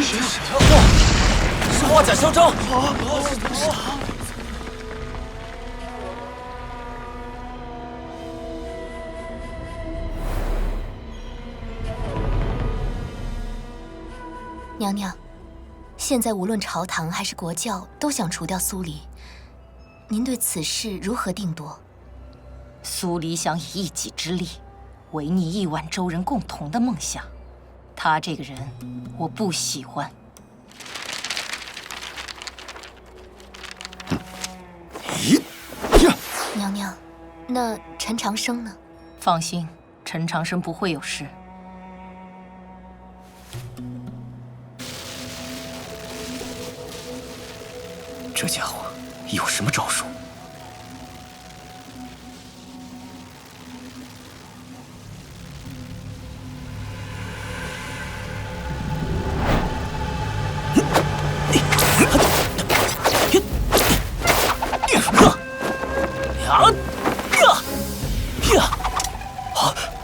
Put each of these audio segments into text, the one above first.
是花甲嚣张！娘娘，现在无论朝堂还是国教都想除掉苏黎，您对此事如何定夺？苏黎想以一己之力，违逆亿万州人共同的梦想。他这个人，我不喜欢。娘娘，那陈长生呢？放心，陈长生不会有事。这家伙有什么招数？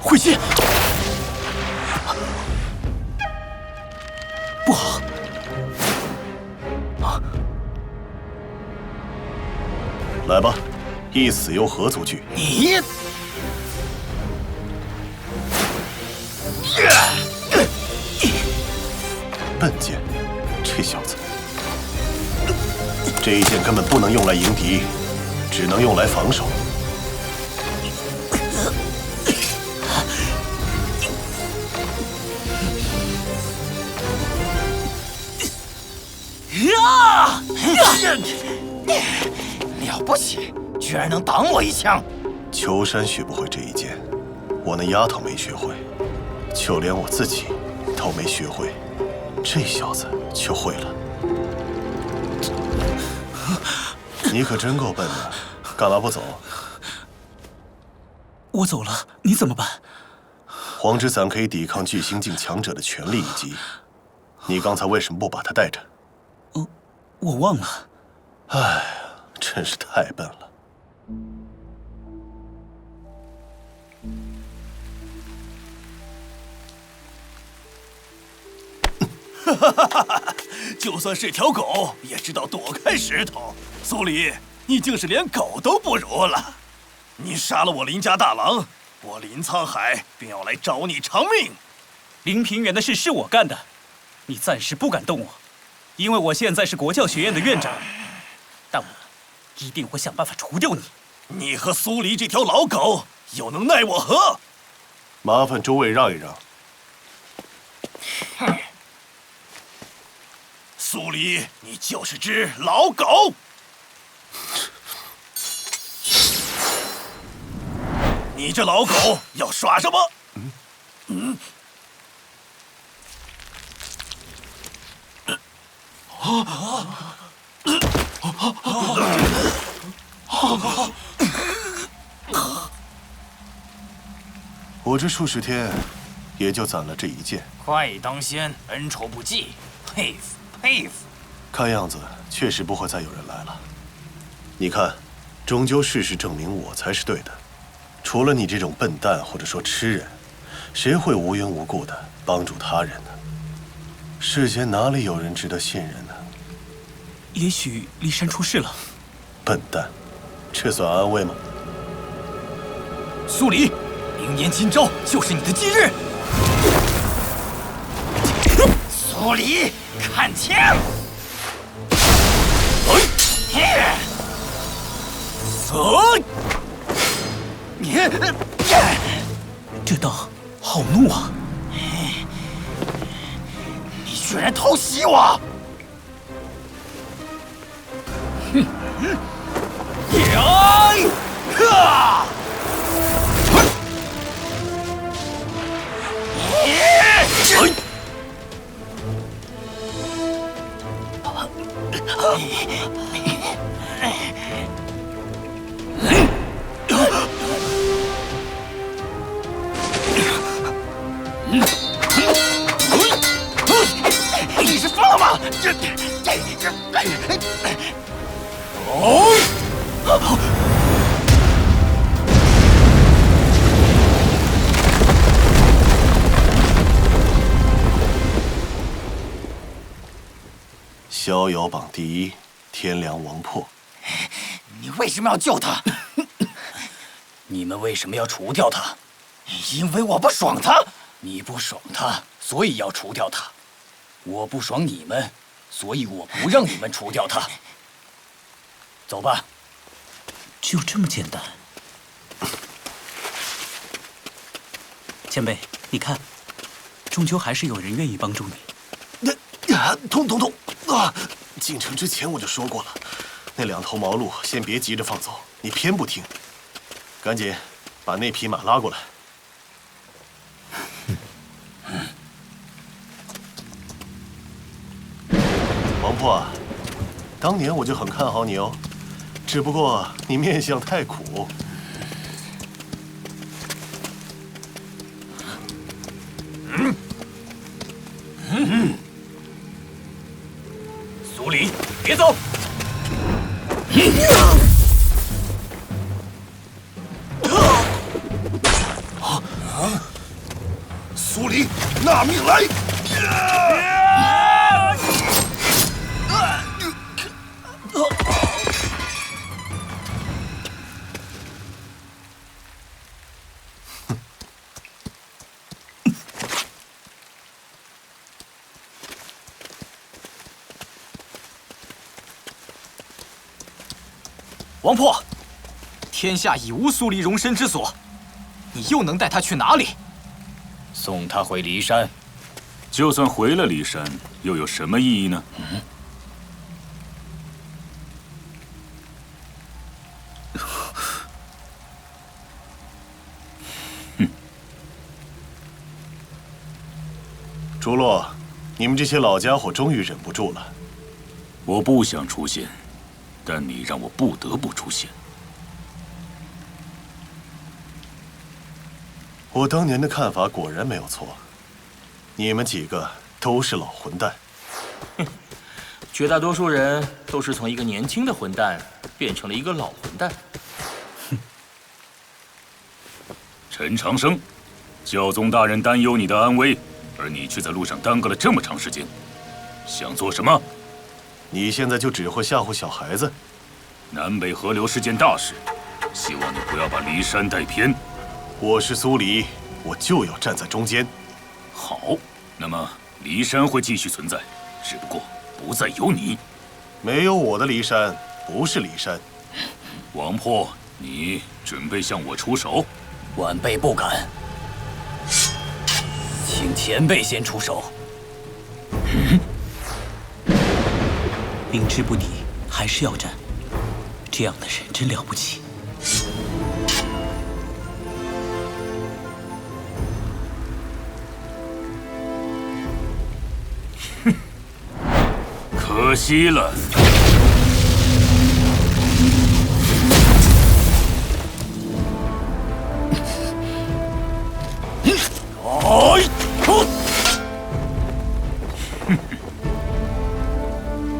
慧心，不好！来吧，一死又何足惧？你，笨剑，这小子，这一剑根本不能用来迎敌，只能用来防守。了不起，居然能挡我一枪！秋山学不会这一剑，我那丫头没学会，就连我自己都没学会，这小子就会了。你可真够笨的，干嘛不走？我走了，你怎么办？黄之伞可以抵抗巨星境强者的全力一击，你刚才为什么不把他带着？我忘了。哎呀，真是太笨了。就算是条狗，也知道躲开石头。苏黎，你竟是连狗都不如了！你杀了我林家大郎，我林沧海便要来找你偿命。林平原的事是我干的，你暂时不敢动我，因为我现在是国教学院的院长。但我一定会想办法除掉你。你和苏黎这条老狗又能奈我何？麻烦诸位让一让。苏黎，你就是只老狗！你这老狗要耍什么？我这数十天，也就攒了这一剑。快当先，恩仇不记，佩服佩服。看样子确实不会再有人来了。你看，终究事实证明我才是对的。除了你这种笨蛋或者说痴人，谁会无缘无故的帮助他人呢？世间哪里有人值得信任呢？也许骊山出事了。笨蛋，这算安慰吗？苏黎，明年今朝就是你的忌日。苏黎，看枪！这刀好怒啊！你居然偷袭我！哼！你是疯了吗？逍遥榜第1，天良王破。你为什么要救他？你们为什么要除掉他？因为我不爽他。你不爽他，所以要除掉他。我不爽你们，所以我不让你们除掉他。走吧。就这么简单。前辈，你看，终究还是有人愿意帮助你。痛啊！进城之前我就说过了，那2头毛鹿先别急着放走，你偏不听。赶紧把那匹马拉过来。王破啊，当年我就很看好你哦，只不过你面相太苦。苏黎，别走！苏黎，纳命来！王破，天下已无苏黎容身之所，你又能带他去哪里？送他回骊山。就算回了骊山，又有什么意义呢？竹落，你们这些老家伙终于忍不住了。我不想出现，但你让我不得不出现。我当年的看法果然没有错，你们几个都是老混蛋。绝大多数人都是从一个年轻的混蛋变成了一个老混蛋。陈长生，教宗大人担忧你的安危，而你却在路上耽搁了这么长时间，想做什么？你现在就只会吓唬小孩子？南北河流是件大事，希望你不要把骊山带偏。我是苏黎，我就要站在中间。好，那么骊山会继续存在，只不过不再有你。没有我的骊山，不是骊山。王破，你准备向我出手？晚辈不敢，请前辈先出手。明知不敌，还是要战，这样的人真了不起。可惜了。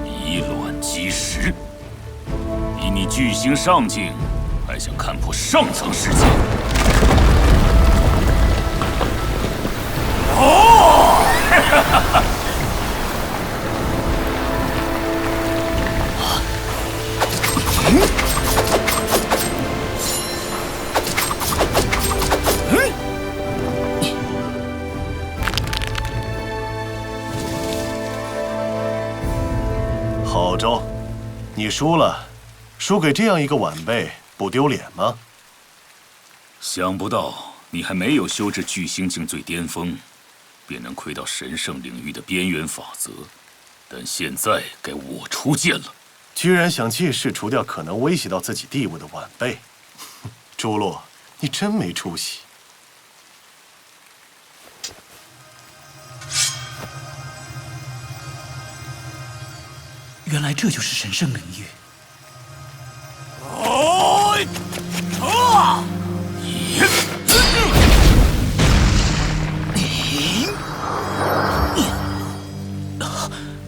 以卵击石，以你巨星上境，还想看破上层世界？好招，你输了，输给这样一个晚辈，不丢脸吗？想不到你还没有修至巨星境最巅峰，便能窥到神圣领域的边缘法则。但现在该我出剑了。居然想借势除掉可能威胁到自己地位的晚辈，朱洛，你真没出息。原来这就是神圣领域。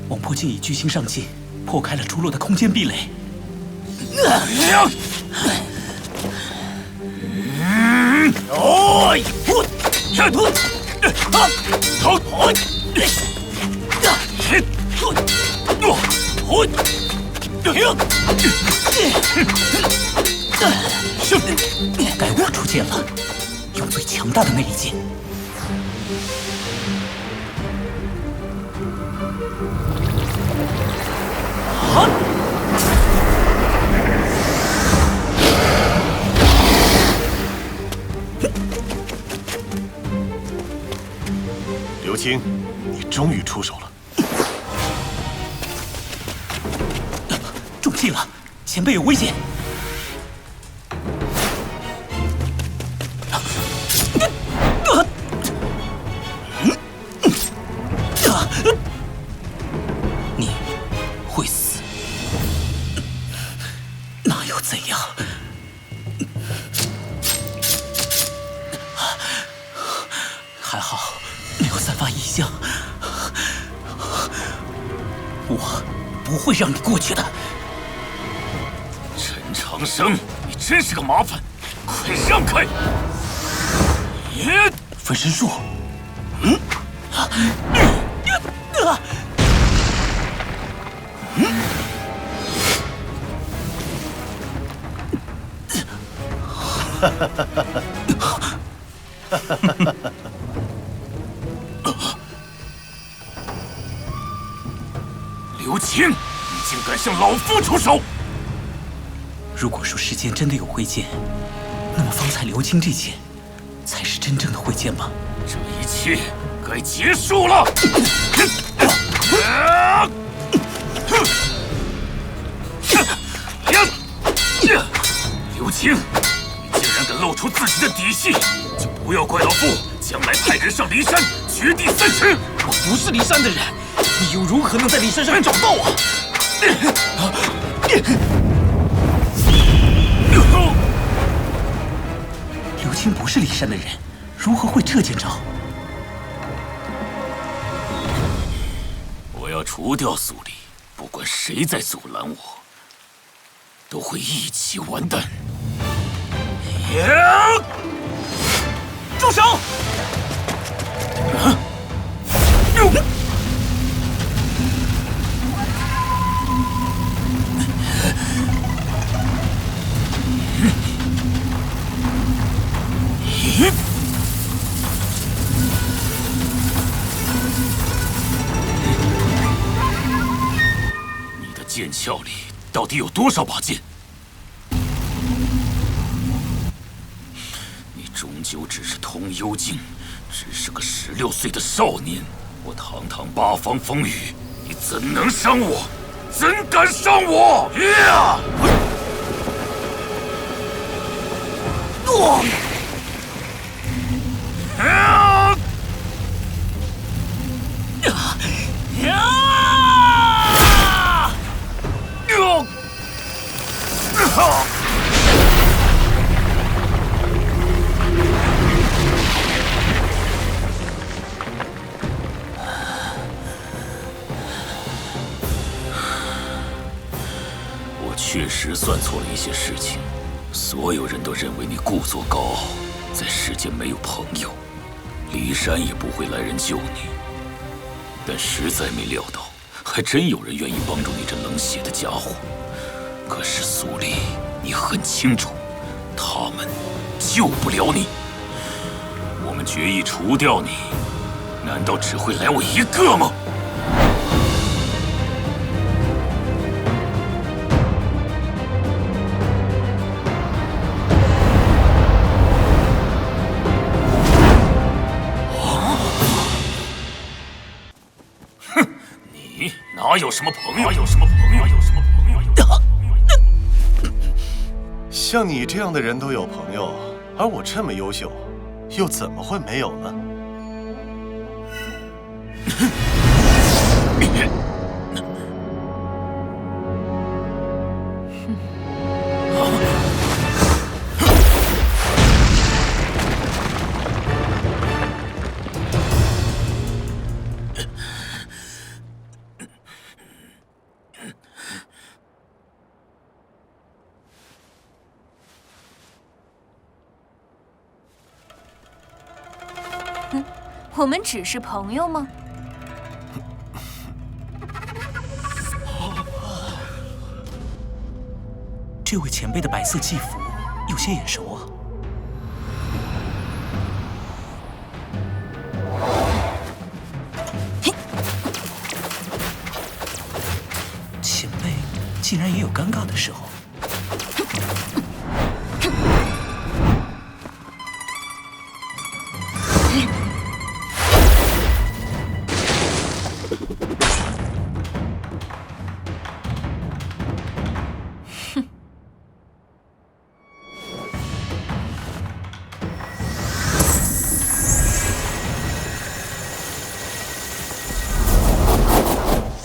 王破竟以巨星上境，破开了朱洛的空间壁垒。该我出剑了，用最强大的那一剑。刘青，你终于出手了。中计了，前辈有危险！你会死，那又怎样？还好没有散发异象，我不会让你过去的。陈长生，你真是个麻烦，快让开！分身术，刘青，你竟敢向老夫出手！如果说世间真的有慧剑，那么方才刘青这剑，才是真正的慧剑吧？这一切该结束了！刘青，你竟然敢露出自己的底细，就不要怪老夫将来派人上骊山掘地3尺。我不是骊山的人，你又如何能在骊山上找到我？刘青不是骊山的人，如何会这剑招？我要除掉苏黎，不管谁在阻拦我，都会一起完蛋。住手！你的剑鞘里到底有多少把剑？你终究只是通幽境，只是个16岁的少年。我堂堂8方风雨，你怎能伤我？怎敢伤我？我确实算错了一些事情。所有人都认为你故作高傲，在世间没有朋友，骊山也不会来人救你。但实在没料到，还真有人愿意帮助你这冷血的家伙。可是苏黎，你很清楚，他们救不了你。我们决意除掉你，难道只会来我一个吗？哪有什么朋友？有什么朋友？有什么朋友？像你这样的人都有朋友，而我这么优秀，又怎么会没有呢？我们只是朋友吗？这位前辈的白色祭服有些眼熟啊。前辈竟然也有尴尬的时候。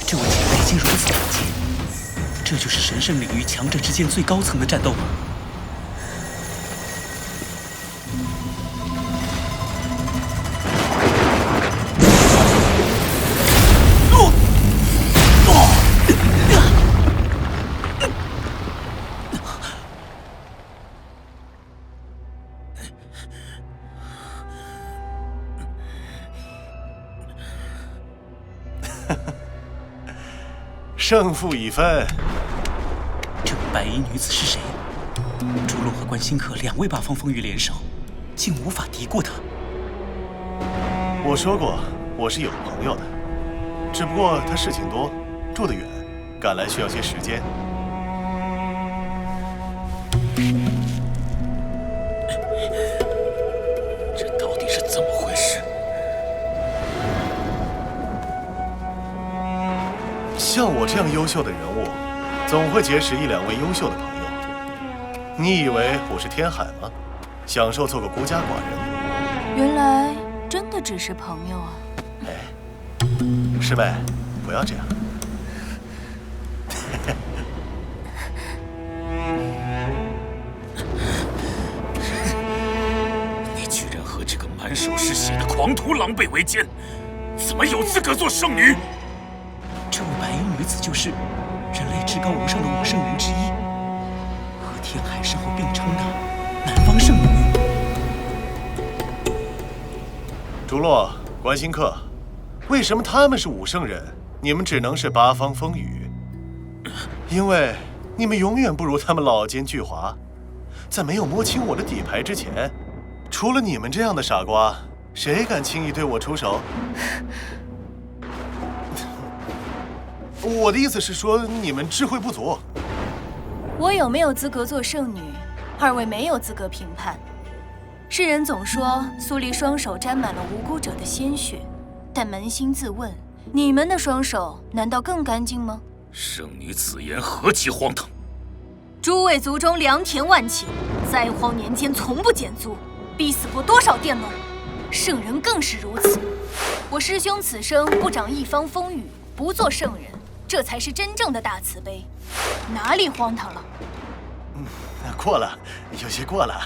这位前辈竟如此胆怯，这就是神圣领域强者之间最高层的战斗吗？胜负已分。这位白衣女子是谁？朱洛和关新客两位八方风雨联手，竟无法敌过她。我说过，我是有朋友的，只不过他事情多，住得远，赶来需要些时间。这到底是怎么回事？像我这样优秀的人物，总会结识一两位优秀的朋友。你以为我是天海吗？享受做个孤家寡人？原来真的只是朋友啊！哎，师妹，不要这样。你居然和这个满手是血的狂徒狼狈为奸，怎么有资格做圣女？这位白衣女子就是人类至高无上的五圣人之一，和天海身后并称的南方圣女。竹落、关新客，为什么他们是五圣人，你们只能是八方风雨？因为你们永远不如他们老奸巨猾，在没有摸清我的底牌之前，除了你们这样的傻瓜，谁敢轻易对我出手？我的意思是说，你们智慧不足。我有没有资格做圣女，二位没有资格评判。世人总说苏黎双手沾满了无辜者的鲜血，但扪心自问，你们的双手难道更干净吗？圣女此言何其荒唐！诸位族中良田万顷，灾荒年间从不减租，逼死过多少佃农？圣人更是如此。我师兄此生不长一方风雨，不做圣人，这才是真正的大慈悲，哪里荒唐了？过了，有些过了。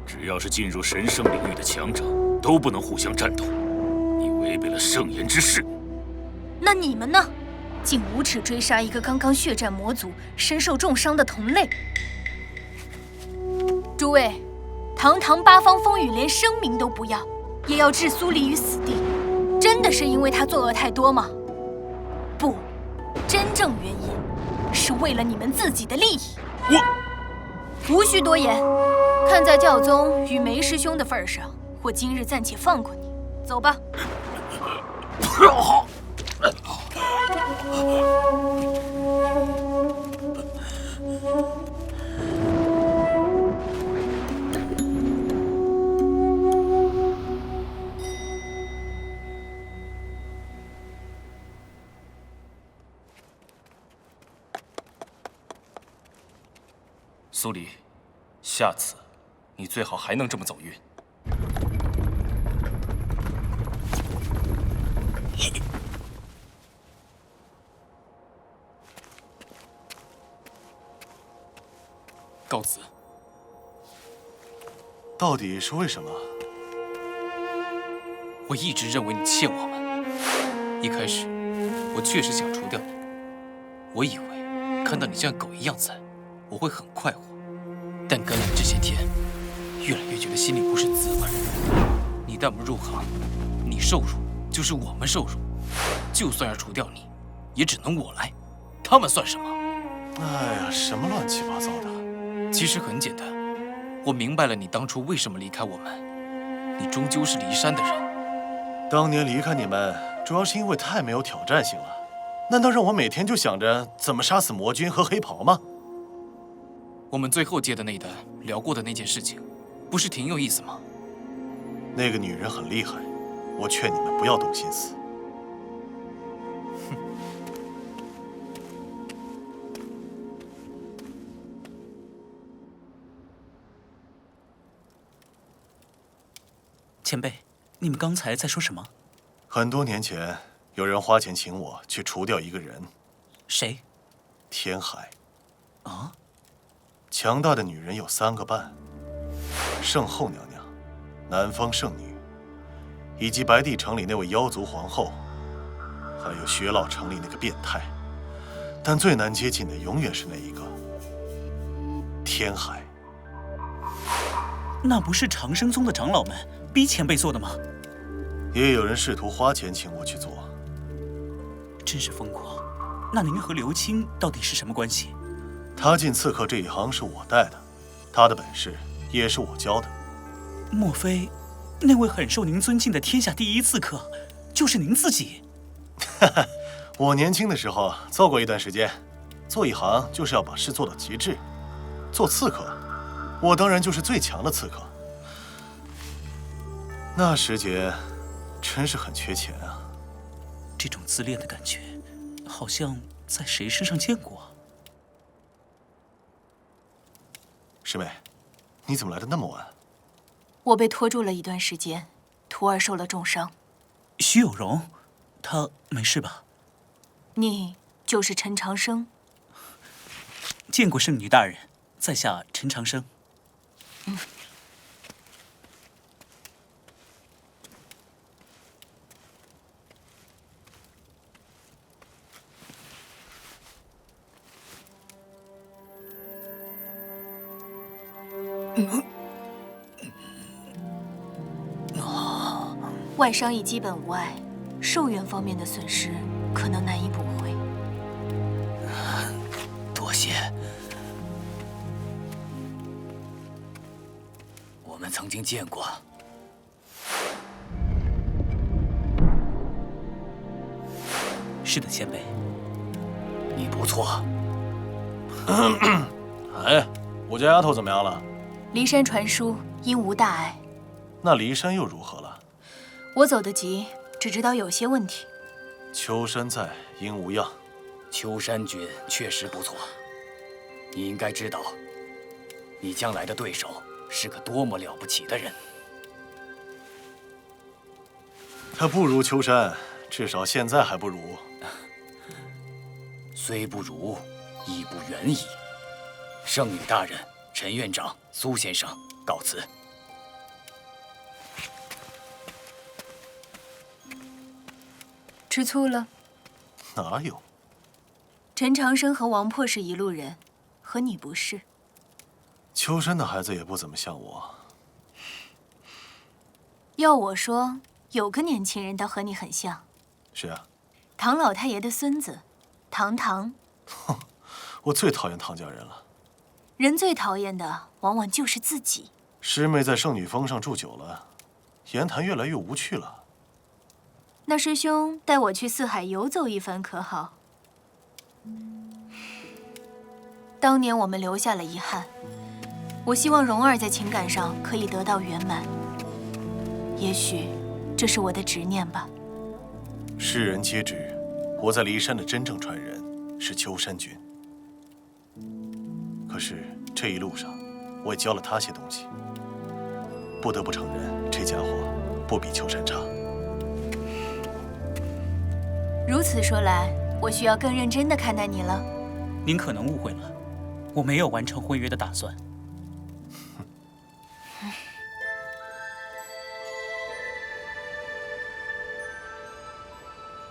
只要是进入神圣领域的强者，都不能互相战斗。你违背了圣言之誓。那你们呢？竟无耻追杀一个刚刚血战魔族、身受重伤的同类。诸位，堂堂八方风雨连生命都不要，也要置苏黎于死地，真的是因为他作恶太多吗？不，真正原因是为了你们自己的利益。无需多言，看在教宗与梅师兄的份上，我今日暂且放过你，走吧。苏黎，下次你最好还能这么走运。告辞。到底是为什么？我一直认为你欠我们。一开始，我确实想除掉你。我以为看到你像狗一样惨，我会很快活。但跟了你这些天，越来越觉得心里不是滋味。你带我们入行，你受辱就是我们受辱。就算要除掉你，也只能我来，他们算什么？哎呀，什么乱七八糟的！其实很简单，我明白了你当初为什么离开我们。你终究是骊山的人。当年离开你们，主要是因为太没有挑战性了。难道让我每天就想着怎么杀死魔君和黑袍吗？我们最后接的那单聊过的那件事情，不是挺有意思吗？那个女人很厉害，我劝你们不要动心思。前辈，你们刚才在说什么？很多年前，有人花钱请我去除掉一个人。谁？天海。啊？强大的女人有3个半：圣后娘娘、南方圣女，以及白帝城里那位妖族皇后，还有雪老城里那个变态。但最难接近的永远是那一个天海。那不是长生宗的长老们逼前辈做的吗？也有人试图花钱请我去做。真是疯狂。那您和刘青到底是什么关系？他进刺客这一行是我带的，他的本事也是我教的。莫非那位很受您尊敬的天下第一刺客就是您自己？我年轻的时候做过一段时间，做一行就是要把事做到极致。做刺客，我当然就是最强的刺客。那时节，真是很缺钱啊。这种自恋的感觉，好像在谁身上见过啊？师妹，你怎么来的那么晚？我被拖住了一段时间，徒儿受了重伤。徐有容，他没事吧？你就是陈长生？见过圣女大人，在下陈长生。外伤已基本无碍，寿元方面的损失可能难以补回。多谢。我们曾经见过。是的，前辈。你不错。哎，我家丫头怎么样了？骊山传书因无大碍。那骊山又如何了？我走得急，只知道有些问题。秋山在，应无恙。秋山君确实不错，你应该知道，你将来的对手是个多么了不起的人。他不如秋山，至少现在还不如。虽不如，亦不远矣。圣女大人、陈院长、苏先生，告辞。吃醋了？哪有？陈长生和王破是一路人，和你不是。秋山的孩子也不怎么像我。要我说，有个年轻人倒和你很像。谁啊？唐老太爷的孙子，唐唐。哼，我最讨厌唐家人了。人最讨厌的，往往就是自己。师妹在圣女峰上住久了，言谈越来越无趣了。那师兄带我去四海游走一番可好？当年我们留下了遗憾，我希望蓉儿在情感上可以得到圆满。也许这是我的执念吧。世人皆知，我在骊山的真正传人是秋山君。可是这一路上，我也教了他些东西。不得不承认，这家伙不比秋山差。如此说来，我需要更认真地看待你了。您可能误会了，我没有完成婚约的打算。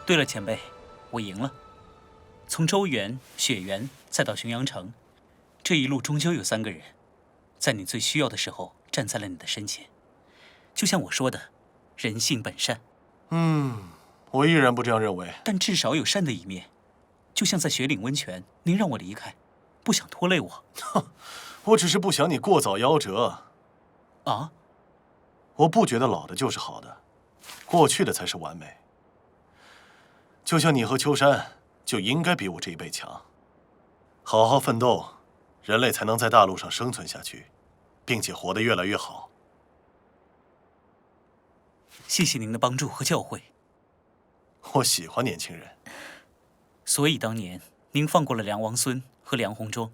对了，前辈，我赢了。从周原、雪原，再到浔阳城，这一路终究有3个人，在你最需要的时候站在了你的身前。就像我说的，人性本善。我依然不这样认为。但至少有善的一面。就像在雪岭温泉，您让我离开，不想拖累我。我只是不想你过早夭折。啊？我不觉得老的就是好的，过去的才是完美。就像你和秋山，就应该比我这一辈强。好好奋斗，人类才能在大陆上生存下去，并且活得越来越好。谢谢您的帮助和教诲。我喜欢年轻人。所以当年您放过了梁王孙和梁鸿庄，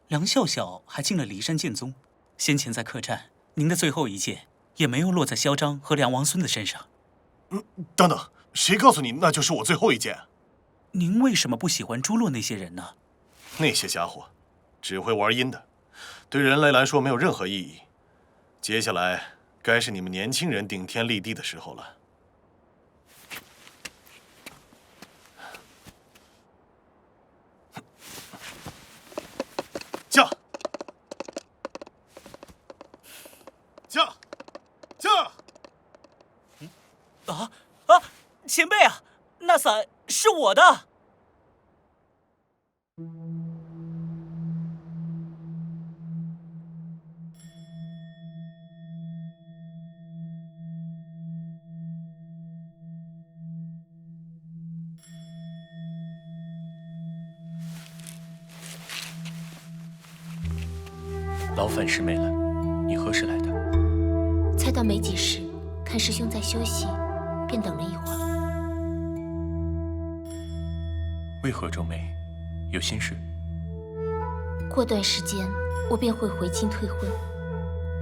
梁笑笑还进了骊山剑宗。先前在客栈，您的最后一剑也没有落在嚣张和梁王孙的身上。等等，谁告诉你那就是我最后一剑？您为什么不喜欢诛落那些人呢？那些家伙只会玩阴的，对人类来说没有任何意义。接下来该是你们年轻人顶天立地的时候了。驾！驾！驾！前辈啊，那伞是我的。劳烦师妹了，你何时来的？才到没几时，看师兄在休息，便等了一会儿。为何皱眉？有心事？过段时间，我便会回京退婚。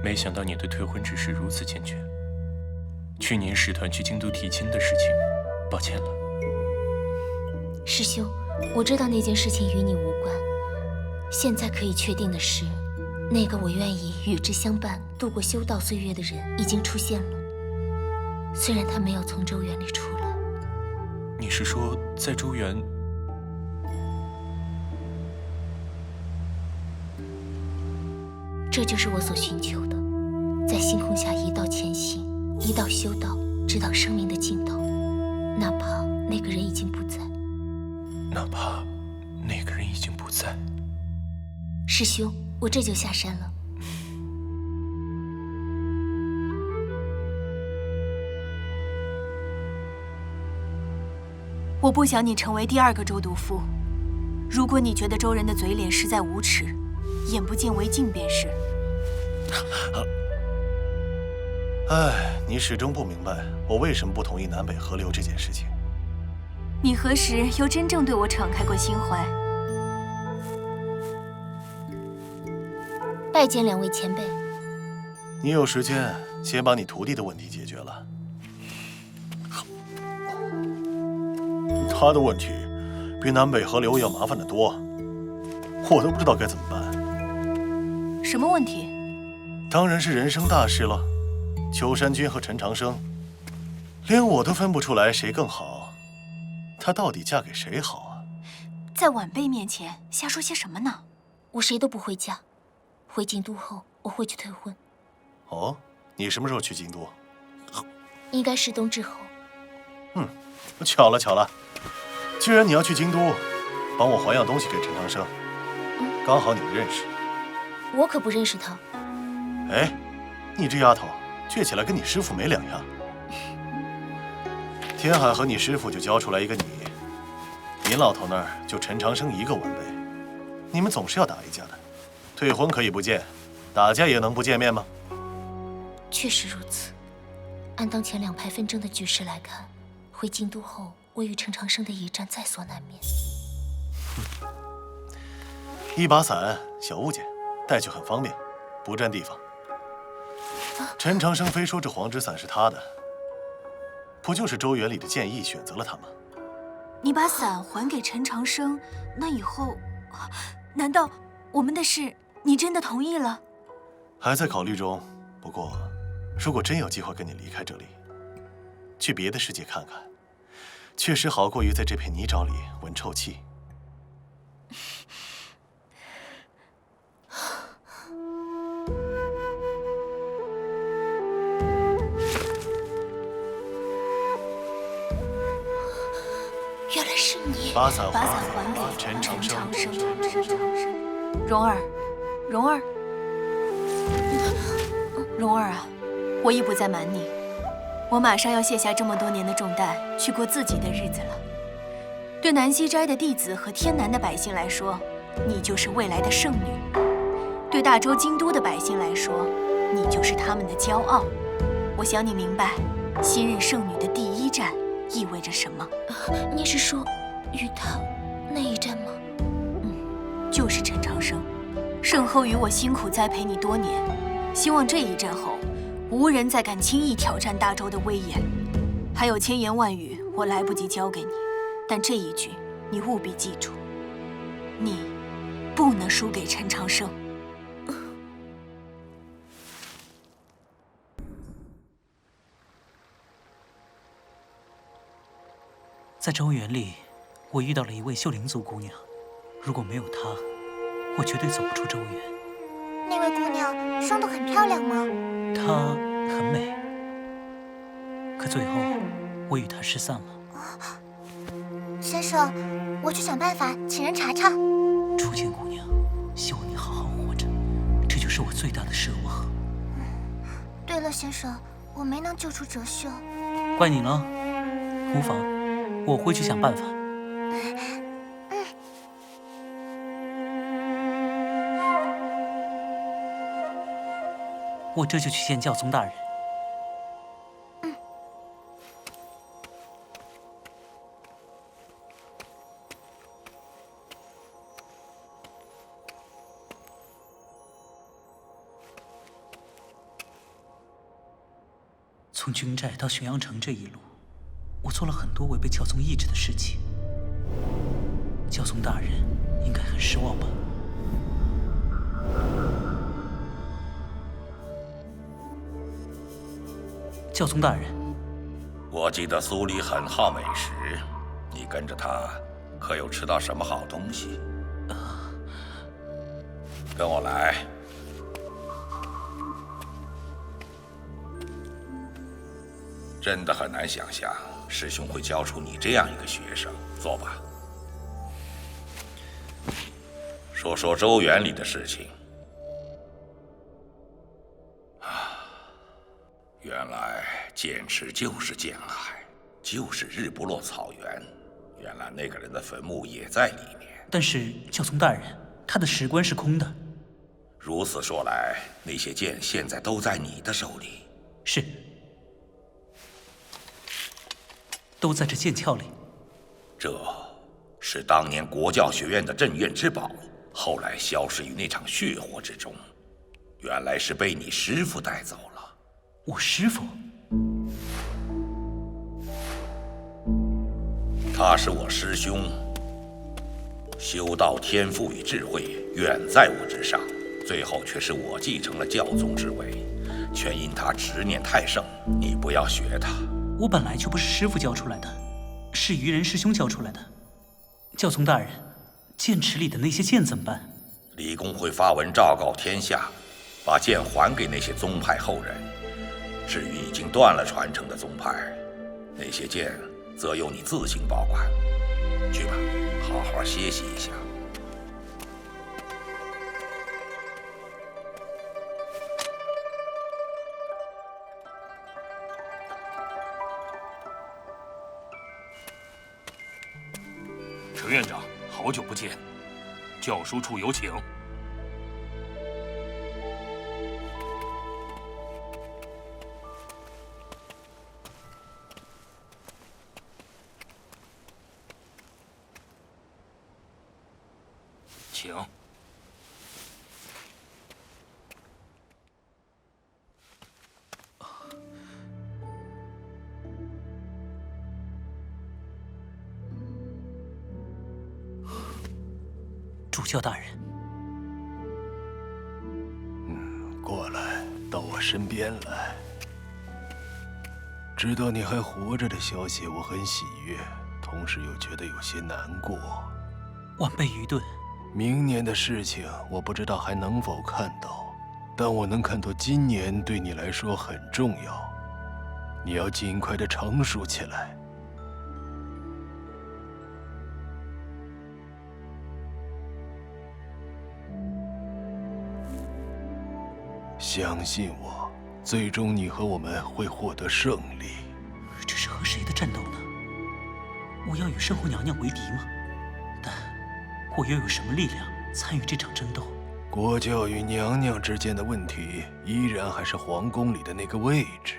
没想到你对退婚之事如此坚决。去年使团去京都提亲的事情，抱歉了。师兄，我知道那件事情与你无关。现在可以确定的是，那个我愿意与之相伴度过修道岁月的人已经出现了。虽然他没有从周园里出来。你是说在周园？这就是我所寻求的，在星空下一道前行，一道修道，直到生命的尽头，哪怕那个人已经不在。哪怕那个人已经不在。师兄，我这就下山了。我不想你成为第二个周督夫。如果你觉得周人的嘴脸实在无耻，眼不见为净便是。哎，你始终不明白我为什么不同意南北合流这件事情。你何时又真正对我敞开过心怀？拜见两位前辈。你有时间先把你徒弟的问题解决了。他的问题比南北合流要麻烦得多，我都不知道该怎么办。什么问题？当然是人生大事了。秋山君和陈长生，连我都分不出来谁更好，她到底嫁给谁好啊？在晚辈面前瞎说些什么呢？我谁都不会嫁，回京都后我会去退婚。哦，你什么时候去京都？应该是冬至后。巧了巧了，既然你要去京都，帮我还样东西给陈长生，刚好你们认识。我可不认识他。哎，你这丫头倔起来跟你师父没两样。天海和你师父就教出来一个你，林老头那儿就陈长生一个晚辈，你们总是要打一架的。退婚可以不见，打架也能不见面吗？确实如此。按当前两派纷争的局势来看，回京都后，我与陈长生的一战在所难免。一把伞，小物件，带去很方便，不占地方。陈长生非说这黄纸伞是他的，不就是周园里的剑意选择了他吗？你把伞还给陈长生，那以后，难道我们的事你真的同意了？还在考虑中。不过，如果真有机会跟你离开这里，去别的世界看看，确实好过于在这片泥沼里闻臭气。原来是你。把伞把伞还给还给陈长生。荣儿，荣儿，蓉儿啊，我已不再瞒你，我马上要卸下这么多年的重担，去过自己的日子了。对南溪斋的弟子和天南的百姓来说，你就是未来的圣女；对大周京都的百姓来说，你就是他们的骄傲。我想你明白，新任圣女的第一站意味着什么？你是说与他那一战吗？就是陈长生。圣后与我辛苦栽培你多年，希望这一战后，无人再敢轻易挑战大周的威严。还有千言万语，我来不及教给你，但这一句你务必记住：你不能输给陈长生。在周园里，我遇到了一位秀灵族姑娘，如果没有她，我绝对走不出周园。那位姑娘生得很漂亮吗？她很美，可最后我与她失散了。先生，我去想办法请人查查。初见姑娘，希望你好好活着，这就是我最大的奢望。对了，先生，我没能救出哲秀。怪你了，无妨，我会去想办法。我这就去见教宗大人。从军寨到浔阳城这一路，我做了很多违背教宗意志的事情。教宗大人应该很失望吧？教宗大人，我记得苏黎很好美食，你跟着他可有吃到什么好东西？跟我来。真的很难想象师兄会教出你这样一个学生。坐吧，说说周园里的事情。原来剑池就是剑海，就是日不落草原。原来那个人的坟墓也在里面。但是教宗大人，他的石棺是空的。如此说来，那些剑现在都在你的手里。是。都在这剑鞘里。这是当年国教学院的镇院之宝，后来消失于那场血祸之中。原来是被你师父带走了。我师父？他是我师兄，修道天赋与智慧远在我之上，最后却是我继承了教宗之位，全因他执念太盛。你不要学他。我本来就不是师父教出来的，是愚人师兄教出来的。教宗大人，剑池里的那些剑怎么办？理公会发文昭告天下，把剑还给那些宗派后人。至于已经断了传承的宗派，那些剑则由你自行保管。去吧，好好歇息一下。陈院长，好久不见，教书处有请。请。主教大人，过来，到我身边来。知道你还活着的消息，我很喜悦，同时又觉得有些难过。晚辈愚钝。明年的事情，我不知道还能否看到，但我能看到今年对你来说很重要，你要尽快的成熟起来。相信我，最终你和我们会获得胜利。这是和谁的战斗呢？我要与圣后娘娘为敌吗？但我又有什么力量参与这场争斗？国教与娘娘之间的问题，依然还是皇宫里的那个位置。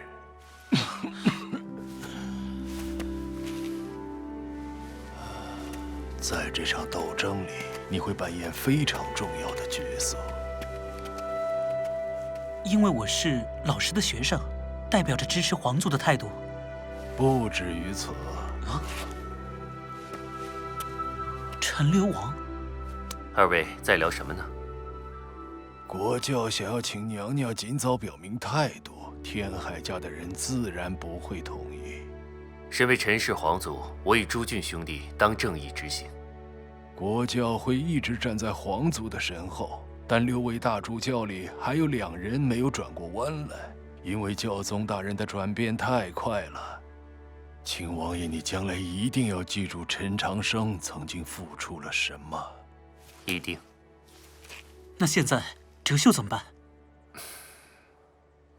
在这场斗争里，你会扮演非常重要的角色。因为我是老师的学生，代表着支持皇族的态度。不止于此。啊！陈留王，二位在聊什么呢？国教想要请娘娘尽早表明态度，天海家的人自然不会同意。身为陈氏皇族，我与朱俊兄弟当正义执行。国教会一直站在皇族的身后，但6位大主教里还有2人没有转过弯来，因为教宗大人的转变太快了。秦王爷，你将来一定要记住陈长生曾经付出了什么。一定。那现在哲秀怎么办？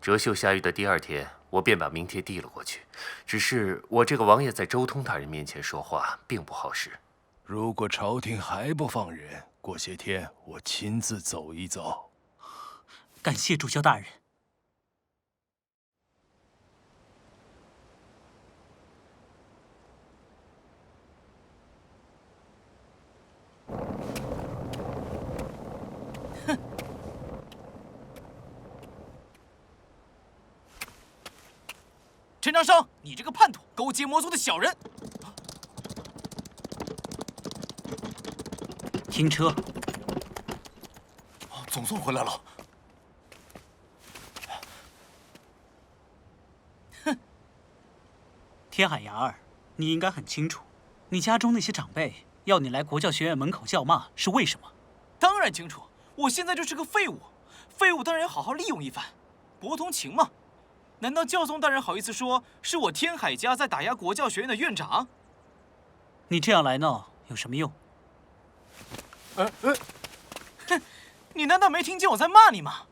哲秀下狱的第2天，我便把名帖递了过去。只是我这个王爷在周通大人面前说话并不好使。如果朝廷还不放人，过些天我亲自走一走。感谢主教大人。陈长生，你这个叛徒，勾结魔族的小人！停车！总算回来了。哼！天海牙儿，你应该很清楚，你家中那些长辈要你来国教学院门口叫骂是为什么？当然清楚，我现在就是个废物，废物当然要好好利用一番，博同情嘛。难道教宗大人好意思说是我天海家在打压国教学院的院长？你这样来闹有什么用？哼！你难道没听见我在骂你吗？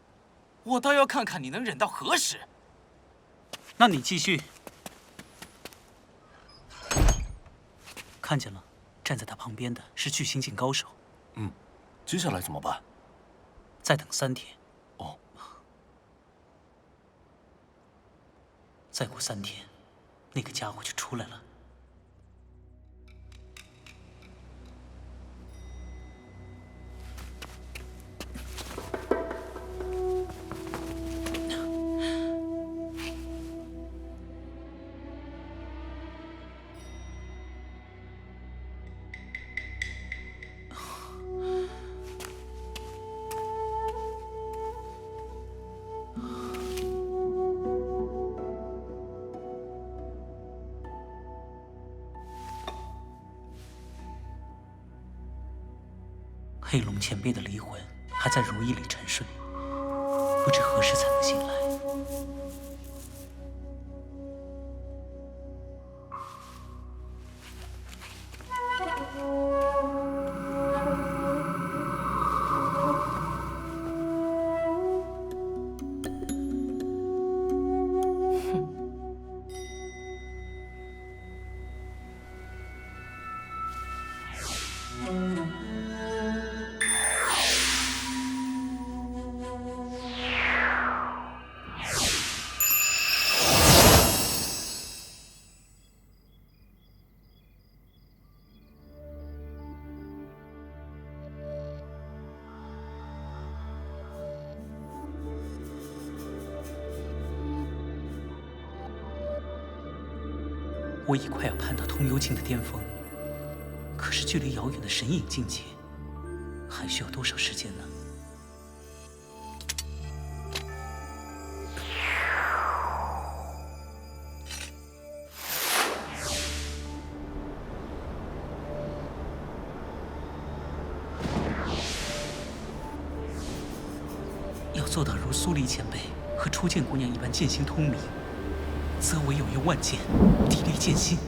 我倒要看看你能忍到何时。那你继续。看见了，站在他旁边的是巨星境高手。接下来怎么办？再等3天。哦。再过3天，那个家伙就出来了。黑龙前辈的离魂还在如意里沉睡，不知何时才能醒来。我已快要攀到通幽境的巅峰，可是距离遥远的神隐境界，还需要多少时间呢？要做到如苏黎前辈和初见姑娘一般剑心通明，则唯有用万剑砥砺剑心。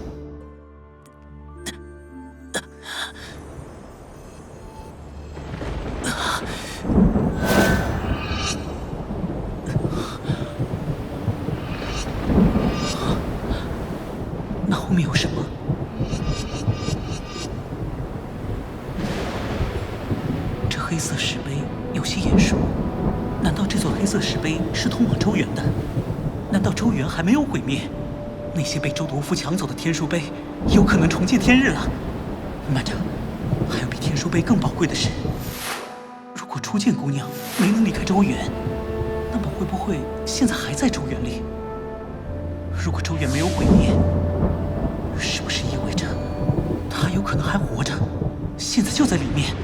后面有什么？这黑色石碑有些眼熟，难道这座黑色石碑是通往周原的？难道周原还没有毁灭？那些被周毒妇抢走的天书碑，有可能重见天日了。慢着，还有比天书碑更宝贵的事。如果初见姑娘没能离开周原，那么会不会现在还在周原里？如果周原没有毁灭，是不是意味着他有可能还活着？现在就在里面，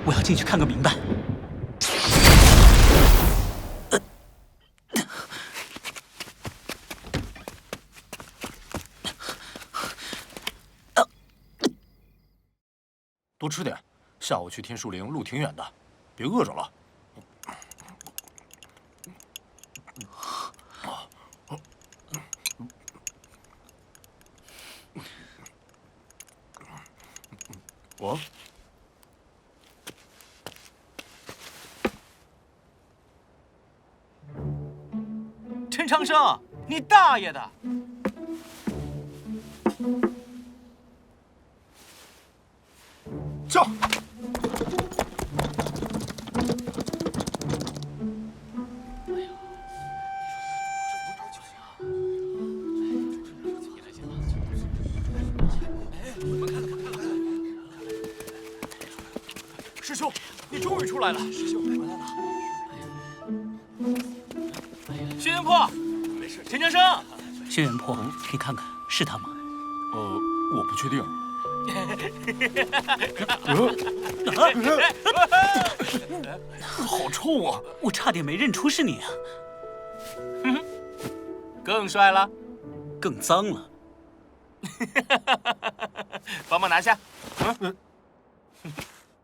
我要进去看个明白。多吃点，下午去天树林路挺远的，别饿着了。我。陈长生，你大爷的！叫！师兄，你终于出来了！师兄回来了。轩辕破，没事。陈长生，轩辕破，你看看是他吗？我不确定。好臭啊！我差点没认出是你啊！更帅了，更脏了。帮忙拿下。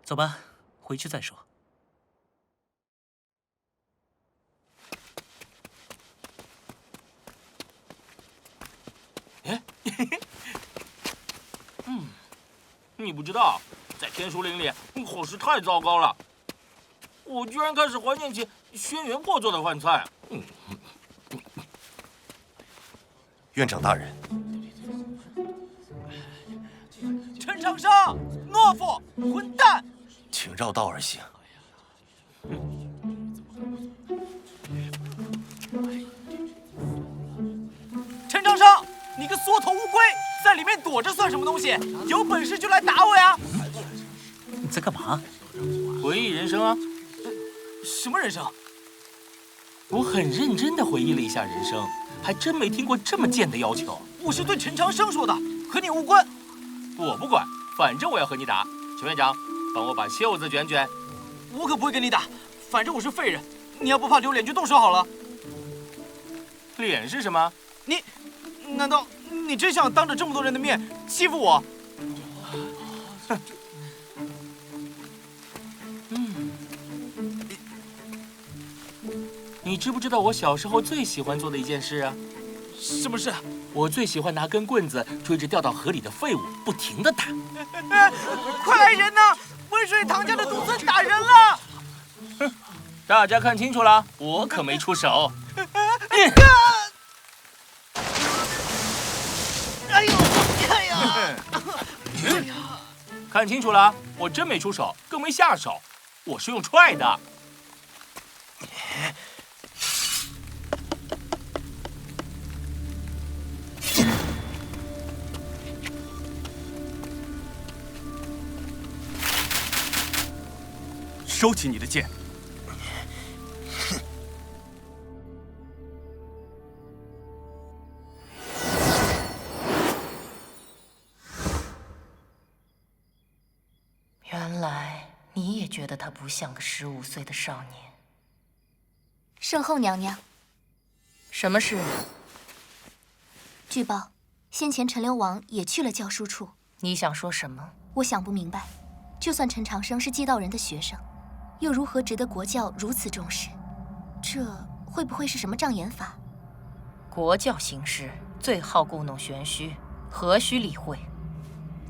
走吧，回去再说。你不知道，在天书林里伙食太糟糕了，我居然开始怀念起轩辕破做的饭菜。院长大人，陈长生，懦夫，混蛋！请绕道而行。陈长生，你个缩头乌龟，在里面躲着算什么东西？有本事就来打我呀！你在干嘛？回忆人生啊。什么人生？我很认真地回忆了一下人生，还真没听过这么贱的要求。我是对陈长生说的，和你无关。我不管，反正我要和你打。陈院长，帮我把袖子卷卷。我可不会跟你打，反正我是废人。你要不怕丢脸就动手好了。脸是什么？难道你真想当着这么多人的面欺负我？你知不知道我小时候最喜欢做的一件事啊？什么事？我最喜欢拿根棍子追着掉到河里的废物，不停地打。快来人呐！温水堂家的独尊打人了！大家看清楚了，我可没出手。哎呦！哎呀！看清楚了，我真没出手，更没下手，我是用踹的。收起你的剑。原来你也觉得他不像个15岁的少年。圣后娘娘，什么事？据报，先前陈留王也去了教书处。你想说什么？我想不明白，就算陈长生是祭道人的学生，又如何值得国教如此重视？这会不会是什么障眼法？国教行事最好故弄玄虚，何须理会？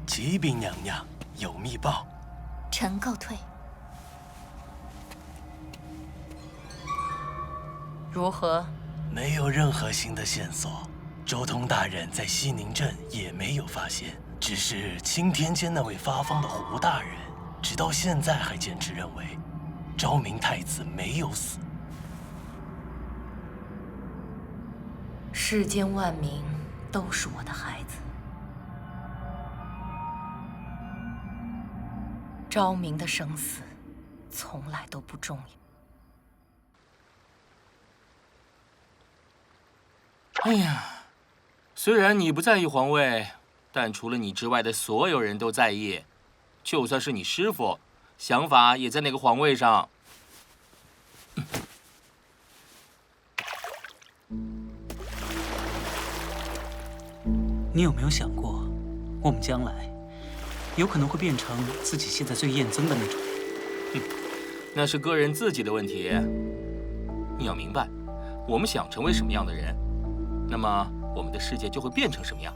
启禀娘娘，有密报。臣告退。如何？没有任何新的线索。周通大人在西宁镇也没有发现，只是青天监那位发疯的胡大人，直到现在还坚持认为昭明太子没有死。世间万民都是我的孩子，昭明的生死从来都不重要。哎呀，虽然你不在意皇位，但除了你之外的所有人都在意，就算是你师父，想法也在那个皇位上。你有没有想过，我们将来有可能会变成自己现在最厌憎的那种人？那是个人自己的问题。你要明白，我们想成为什么样的人，那么我们的世界就会变成什么样。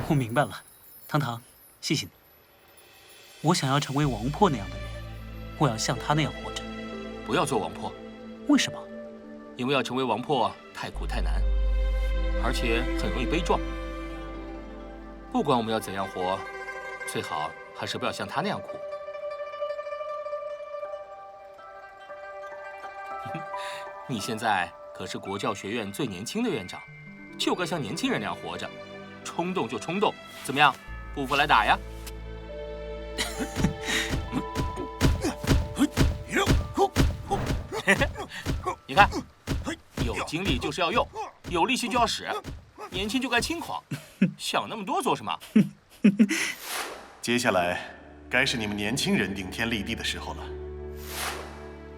我明白了，堂堂，谢谢你。我想要成为王珀那样的人，我要像他那样活着。不要做王珀。为什么？因为要成为王珀太苦太难，而且很容易悲壮。不管我们要怎样活，最好还是不要像他那样苦。你现在可是国教学院最年轻的院长，就该像年轻人那样活着，冲动就冲动，怎么样？不服来打呀！你看，有精力就是要用，有力气就要使，年轻就该轻狂，想那么多做什么？接下来，该是你们年轻人顶天立地的时候了。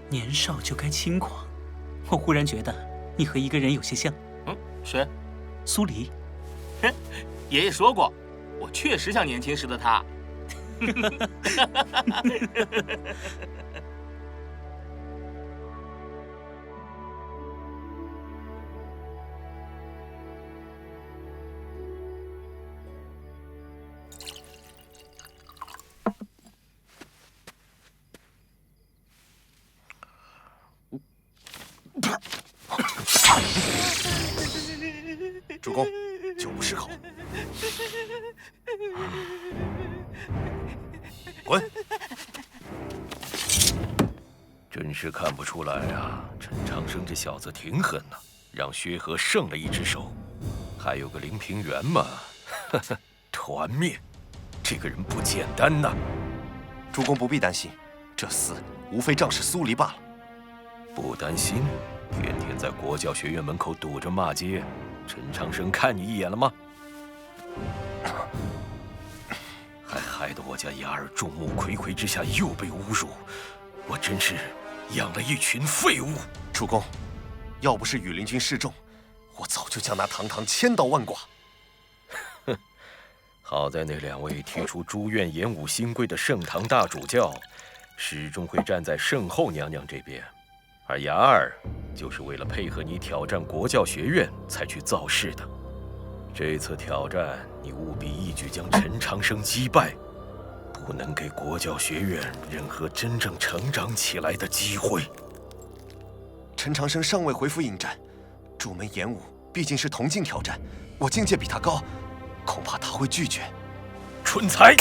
年少就该轻狂，我忽然觉得你和一个人有些像。谁？苏黎。爷爷说过，我确实像年轻时的他。主公，酒不释口。滚！真是看不出来啊，陈长生这小子挺狠呐，让薛和胜了一只手，还有个林平原嘛，呵呵，团灭，这个人不简单呐。主公不必担心，这厮无非仗势苏黎罢了。不担心？天天在国教学院门口堵着骂街，陈长生看你一眼了吗？还害得我家雅儿众目睽睽之下又被侮辱，我真是养了一群废物。主公，要不是羽林军示众，我早就将那堂堂千刀万剐。哼，好在那两位提出朱院演武新规的盛唐大主教，始终会站在圣后娘娘这边。而雅儿就是为了配合你挑战国教学院才去造势的。这次挑战，你务必一举将陈长生击败，不能给国教学院任何真正成长起来的机会。陈长生尚未回复应战，朱门演武毕竟是同境挑战，我境界比他高，恐怕他会拒绝。蠢材！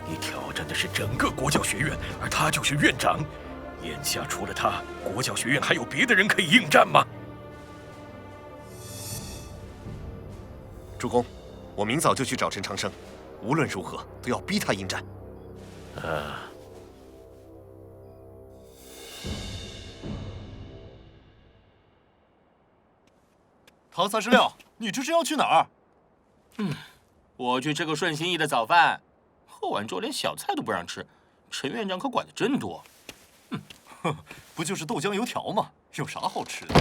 你挑战的是整个国教学院，而他就是院长。眼下除了他，国教学院还有别的人可以应战吗？主公，我明早就去找陈长生，无论如何都要逼他应战。唐36，你这是要去哪儿？我去吃个顺心意的早饭，喝完粥连小菜都不让吃，陈院长可管得真多。不就是豆浆油条吗？有啥好吃的？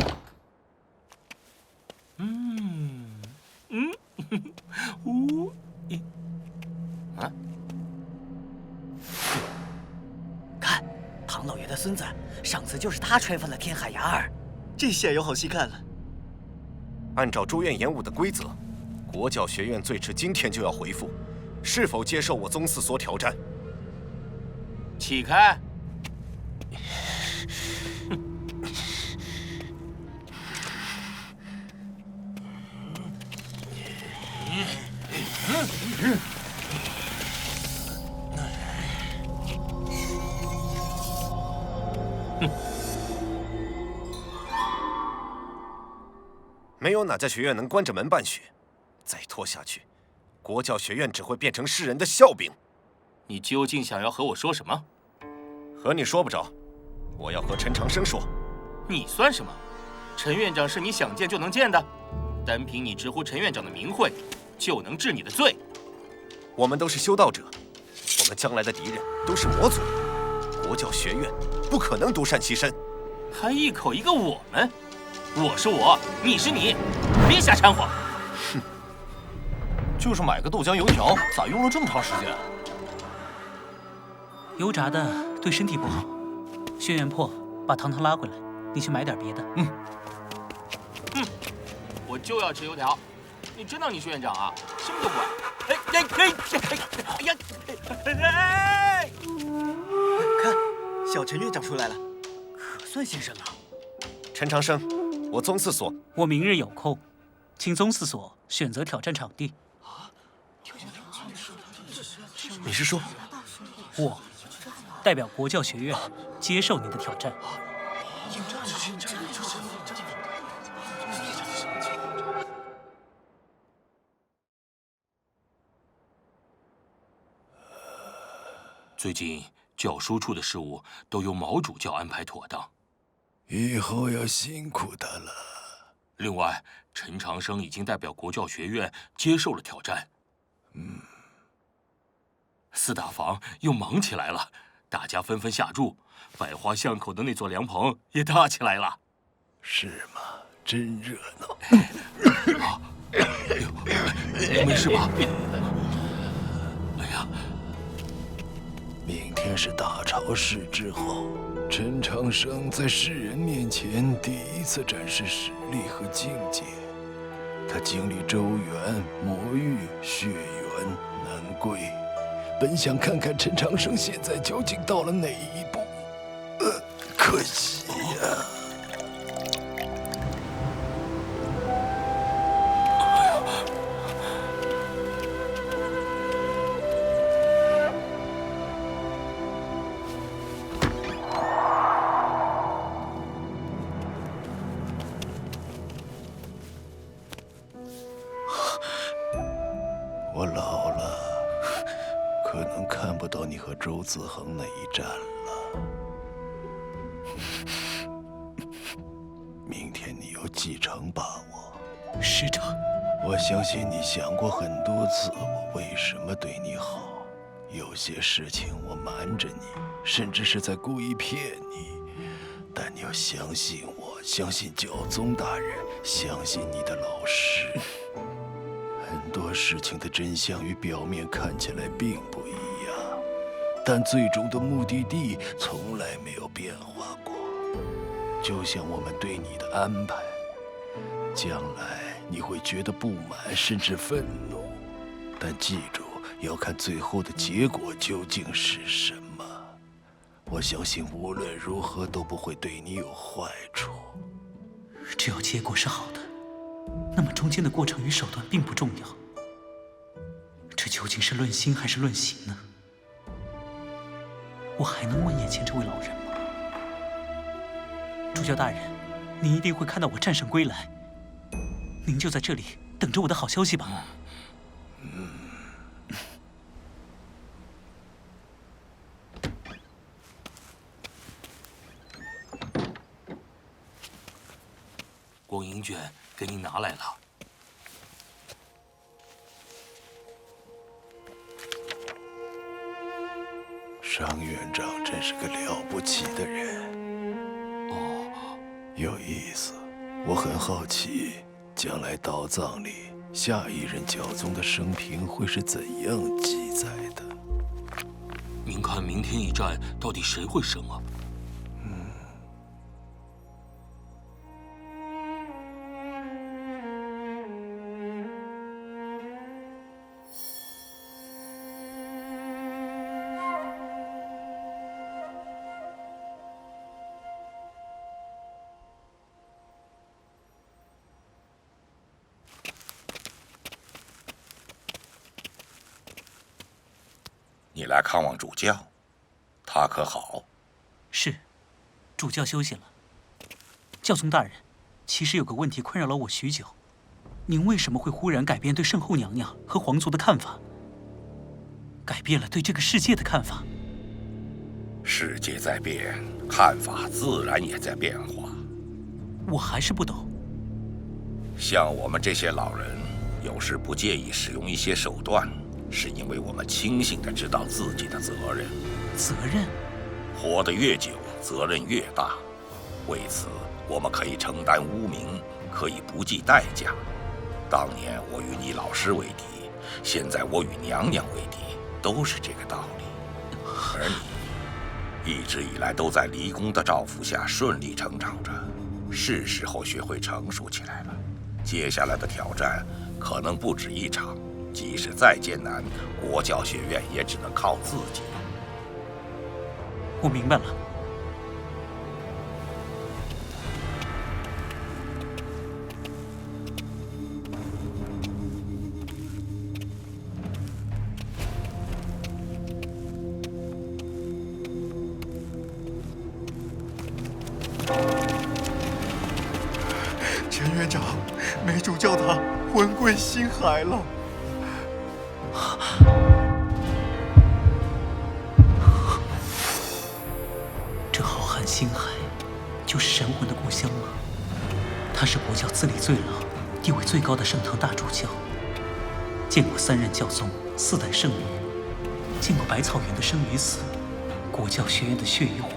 看，唐老爷的孙子，上次就是他吹翻了天海雅儿，这下有好戏看了。按照朱院演武的规则，国教学院最迟今天就要回复，是否接受我宗祠所挑战？起开！没有哪家学院能关着门办学。再拖下去，国教学院只会变成世人的笑柄。你究竟想要和我说什么？和你说不着，我要和陈长生说。你算什么？陈院长是你想见就能见的，单凭你直呼陈院长的名讳，就能治你的罪。我们都是修道者，我们将来的敌人都是魔族，国教学院不可能独善其身。还一口一个我们，我是我，你是你，别瞎掺和。哼，就是买个豆浆油条，咋用了这么长时间？油炸的对身体不好。轩辕破，把糖糖拉回来，你去买点别的。我就要吃油条。你真当你是院长啊？什么都不管。看，小陈院长出来了。可算现身了。陈长生，我宗四所。我明日有空，请宗四所选择挑战场地。你是说，我代表国教学院接受你的挑战？最近教书处的事务都由毛主教安排妥当，以后要辛苦他了。另外，陈长生已经代表国教学院接受了挑战。四大房又忙起来了，大家纷纷下注，百花巷口的那座凉棚也大起来了。是吗？真热闹。没事吧？哎呀！明天是大潮逝之后，陈长生在世人面前第一次展示实力和境界。他经历周原、魔域、血缘、南归，本想看看陈长生现在究竟到了哪一步，可惜呀。我老了，可能看不到你和周子恒那一战了。明天你有几成把握？师长，我相信你想过很多次，我为什么对你好。有些事情我瞒着你，甚至是在故意骗你。但你要相信我，相信教宗大人，相信你的老师。很多事情的真相与表面看起来并不一样，但最终的目的地从来没有变化过。就像我们对你的安排，将来你会觉得不满甚至愤怒，但记住，要看最后的结果究竟是什么。我相信无论如何都不会对你有坏处。只要结果是好的，那么中间的过程与手段并不重要。这究竟是论心还是论行呢？我还能问眼前这位老人吗？主教大人，您一定会看到我战胜归来。您就在这里等着我的好消息吧。光阴卷给您拿来了。商院长真是个了不起的人。哦，有意思。我很好奇，将来道藏里下一任教宗的生平会是怎样记载的？您看明天一战到底谁会胜啊？你来看望主教，他可好？是，主教休息了。教宗大人，其实有个问题困扰了我许久：您为什么会忽然改变对圣后娘娘和皇族的看法？改变了对这个世界的看法？世界在变，看法自然也在变化。我还是不懂。像我们这些老人，有时不介意使用一些手段，是因为我们清醒地知道自己的责任。责任？活得越久，责任越大。为此，我们可以承担污名，可以不计代价。当年我与你老师为敌，现在我与娘娘为敌，都是这个道理。而你，一直以来都在离宫的照拂下顺利成长着，是时候学会成熟起来了。接下来的挑战可能不止一场，即使再艰难，国教学院也只能靠自己。我明白了。陈院长，梅主教他魂归心海了。这浩瀚星海，就是神魂的故乡吗？他是国教资历最老、地位最高的圣堂大主教，见过3任教宗、4代圣女，见过百草园的生与死，国教学院的血与火，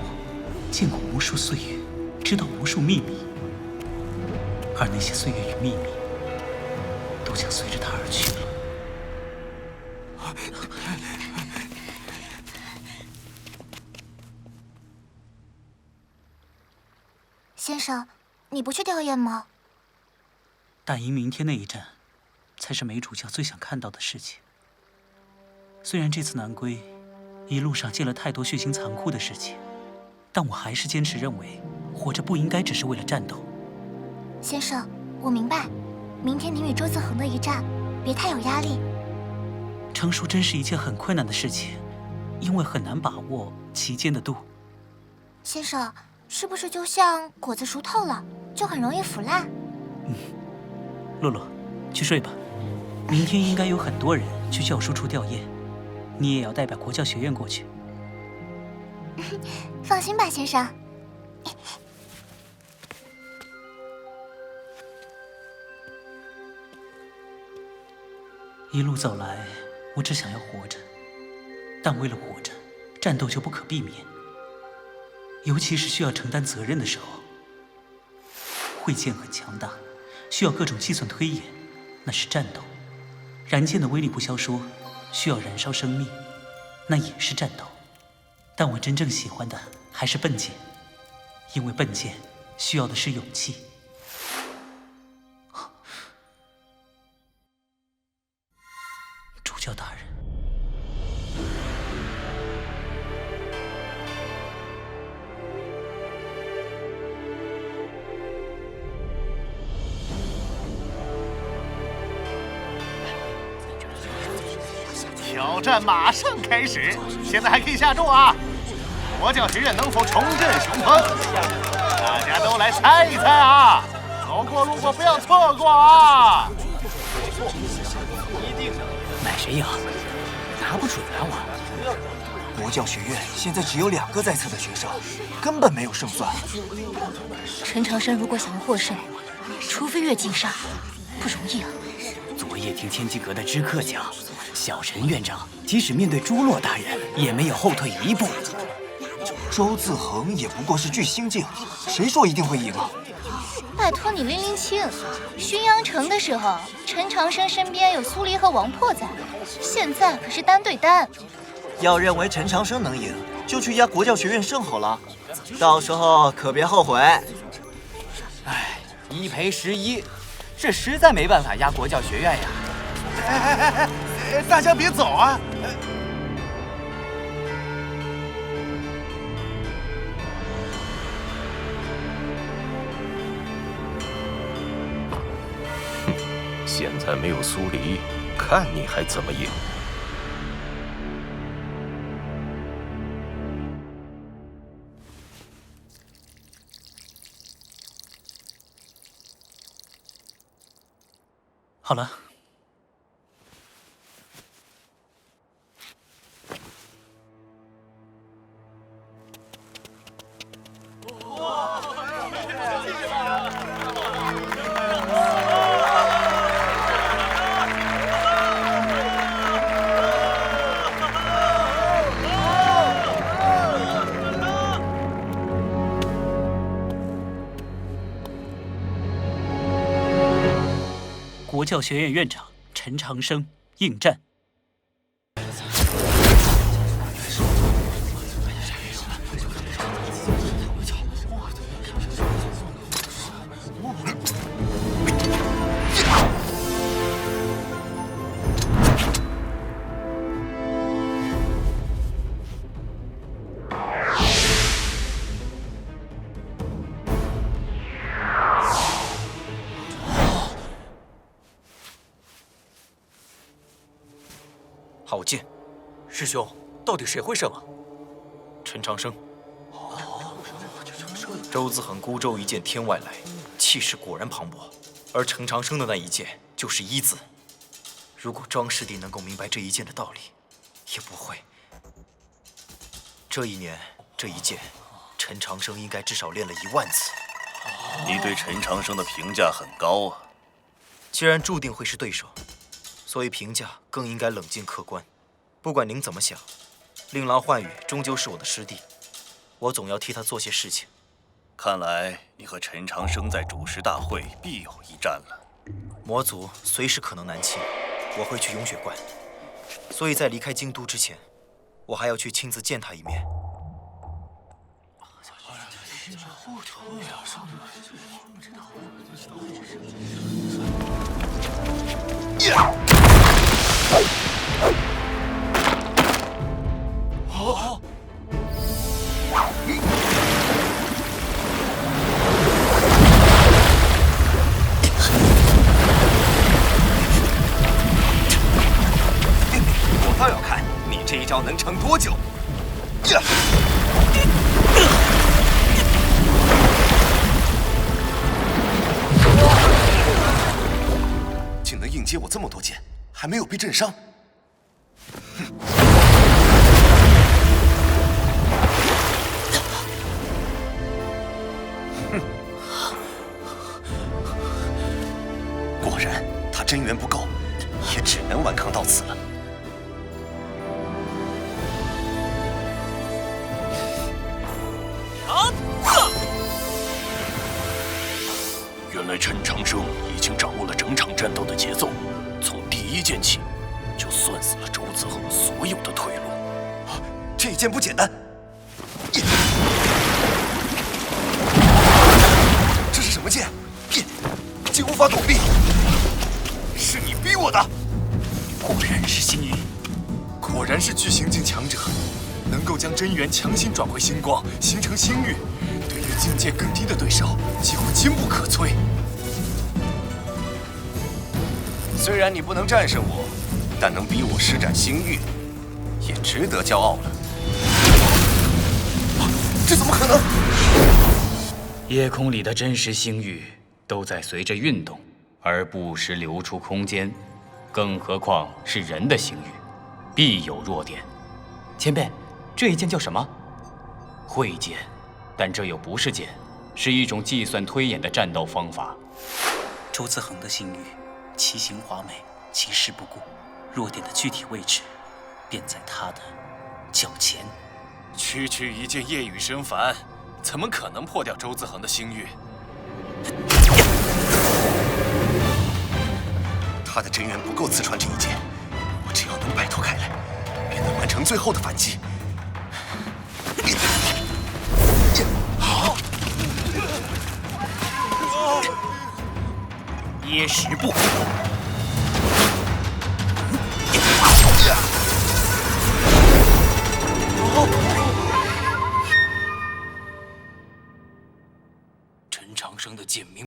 见过无数岁月，知道无数秘密。而那些岁月与秘密，都将随着他而去了。先生，你不去吊唁吗？大营明天那一战，才是梅主教最想看到的事情。虽然这次南归，一路上见了太多血腥残酷的事情，但我还是坚持认为，活着不应该只是为了战斗。先生，我明白，明天您与周自恒的一战，别太有压力。成熟真是一件很困难的事情，因为很难把握其间的度。先生，是不是就像果子熟透了，就很容易腐烂？洛洛，去睡吧。明天应该有很多人去教书处吊唁，你也要代表国教学院过去。放心吧，先生。一路走来，我只想要活着，但为了活着，战斗就不可避免。尤其是需要承担责任的时候。慧剑很强大，需要各种计算推演，那是战斗。燃剑的威力不消说，需要燃烧生命，那也是战斗。但我真正喜欢的还是笨剑，因为笨剑需要的是勇气。主教大人，挑战马上开始，现在还可以下注啊！国教学院能否重振雄风？大家都来猜一猜啊！走过路过不要错过啊！买谁呀？拿不准啊我。国教学院现在只有2个在册的学生，根本没有胜算。陈长生如果想要获胜，除非越禁杀，不容易啊。昨夜听天机阁的知客讲，小陈院长即使面对朱洛大人，也没有后退一步。周自恒也不过是巨星境，谁说一定会赢啊？拜托你拎拎清，巡阳城的时候，陈长生身边有苏黎和王破在，现在可是单对单。要认为陈长生能赢，就去压国教学院胜好了，到时候可别后悔。唉，1赔11，这实在没办法压国教学院呀。大家别走啊！现在没有苏黎，看你还怎么赢！好了。国教学院院长陈长生应战。好剑，师兄，到底谁会胜啊？陈长生。周子恒孤舟一剑天外来，气势果然磅礴，而陈长生的那一剑就是一字。如果庄师弟能够明白这一剑的道理，也不会。这一年，这一剑，陈长生应该至少练了10000次。你对陈长生的评价很高啊。既然注定会是对手，所以评价更应该冷静客观。不管您怎么想，令郎幻羽终究是我的师弟，我总要替他做些事情。看来你和陈长生在主持大会必有一战了。魔族随时可能南侵，我会去永雪观，所以在离开京都之前，我还要去亲自见他一面。我倒要看你这一招能撑多久！竟能应接我这么多剑，还没有被震伤。果然，他真元不够，也只能顽抗到此了。原来陈长生已经掌握了整场战斗的节奏，从第一剑起，就算死了周子恒所有的退路。这一剑不简单，这是什么剑？竟无法躲避！是你逼我的！果然是星宇，果然是巨行境强者，能够将真元强行转回星光，形成星域。对于境界更低的对手，几乎坚不可摧。虽然你不能战胜我，但能逼我施展星域，也值得骄傲了。这怎么可能？夜空里的真实星域都在随着运动而不时流出空间，更何况是人的星域，必有弱点。前辈，这一剑叫什么？慧剑，但这又不是剑，是一种计算推演的战斗方法。周子恒的星域，其形华美，其势不顾，弱点的具体位置便在他的脚前。区区一剑夜雨生凡，怎么可能破掉周子恒的星域？他的真元不够刺穿这一剑，我只要能摆脱开来，便能完成最后的反击。噎食不服。陈长生的剑明。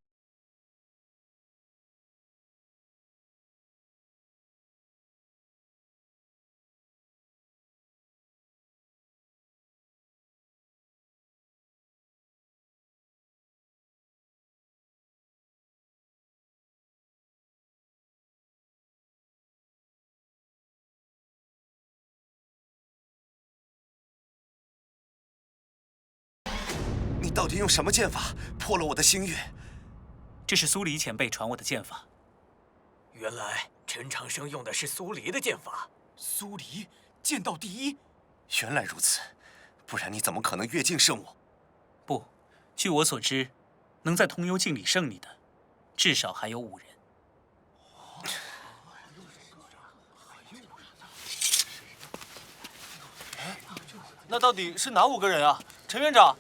到底用什么剑法破了我的星域？这是苏黎前辈传我的剑法。原来陈长生用的是苏黎的剑法。苏黎剑道第一。原来如此，不然你怎么可能越境胜我？不，据我所知，能在通幽境里胜你的，至少还有5人。那到底是哪5个人啊？陈院长。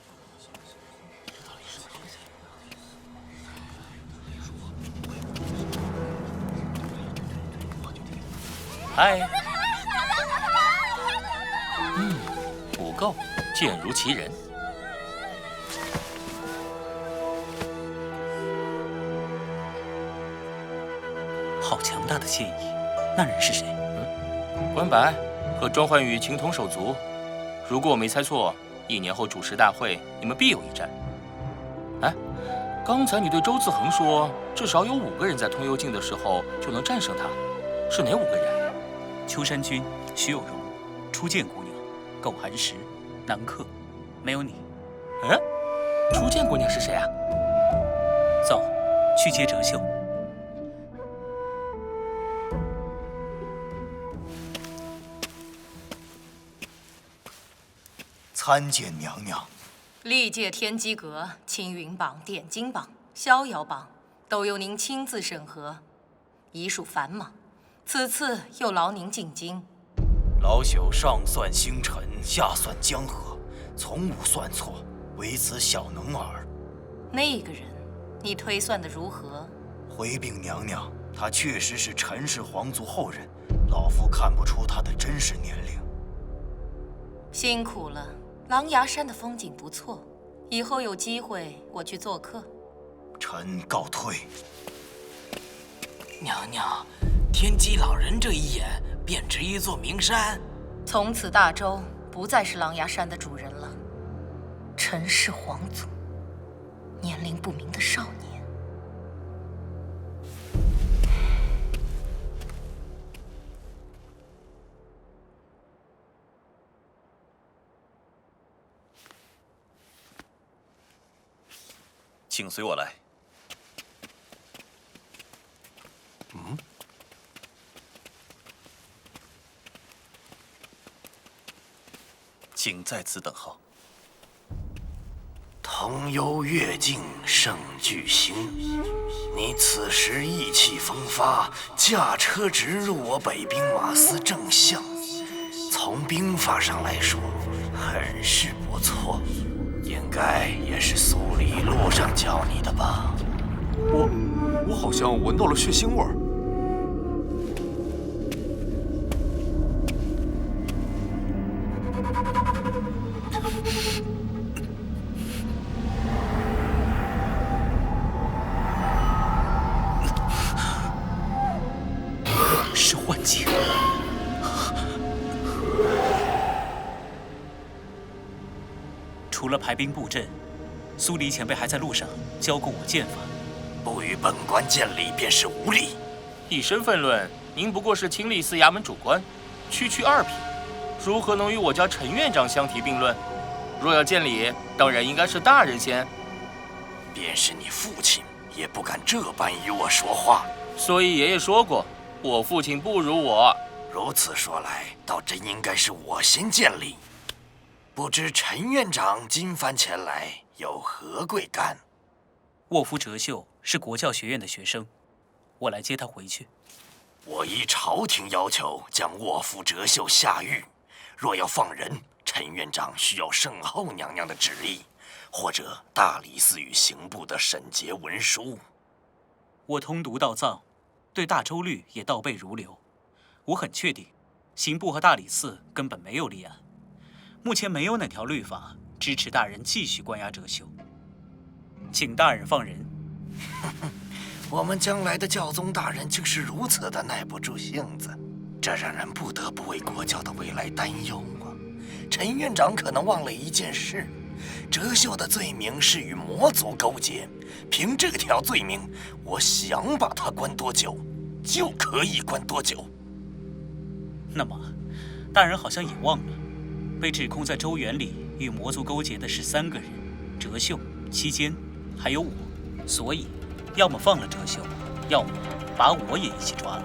嗨。不够，剑如其人。好强大的剑意，那人是谁？关白和庄焕宇情同手足。如果我没猜错，1年后主持大会，你们必有一战。哎，刚才你对周自恒说，至少有5个人在通幽境的时候就能战胜他，是哪5个人？秋山君、徐有容、初见姑娘、苟寒石、南客，没有你。嗯，初见姑娘是谁啊？走，去接哲秀。参见娘娘。历届天机阁、青云榜、点睛榜、逍遥榜都由您亲自审核，已属繁忙，此次又劳您进京。老朽上算星辰，下算江河，从无算错，唯此小能耳。那个人，你推算的如何？回禀娘娘，他确实是陈氏皇族后人，老夫看不出他的真实年龄。辛苦了。狼牙山的风景不错，以后有机会我去做客。臣告退。娘娘，天机老人这一眼便值一座名山。从此大周不再是狼牙山的主人了。陈氏皇族，年龄不明的少年。请随我来。请在此等候。腾幽跃境胜巨星，你此时意气风发，驾车直入我北兵马司正向，从兵法上来说，很是不错。应该也是苏黎路上教你的吧？我好像闻到了血腥味儿。是幻境。除了排兵布阵，苏黎前辈还在路上教过我剑法。不与本官见礼便是无礼。以身份论，您不过是清吏司衙门主官，区区2品，如何能与我家陈院长相提并论？若要见礼，当然应该是大人先。便是你父亲，也不敢这般与我说话。所以爷爷说过，我父亲不如我。如此说来，倒真应该是我先见礼。不知陈院长今番前来有何贵干？沃夫哲秀是国教学院的学生，我来接他回去。我依朝廷要求将沃夫哲秀下狱，若要放人，陈院长需要圣后娘娘的旨意，或者大理寺与刑部的审结文书。我通读道藏，对大周律也倒背如流。我很确定，刑部和大理寺根本没有立案。目前没有哪条律法支持大人继续关押哲秀，请大人放人。我们将来的教宗大人竟是如此的耐不住性子，这让人不得不为国教的未来担忧啊！陈院长可能忘了一件事，哲秀的罪名是与魔族勾结，凭这条罪名，我想把他关多久，就可以关多久。那么，大人好像也忘了，被指控在周原里与魔族勾结的是3个人：哲秀、期间还有我，所以要么放了哲秀，要么把我也一起抓了。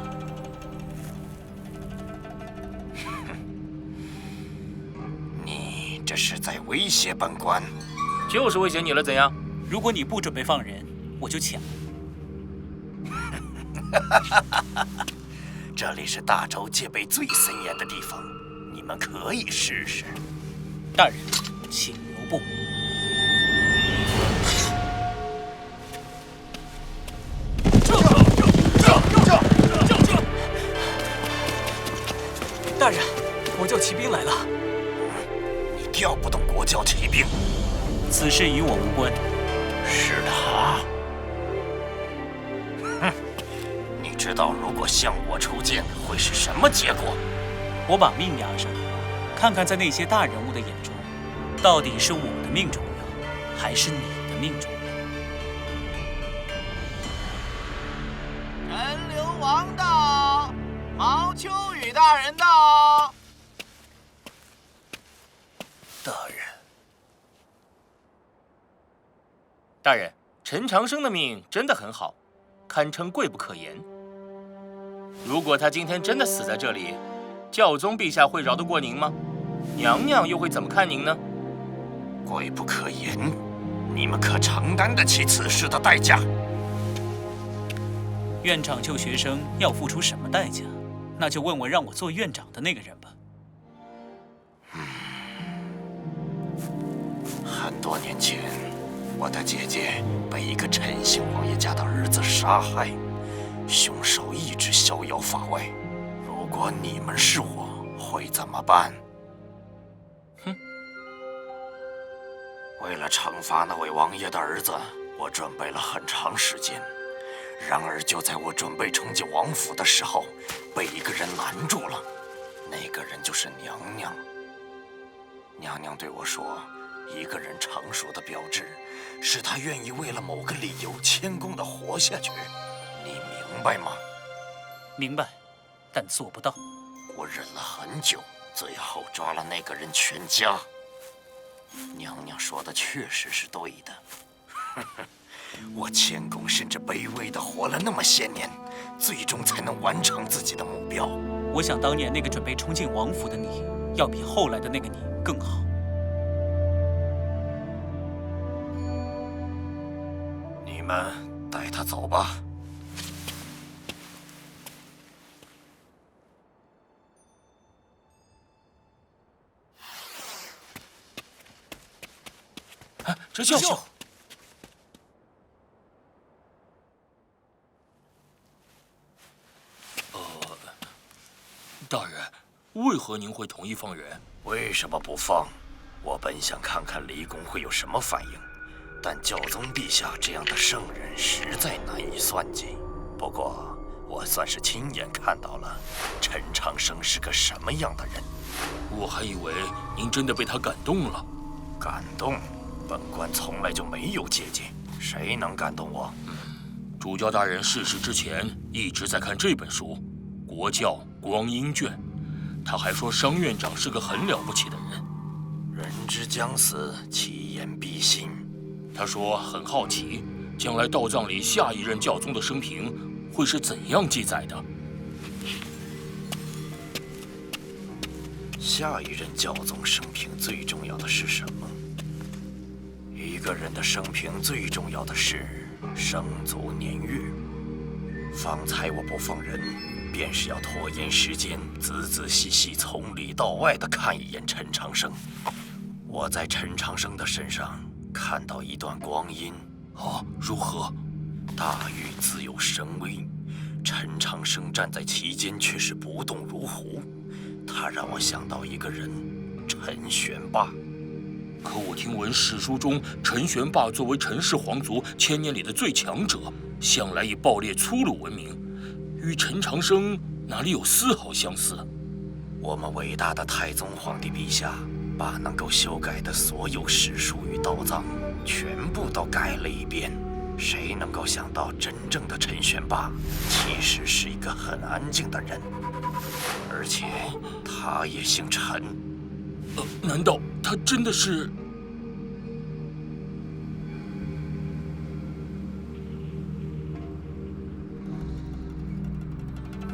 你这是在威胁本官？就是威胁你了，怎样？如果你不准备放人，我就抢。这里是大周戒备最森严的地方，你们可以试试。大人，请留步。大人，国教骑兵来了。你调不动国教骑兵，此事与我无关。是他。哼，你知道如果向我出剑会是什么结果？我把命押上，看看在那些大人物的眼中，到底是我的命重要，还是你的命重要？陈留王到，毛秋雨大人到。大人，陈长生的命真的很好，堪称贵不可言。如果他今天真的死在这里，教宗陛下会饶得过您吗？娘娘又会怎么看您呢？贵不可言，你们可承担得起此事的代价？院长救学生要付出什么代价？那就问问让我做院长的那个人吧。很多年前，我的姐姐被一个陈姓王爷家的儿子杀害，凶手一直逍遥法外。如果你们是我，会怎么办？哼！为了惩罚那位王爷的儿子，我准备了很长时间。然而，就在我准备冲进王府的时候，被一个人拦住了。那个人就是娘娘。娘娘对我说，一个人成熟的标志，是他愿意为了某个理由谦恭地活下去。你明白吗？明白，但做不到。我忍了很久，最后抓了那个人全家。娘娘说的确实是对的。我谦恭甚至卑微地活了那么些年，最终才能完成自己的目标。我想当年那个准备冲进王府的你，要比后来的那个你更好。你们带他走吧。哲秀。大人，为何您会同意放人？为什么不放？我本想看看离宫会有什么反应，但教宗陛下这样的圣人实在难以算计。不过，我算是亲眼看到了陈长生是个什么样的人。我还以为您真的被他感动了。感动？本官从来就没有姐姐，谁能感动我？主教大人逝世之前一直在看这本书《国教光阴卷》，他还说商院长是个很了不起的人。人之将死，其言必信。他说很好奇，将来道葬里下一任教宗的生平会是怎样记载的？下一任教宗生平最重要的是什么？一个人的生平最重要的是生卒年月。方才我不放人，便是要拖延时间，仔仔细细从里到外地看一眼陈长生。我在陈长生的身上看到一段光阴。如何？大狱自有神威，陈长生站在其间却是不动如虎。他让我想到一个人，陈玄霸。可我听闻史书中，陈玄霸作为陈氏皇族1000年里的最强者，向来以暴烈粗鲁闻名，与陈长生哪里有丝毫相似？我们伟大的太宗皇帝陛下，把能够修改的所有史书与道藏，全部都改了一遍。谁能够想到，真正的陈玄霸其实是一个很安静的人，而且他也姓陈。难道他真的是？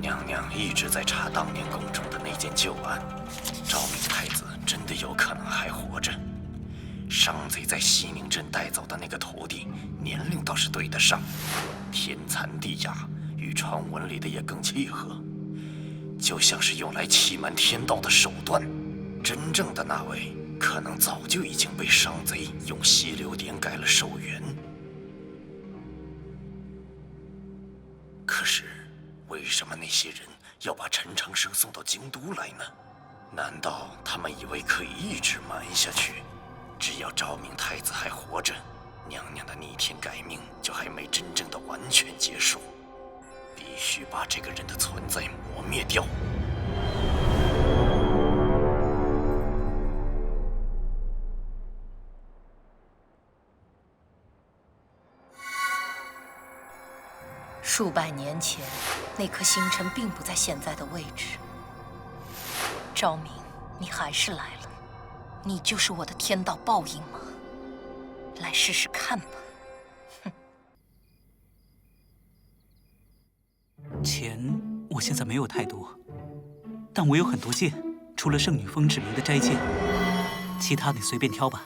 娘娘一直在查当年宫中的那件旧案，昭明太子真的有可能还活着。商贼在西宁镇带走的那个徒弟，年龄倒是对得上，天残地哑，与传闻里的也更契合，就像是用来欺瞒天道的手段。真正的那位，可能早就已经被商贼用溪流点改了寿元。可是，为什么那些人要把陈长生送到京都来呢？难道他们以为可以一直瞒下去？只要昭明太子还活着，娘娘的逆天改命就还没真正的完全结束，必须把这个人的存在磨灭掉。数百年前，那颗星辰并不在现在的位置。昭明，你还是来了，你就是我的天道报应吗？来试试看吧。钱我现在没有太多，但我有很多剑，除了圣女峰指明的斋剑，其他你随便挑吧。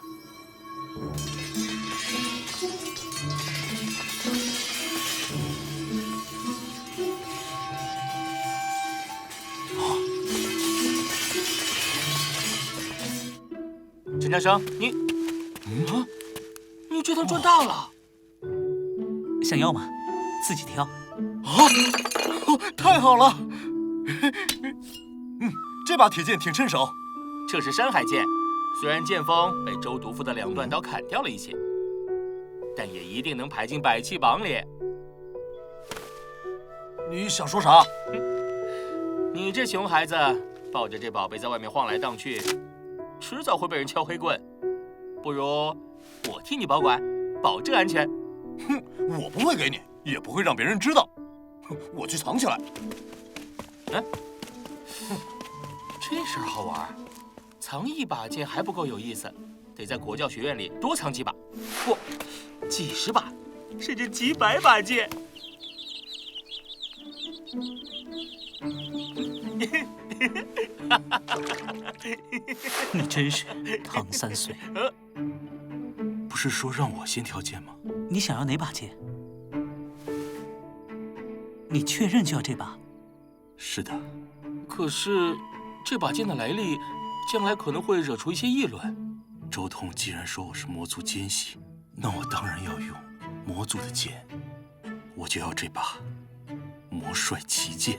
陈长生，你这趟赚大了！想要吗？自己挑。太好了！这把铁剑挺趁手。这是山海剑，虽然剑锋被周毒妇的2段刀砍掉了一些，但也一定能排进百器榜里。你想说啥？你这熊孩子抱着这宝贝在外面晃来荡去，迟早会被人敲黑棍。不如我替你保管，保证安全。哼，我不会给你，也不会让别人知道。我去藏起来。嗯，这事儿好玩。藏一把剑还不够有意思，得在国教学院里多藏几把，不，几十把，甚至几百把剑。你真是唐3岁。不是说让我先挑剑吗？你想要哪把剑？你确认就要这把？是的。可是这把剑的来历，将来可能会惹出一些议论。周通既然说我是魔族奸细，那我当然要用魔族的剑，我就要这把魔帅奇剑。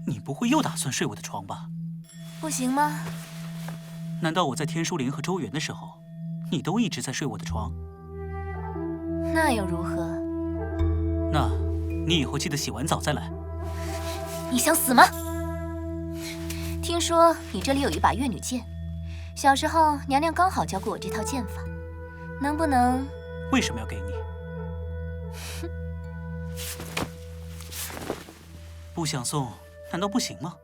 你不会又打算睡我的床吧？不行吗？难道我在天书林和周原的时候，你都一直在睡我的床？那又如何？那，你以后记得洗完澡再来。你想死吗？听说你这里有一把月女剑，小时候娘娘刚好教过我这套剑法，能不能？为什么要给你？不想送，难道不行吗？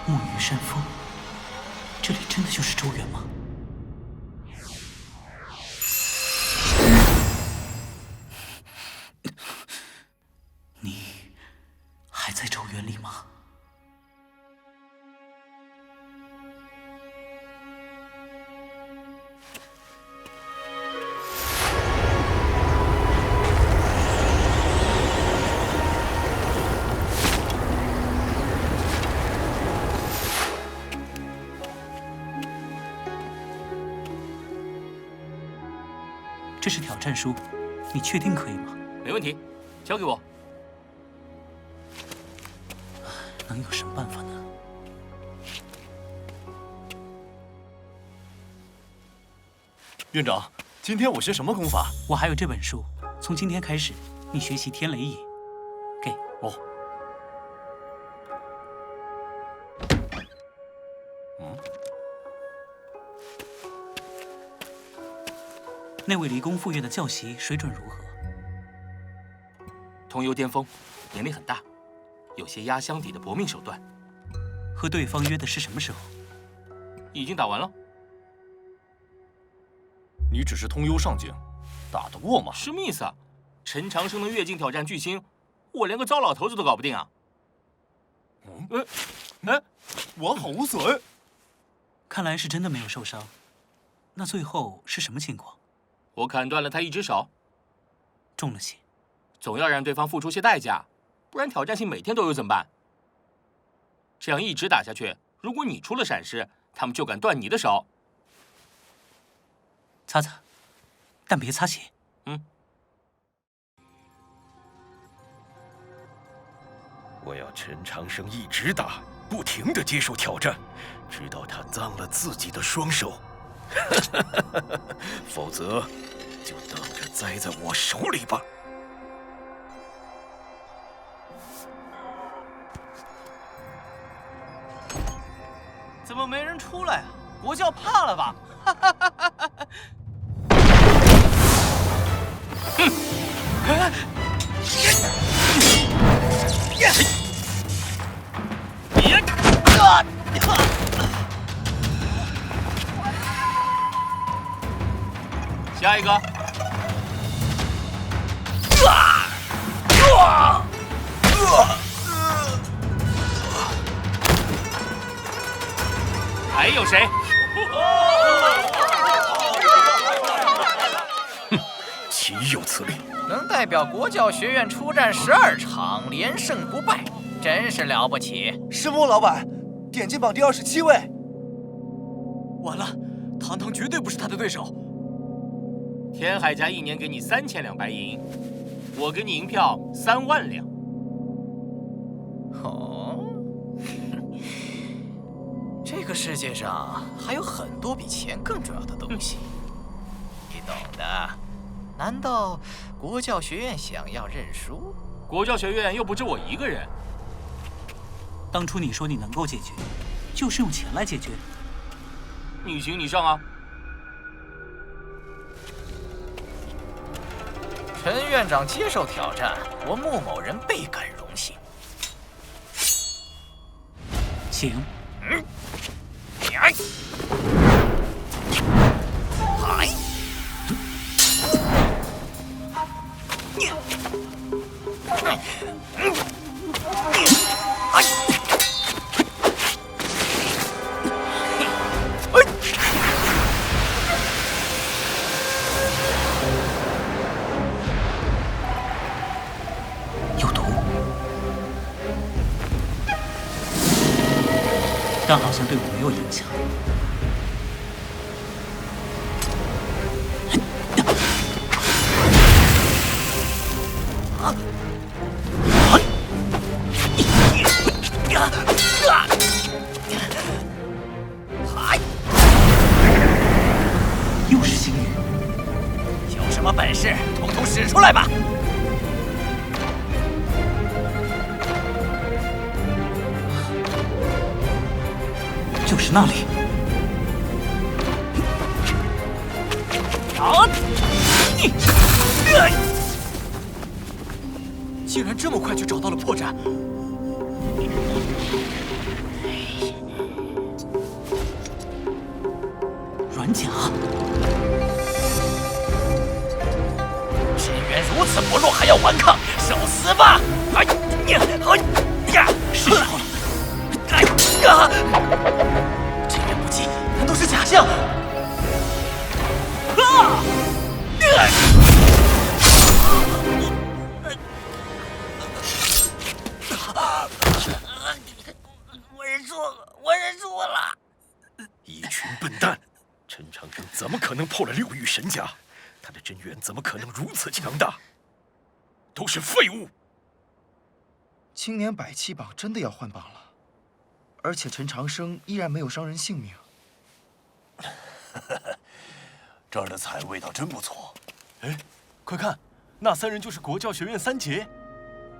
木鱼山峰，这里真的就是周原吗？你还在周原里吗？这是挑战书，你确定可以吗？没问题，交给我。能有什么办法呢？院长，今天我学什么功法？我还有这本书，从今天开始，你学习天雷影。给。哦。那位离宫副院的教习水准如何？同游巅峰，年龄很大，有些压箱底的搏命手段。和对方约的是什么时候？已经打完了。你只是通幽上境，打得过吗？什么意思啊？陈长生能越境挑战巨星，我连个糟老头子都搞不定啊！完好无损。看来是真的没有受伤。那最后是什么情况？我砍断了他一只手，中了些。总要让对方付出些代价，不然挑战性每天都有怎么办？这样一直打下去，如果你出了闪失，他们就敢断你的手。擦擦，但别擦血。我要陈长生一直打，不停地接受挑战，直到他脏了自己的双手。否则，就等着栽在我手里吧。怎么没人出来啊？国教怕了吧？下一个。还有谁？岂有此理！能代表国教学院出战12场，连胜不败，真是了不起。师母老板，点击榜第27位。完了，堂堂绝对不是他的对手。天海家一年给你3000两白银，我给你银票3万两。哦，这个世界上还有很多比钱更重要的东西，你懂的。难道国教学院想要认输？国教学院又不止我一个人。当初你说你能够解决，就是用钱来解决。你行你上啊！陈院长接受挑战，我穆某人倍感荣幸。请。嗨。有毒，但好像对我没有影响。又是星宇，有什么本事，统统使出来吧！就是那里。竟然这么快就找到了破绽。软甲，陈元如此薄弱还要顽抗，受死吧！是时候了。陈元不济，难道是假象？我认输了。一群笨蛋！陈长生怎么可能破了6域神甲？他的真元怎么可能如此强大？都是废物！青年百器榜真的要换榜了，而且陈长生依然没有伤人性命。这儿的菜味道真不错。哎，快看，那3人就是国教学院3杰。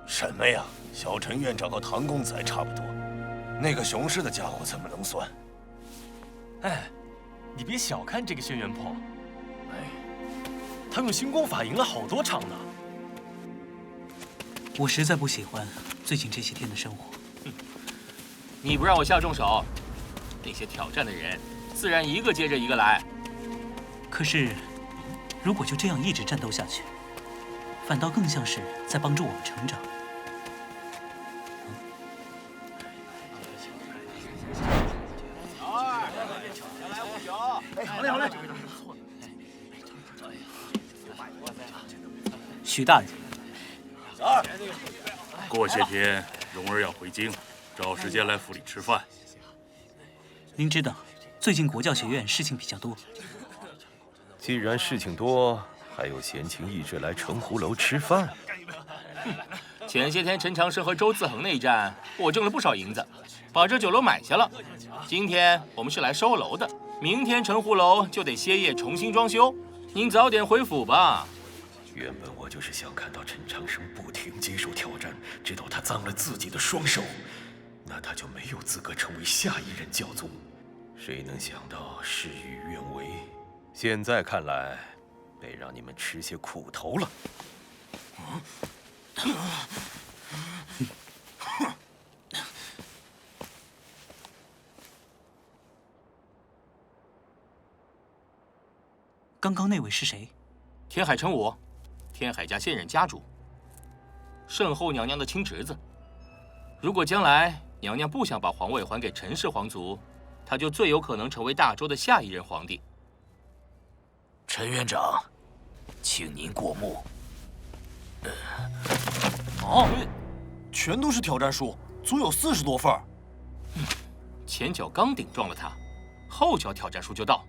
什么呀？小陈院长和唐公子还差不多，那个雄狮的家伙怎么能算？哎，你别小看这个轩辕破，哎，他用星光法赢了好多场呢。我实在不喜欢最近这些天的生活。你不让我下重手，那些挑战的人自然一个接着一个来。可是，如果就这样一直战斗下去，反倒更像是在帮助我们成长。好嘞，好嘞。许大人，小二，过些天蓉儿要回京，找时间来府里吃饭。您知道，最近国教学院事情比较多。既然事情多，还有闲情逸致来城湖楼吃饭？前些天陈长生和周自恒那一战，我挣了不少银子，把这酒楼买下了。今天我们是来收楼的，明天城湖楼就得歇业重新装修，您早点回府吧。原本我就是想看到陈长生不停接受挑战，直到他脏了自己的双手，那他就没有资格成为下一任教宗。谁能想到事与愿违？现在看来，得让你们吃些苦头了。刚刚那位是谁？天海成武，天海家现任家主，圣后娘娘的亲侄子。如果将来娘娘不想把皇位还给陈氏皇族，他就最有可能成为大周的下一任皇帝。陈院长，请您过目。啊，全都是挑战书，足有40多份。前脚刚顶撞了他，后脚挑战书就到。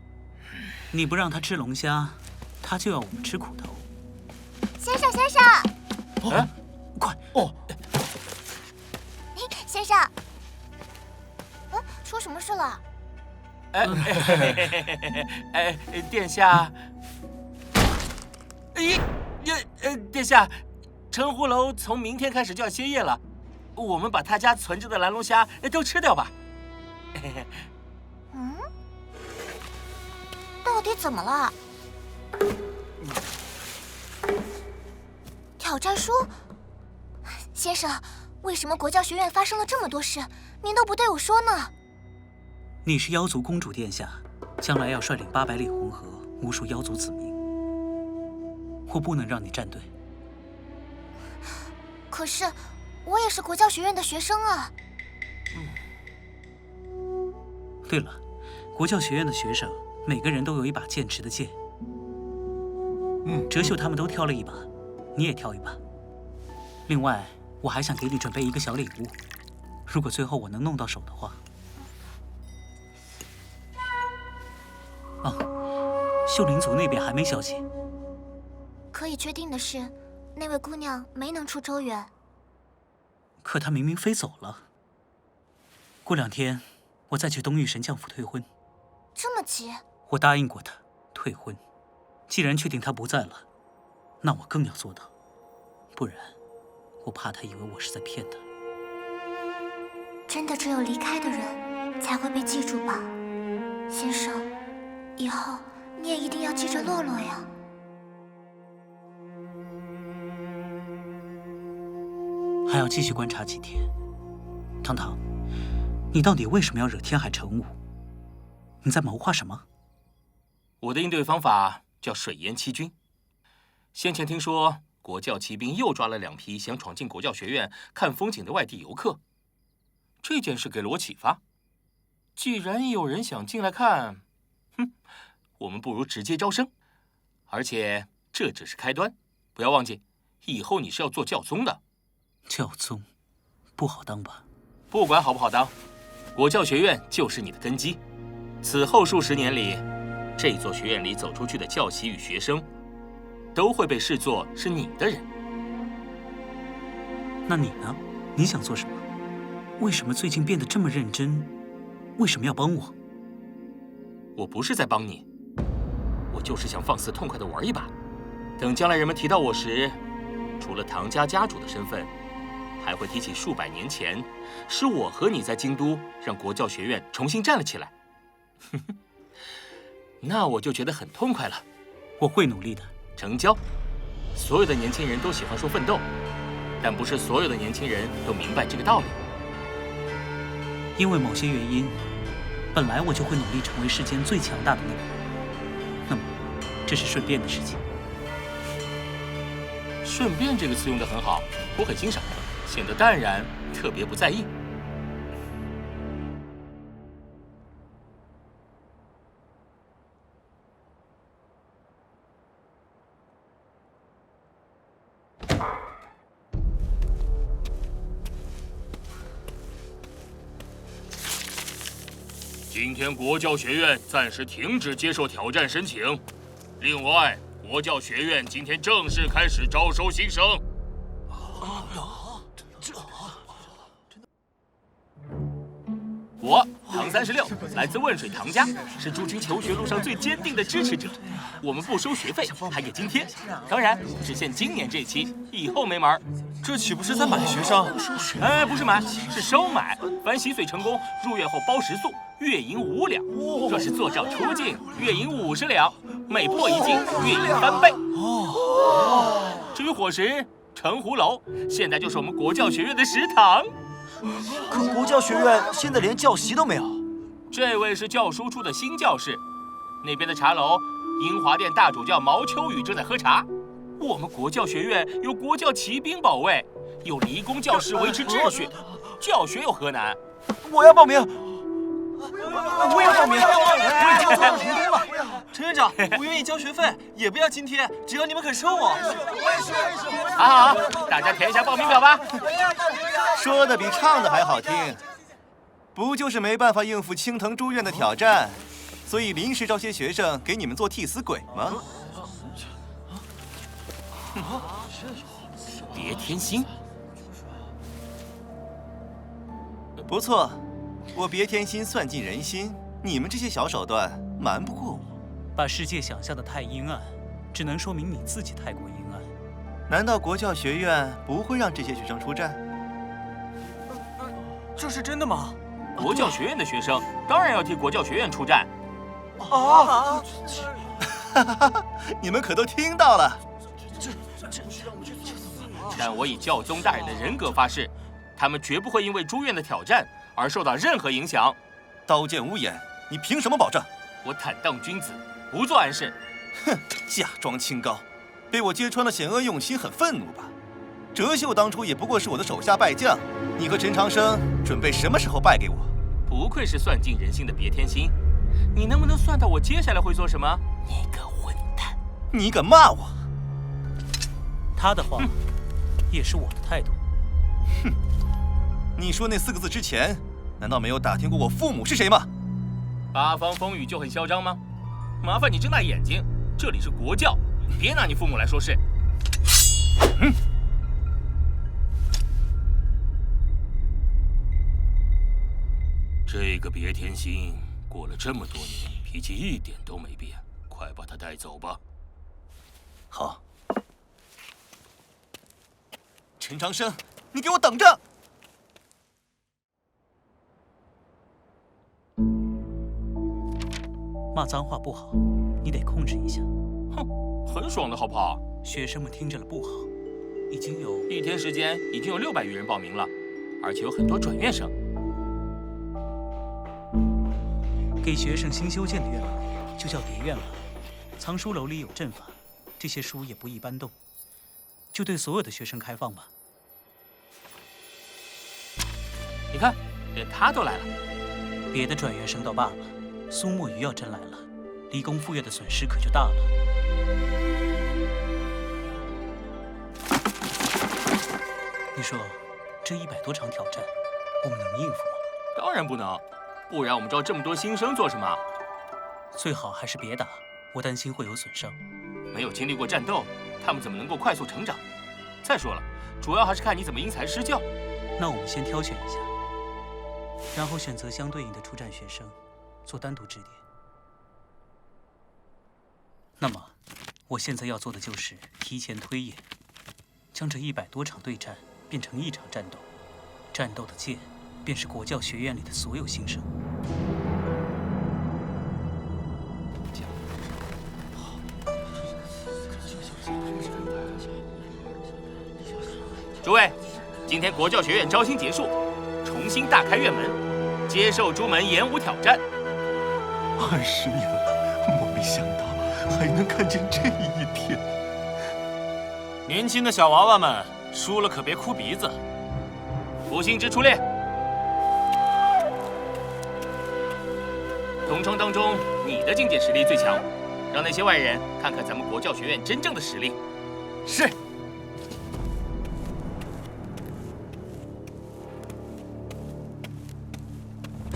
你不让他吃龙虾，他就要我们吃苦头。先生，先生，哎，快哦！先生，出什么事了？殿下，殿下，城湖楼从明天开始就要歇业了，我们把他家存着的蓝龙虾都吃掉吧。嗯，到底怎么了？挑战书，先生，为什么国教学院发生了这么多事，您都不对我说呢？你是妖族公主殿下，将来要率领800里红河，无数妖族子民，我不能让你站队。可是，我也是国教学院的学生啊。对了，国教学院的学生每个人都有一把剑持的剑。哲秀他们都挑了一把，你也挑一把。另外，我还想给你准备一个小礼物，如果最后我能弄到手的话。秀灵族那边还没消息。可以确定的是，那位姑娘没能出周原。可她明明飞走了。过2天，我再去东域神将府退婚。这么急？我答应过她退婚。既然确定她不在了，那我更要做到，不然，我怕她以为我是在骗她。真的只有离开的人才会被记住吧，先生？以后你也一定要记着洛洛呀。还要继续观察几天。堂堂，你到底为什么要惹天海成武？你在谋划什么？我的应对方法叫水淹七军。先前听说国教骑兵又抓了2批想闯进国教学院看风景的外地游客，这件事给了我启发。既然有人想进来看，我们不如直接招生。而且这只是开端，不要忘记，以后你是要做教宗的。教宗，不好当吧？不管好不好当，国教学院就是你的根基。此后数十年里，这座学院里走出去的教习与学生，都会被视作是你的人。那你呢？你想做什么？为什么最近变得这么认真？为什么要帮我？我不是在帮你，我就是想放肆痛快地玩一把。等将来人们提到我时，除了唐家家主的身份，还会提起数百年前是我和你在京都让国教学院重新站了起来。那我就觉得很痛快了。我会努力的。成交。所有的年轻人都喜欢说奋斗，但不是所有的年轻人都明白这个道理。因为某些原因，本来我就会努力成为世间最强大的那个人。那么，这是顺便的事情。顺便这个词用得很好，我很欣赏，显得淡然，特别不在意。今天国教学院暂时停止接受挑战申请。另外，国教学院今天正式开始招收新生。我唐36，来自汶水唐家，是诸君求学路上最坚定的支持者。我们不收学费，还给津贴，当然只限今年这期，以后没门。这岂不是在买学生？哎，不是买，是收买。凡洗髓成功，入院后包食宿，月银5两；若是做账出境，月银50两，每破1境，月银翻倍。至于伙食，城湖楼现在就是我们国教学院的食堂。可国教学院现在连教席都没有。这位是教书处的新教士，那边的茶楼，英华殿大主教毛秋雨正在喝茶。我们国教学院有国教骑兵保卫，有离宫教师维持秩序，教学有何难？我要报名。我也要报名。我已经做好成功了。陈院长，我愿意交学费，也不要津贴，只要你们肯收我。好，大家填一下报名表吧。说的比唱的还好听，不就是没办法应付青藤书院的挑战，所以临时招些学生给你们做替死鬼吗？别添心。不错，我别添心算尽人心，你们这些小手段瞒不过我。把世界想象的太阴暗，只能说明你自己太过阴暗。难道国教学院不会让这些学生出战？这是真的吗？国教学院的学生当然要替国教学院出战。啊！你们可都听到了。但我以教宗大人的人格发誓，他们绝不会因为诸院的挑战而受到任何影响。刀剑无眼，你凭什么保证？我坦荡君子，不做暗事。哼，假装清高，被我揭穿了险恶用心，很愤怒吧？哲秀当初也不过是我的手下败将，你和陈长生准备什么时候败给我？不愧是算尽人心的别添心，你能不能算到我接下来会做什么？你个混蛋！你敢骂我？他的话，也是我的态度。哼，你说那4个字之前，难道没有打听过我父母是谁吗？八方风雨就很嚣张吗？麻烦你睁大眼睛，这里是国教，别拿你父母来说事。这个别添心，过了这么多年，脾气一点都没变，快把他带走吧。好。陈长生，你给我等着！骂脏话不好，你得控制一下。哼，很爽的好不好？学生们听着了不好，已经有1天时间，已经有600余人报名了，而且有很多转院生。给学生新修建的院楼就叫别院了。藏书楼里有阵法，这些书也不易搬动，就对所有的学生开放吧。你看，连他都来了。别的转院生倒罢了，苏墨鱼要真来了，离宫复院的损失可就大了。你说，这100多场挑战，我们能应付吗？当然不能，不然我们招这么多新生做什么？最好还是别打，我担心会有损伤。没有经历过战斗，他们怎么能够快速成长？再说了，主要还是看你怎么因材施教。那我们先挑选一下，然后选择相对应的出战学生，做单独指点。那么，我现在要做的就是提前推演，将这100多场对战变成一场战斗，战斗的剑便是国教学院里的所有新生。诸位，今天国教学院招新结束，重新大开院门，接受诸门演武挑战。20年了，我没想到还能看见这一天。年轻的小娃娃们，输了可别哭鼻子。福星之出列。同窗当中，你的境界实力最强，让那些外人看看咱们国教学院真正的实力。是。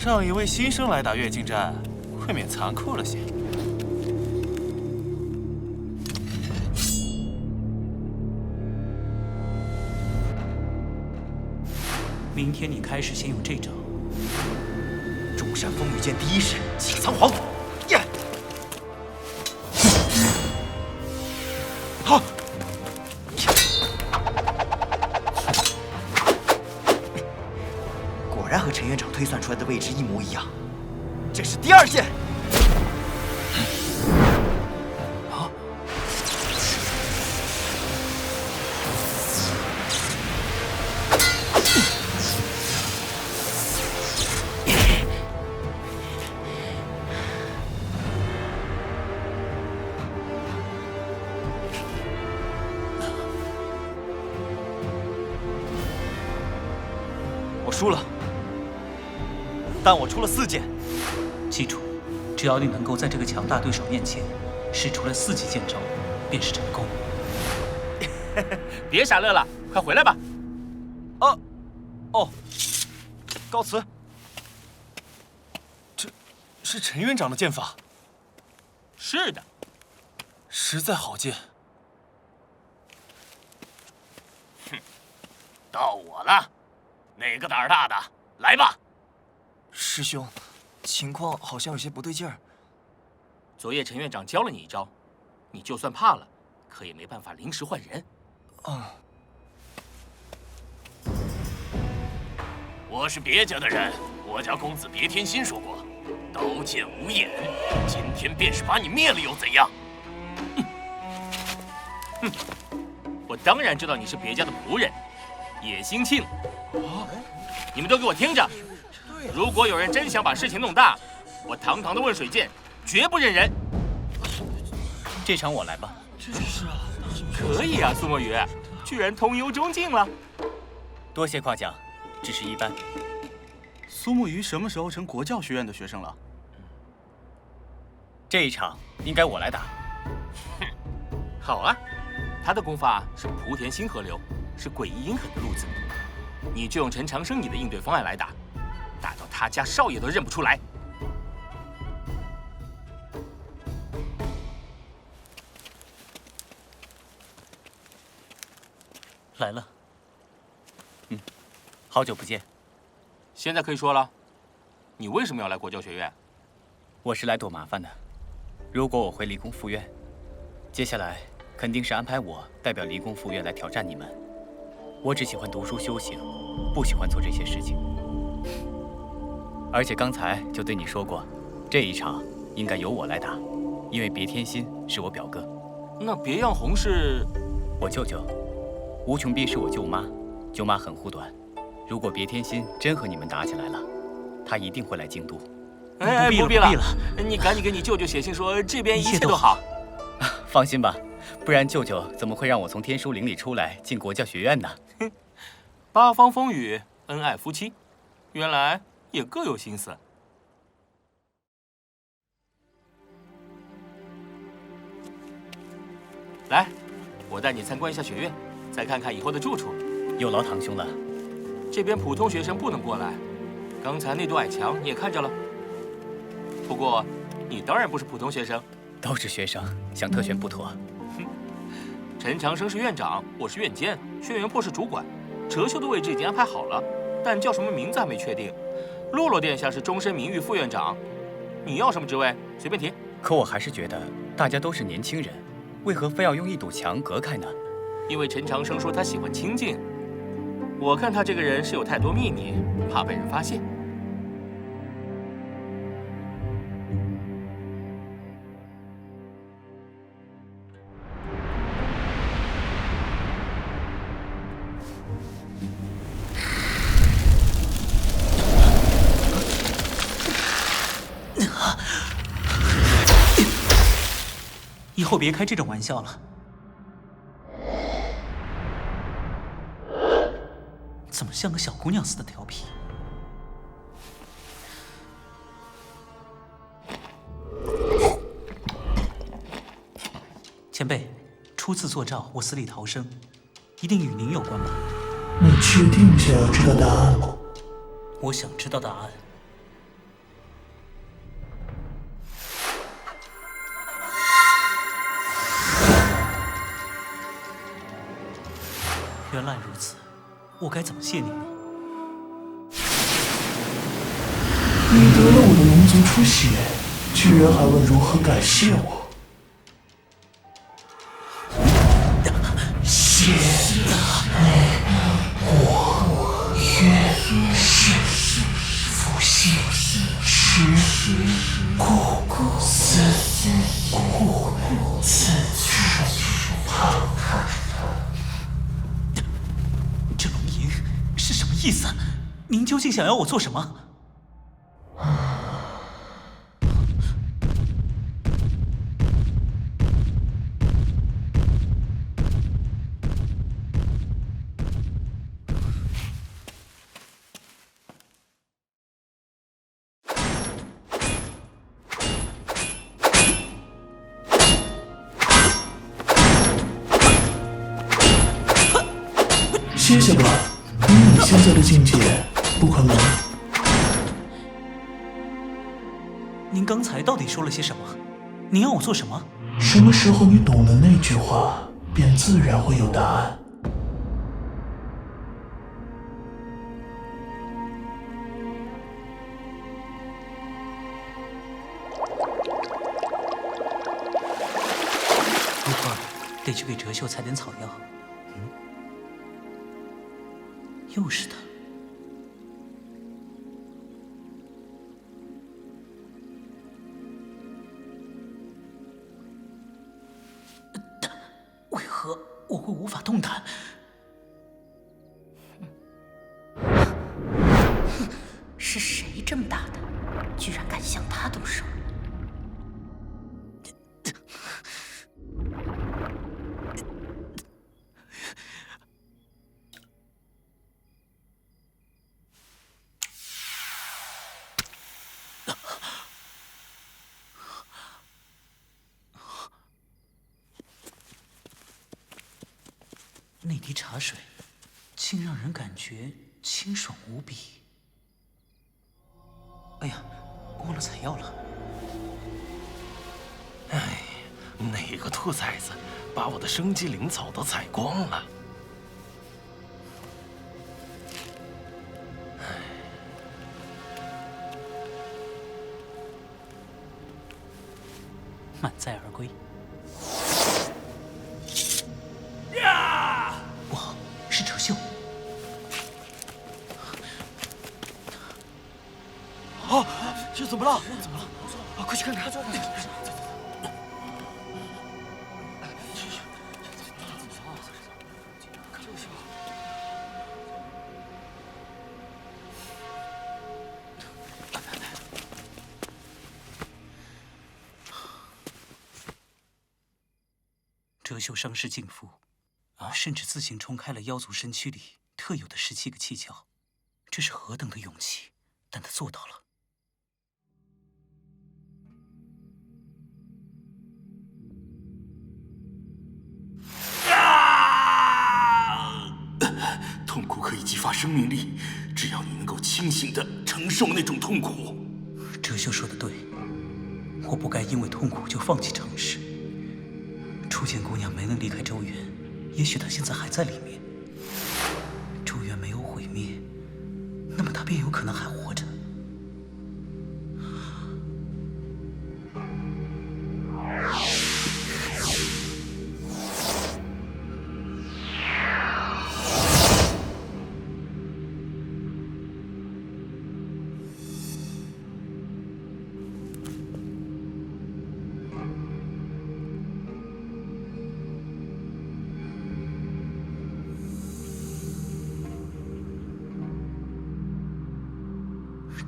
让一位新生来打越境战，未免残酷了些。明天你开始先用这招。中山风雨剑第一式起仓皇。呀！好。果然和陈院长推算出来的位置一模一样。这是第2剑。啊！我输了。但我出了4剑，记住，只要你能够在这个强大对手面前使出了4级剑招，便是成功。别傻乐了，快回来吧。哦，告辞。这是陈院长的剑法。是的，实在好剑。哼，到我了，哪个胆儿大的，来吧。师兄，情况好像有些不对劲儿。昨夜陈院长教了你一招，你就算怕了，可也没办法临时换人。我是别家的人，我家公子别天心说过，刀剑无眼，今天便是把你灭了又怎样？哼，我当然知道你是别家的仆人，叶兴庆。你们都给我听着！如果有人真想把事情弄大，我堂堂的问水剑绝不认人。这场我来吧。是啊，可以啊，苏墨雨，居然通幽中境了。多谢夸奖，只是一般。苏木鱼什么时候成国教学院的学生了？这一场应该我来打。哼，好啊，他的功法是莆田星河流，是诡异阴狠的路子。你就用陈长生你的应对方案来打。打到他家少爷都认不出来。来了。好久不见。现在可以说了，你为什么要来国教学院？我是来躲麻烦的。如果我回离宫附院，接下来肯定是安排我代表离宫附院来挑战你们。我只喜欢读书修行，不喜欢做这些事情。而且刚才就对你说过，这一场应该由我来打，因为别天心是我表哥。那别样红是我舅舅，吴琼碧是我舅妈，舅妈很护短。如果别天心真和你们打起来了，她一定会来京都。哎，不必了，你赶紧给你舅舅写信说这边一切都好。放心吧，不然舅舅怎么会让我从天书林里出来进国教学院呢？八方风雨，恩爱夫妻，原来也各有心思。来，我带你参观一下学院，再看看以后的住处。有劳堂兄了。这边普通学生不能过来。刚才那堵矮墙你也看着了。不过，你当然不是普通学生。都是学生，想特选不妥。陈长生是院长，我是院监，轩辕破是主管。哲秀的位置已经安排好了，但叫什么名字还没确定。洛洛殿下是终身名誉副院长，你要什么职位随便提。可我还是觉得大家都是年轻人，为何非要用一堵墙隔开呢？因为陈长生说他喜欢清静，我看他这个人是有太多秘密，怕被人发现。以后别开这种玩笑了。怎么像个小姑娘似的调皮？前辈，初次做赵，我死里逃生，一定与您有关吧？你确定想要知道答案吗？我想知道答案。原来如此，我该怎么谢您呢？你得了我的龙族出血，居然还问如何感谢我？谢你，我愿是福星持故思故自去旁。这龙吟是什么意思？您究竟想要我做什么？歇歇吧，以你现在的境界，不可能。您刚才到底说了些什么？您要我做什么？什么时候你懂了那句话，便自然会有答案。一会儿得去给哲秀采点草药。又是他。为何我会无法动弹？是谁这么大胆，居然敢向他动手？那滴茶水，竟让人感觉清爽无比。哎呀，忘了采药了。哎，哪个兔崽子把我的生机灵草都采光了？满载而归。不好，是哲秀。啊，这怎么了？怎么了？啊，快去看看！哲秀伤势尽复，甚至自行冲开了妖族身躯里特有的17个气窍，这是何等的勇气！但他做到了。痛苦可以激发生命力，只要你能够清醒地承受那种痛苦。哲秀说的对，我不该因为痛苦就放弃尝试。初见姑娘没能离开周原，也许她现在还在里面。周原没有毁灭，那么她便有可能还活着。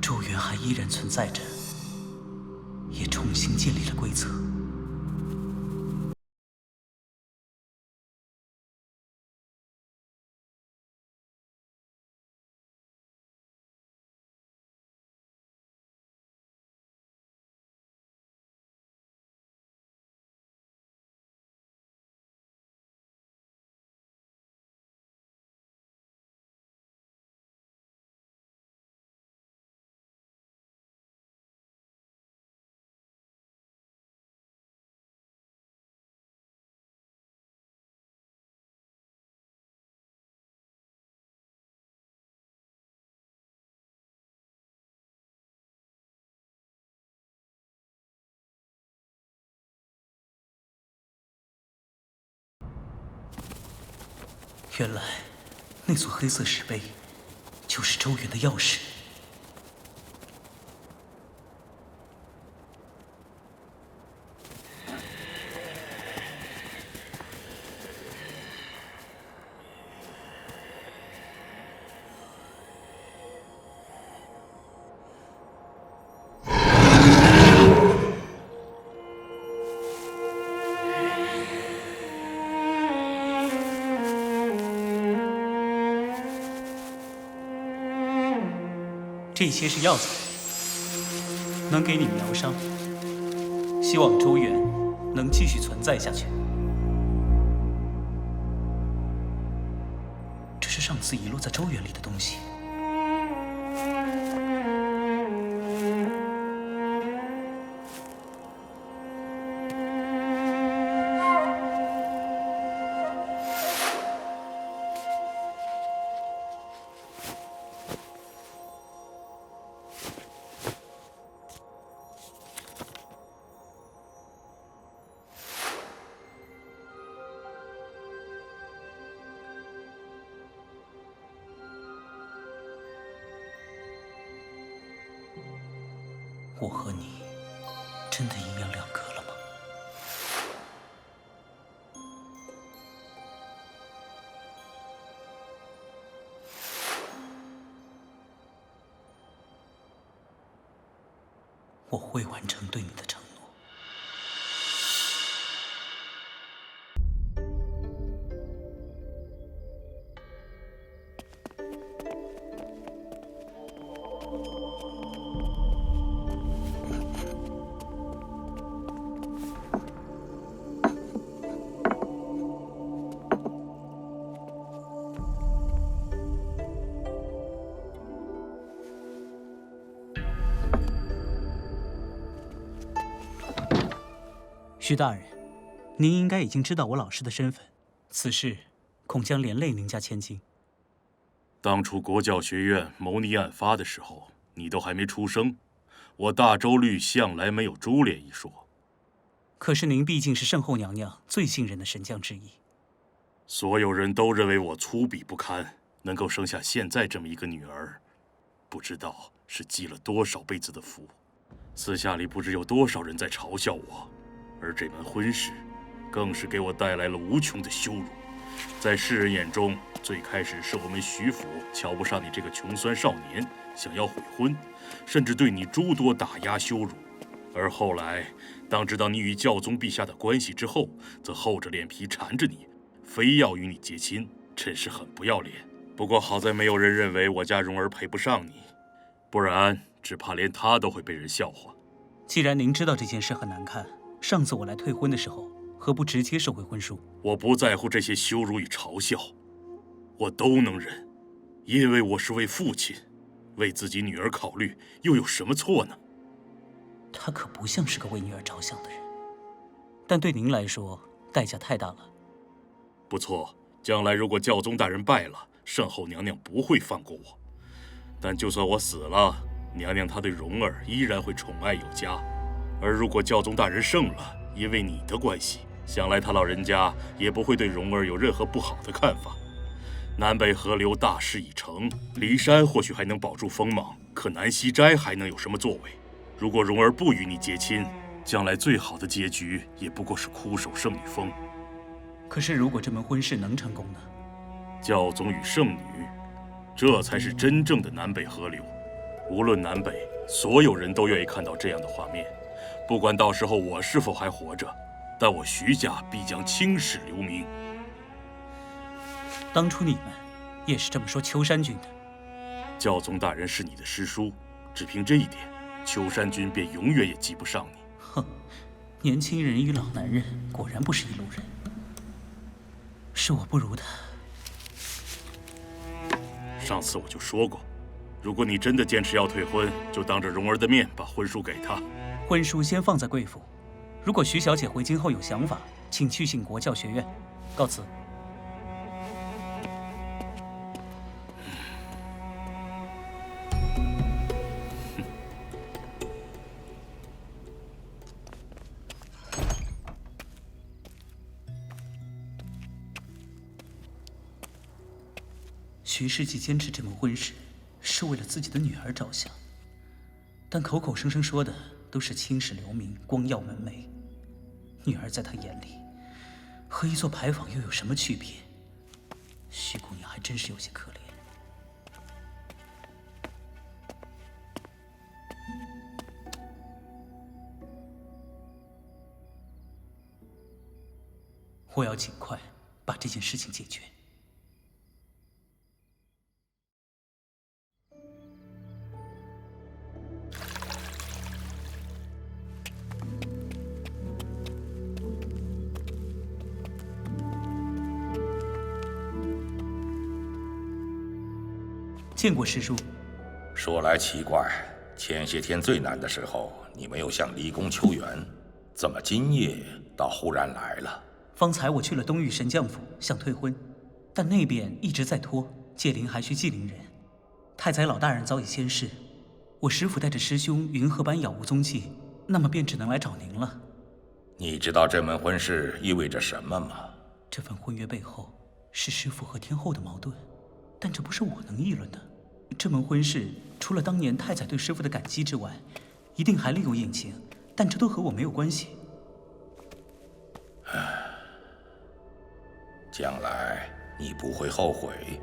周原还依然存在着，也重新建立了规则。原来，那座黑色石碑就是周原的钥匙。这些是药材，能给你疗伤，希望周原能继续存在下去。这是上次遗落在周原里的东西。我和你真的阴阳两隔了吗？我会完成对你的承诺。徐大人，您应该已经知道我老师的身份，此事恐将连累您家千金。当初国教学院谋逆案发的时候，你都还没出生，我大周律向来没有株连一说。可是您毕竟是圣后娘娘最信任的神将之一，所有人都认为我粗鄙不堪，能够生下现在这么一个女儿，不知道是积了多少辈子的福。私下里不知有多少人在嘲笑我。而这门婚事，更是给我带来了无穷的羞辱。在世人眼中，最开始是我们徐府瞧不上你这个穷酸少年，想要悔婚，甚至对你诸多打压羞辱。而后来，当知道你与教宗陛下的关系之后，则厚着脸皮缠着你，非要与你结亲，真是很不要脸。不过好在没有人认为我家蓉儿配不上你，不然只怕连她都会被人笑话。既然您知道这件事很难看，上次我来退婚的时候，何不直接收回婚书？我不在乎这些羞辱与嘲笑，我都能忍，因为我是为父亲，为自己女儿考虑，又有什么错呢？他可不像是个为女儿着想的人，但对您来说，代价太大了。不错，将来如果教宗大人败了，圣后娘娘不会放过我。但就算我死了，娘娘她对蓉儿依然会宠爱有加。而如果教宗大人胜了，因为你的关系，想来他老人家也不会对蓉儿有任何不好的看法。南北河流大势已成，骊山或许还能保住锋芒，可南溪斋还能有什么作为？如果蓉儿不与你结亲，将来最好的结局也不过是枯守圣女峰。可是如果这门婚事能成功呢？教宗与圣女，这才是真正的南北河流。无论南北，所有人都愿意看到这样的画面。不管到时候我是否还活着，但我徐家必将青史留名。当初你们也是这么说秋山君的。教宗大人是你的师叔，只凭这一点，秋山君便永远也及不上你。哼，年轻人与老男人果然不是一路人。是我不如他。上次我就说过，如果你真的坚持要退婚，就当着蓉儿的面把婚书给她。婚书先放在贵府，如果徐小姐回京后有想法，请去信国教学院。告辞。徐世纪坚持这门婚事，是为了自己的女儿着想，但口口声声说的都是青史留名、光耀门楣。女儿在他眼里，和一座牌坊又有什么区别？徐姑娘还真是有些可怜。我要尽快把这件事情解决。见过师叔。说来奇怪，前些天最难的时候，你没有向离宫求援，怎么今夜倒忽然来了？方才我去了东域神将府，想退婚，但那边一直在拖，界灵还需祭灵人。太宰老大人早已仙逝，我师父带着师兄云鹤班杳无踪迹，那么便只能来找您了。你知道这门婚事意味着什么吗？这份婚约背后是师父和天后的矛盾，但这不是我能议论的。这门婚事除了当年太宰对师父的感激之外，一定还另有隐情，但这都和我没有关系。将来你不会后悔。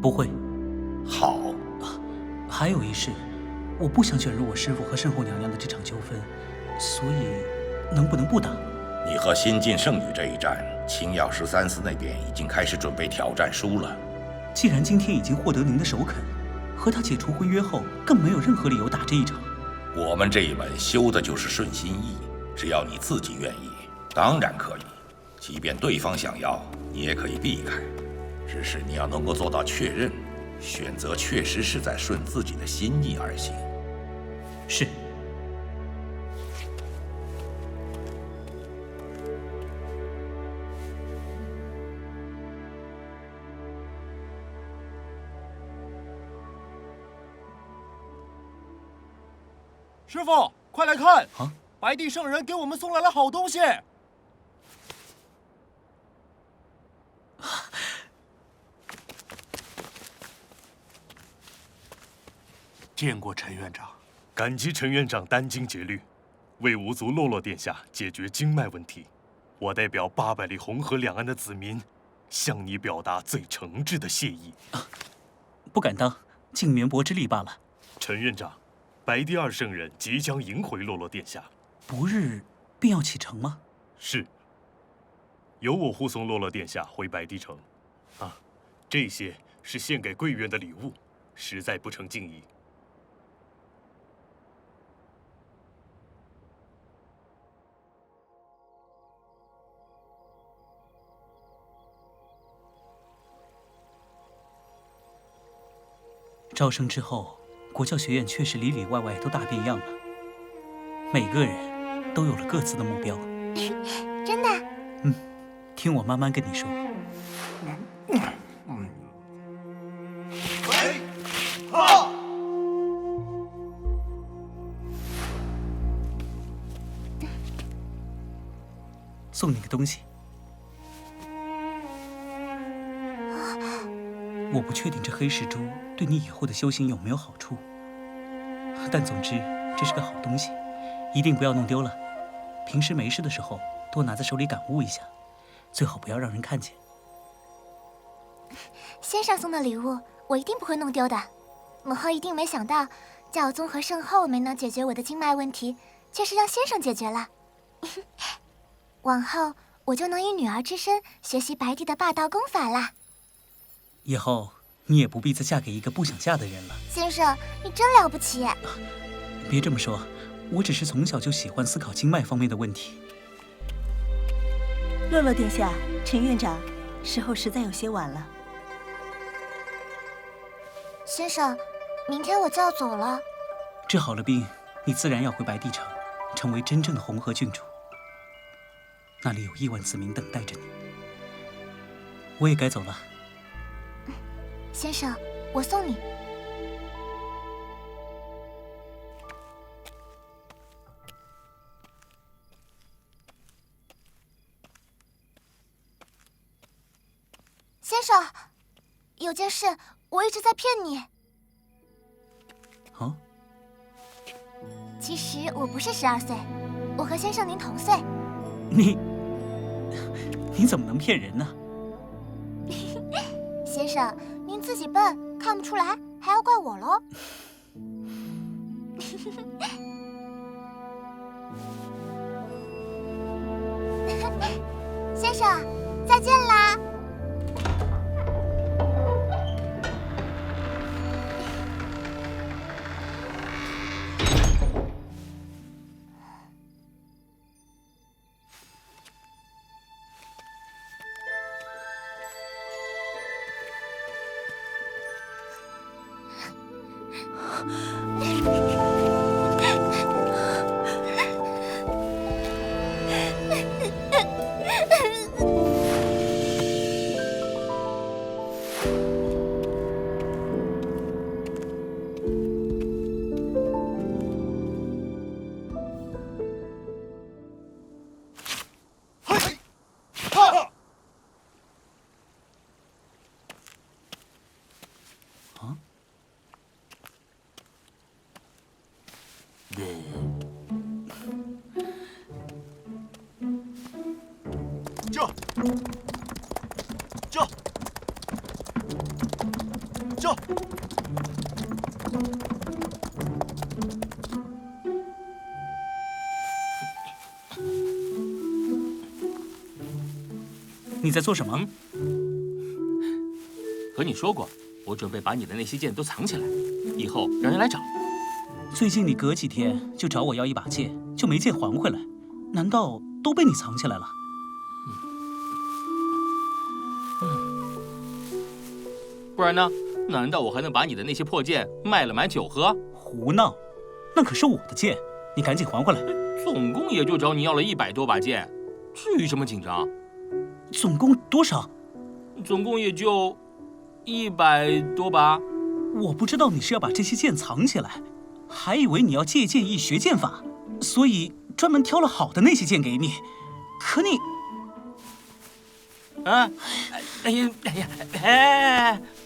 不会。好。还有一事，我不想卷入我师父和圣后娘娘的这场纠纷，所以能不能不打？你和新晋圣女这一战，青药13司那边已经开始准备挑战书了。既然今天已经获得您的首肯，和他解除婚约后，更没有任何理由打这一场。我们这一门修的就是顺心意，只要你自己愿意，当然可以。即便对方想要，你也可以避开。只是你要能够做到确认，选择确实是在顺自己的心意而行。是。师傅，快来看！啊！白帝圣人给我们送来了好东西。见过陈院长，感激陈院长殚精竭虑，为吾族洛洛殿下解决经脉问题。我代表800里红河两岸的子民，向你表达最诚挚的谢意。不敢当，尽绵薄之力罢了。陈院长，白帝2圣人即将迎回洛洛殿下，不日便要启程吗？是。由我护送洛洛殿下回白帝城。啊，这些是献给贵院的礼物，实在不成敬意。招生之后，国教学院确实里里外外都大变样了，每个人都有了各自的目标。真的？嗯，听我慢慢跟你说。送你个东西。我不确定这黑石珠对你以后的修行有没有好处，但总之这是个好东西，一定不要弄丢了。平时没事的时候多拿在手里感悟一下，最好不要让人看见。先生送的礼物，我一定不会弄丢的。母后一定没想到，教宗和圣后没能解决我的经脉问题，却是让先生解决了。往后我就能以女儿之身学习白帝的霸道功法啦。以后你也不必再嫁给一个不想嫁的人了。先生，你真了不起。别这么说，我只是从小就喜欢思考经脉方面的问题。洛洛殿下，陈院长，时候实在有些晚了。先生，明天我就要走了。治好了病，你自然要回白帝城，成为真正的红河郡主。那里有亿万子民等待着你。我也该走了。先生，我送你。先生，有件事我一直在骗你。啊？其实我不是12岁，我和先生您同岁。你怎么能骗人呢？先生，您自己笨，看不出来，还要怪我喽。先生，再见啦。你在做什么？和你说过，我准备把你的那些剑都藏起来，以后让人来找。最近你隔几天就找我要一把剑，就没剑还回来，难道都被你藏起来了？不然呢？难道我还能把你的那些破剑卖了买酒喝？胡闹！那可是我的剑，你赶紧还回来。总共也就找你要了100多把剑，至于这么紧张？总共多少？总共也就100多把。我不知道你是要把这些剑藏起来，还以为你要借剑意学剑法，所以专门挑了好的那些剑给你。可你，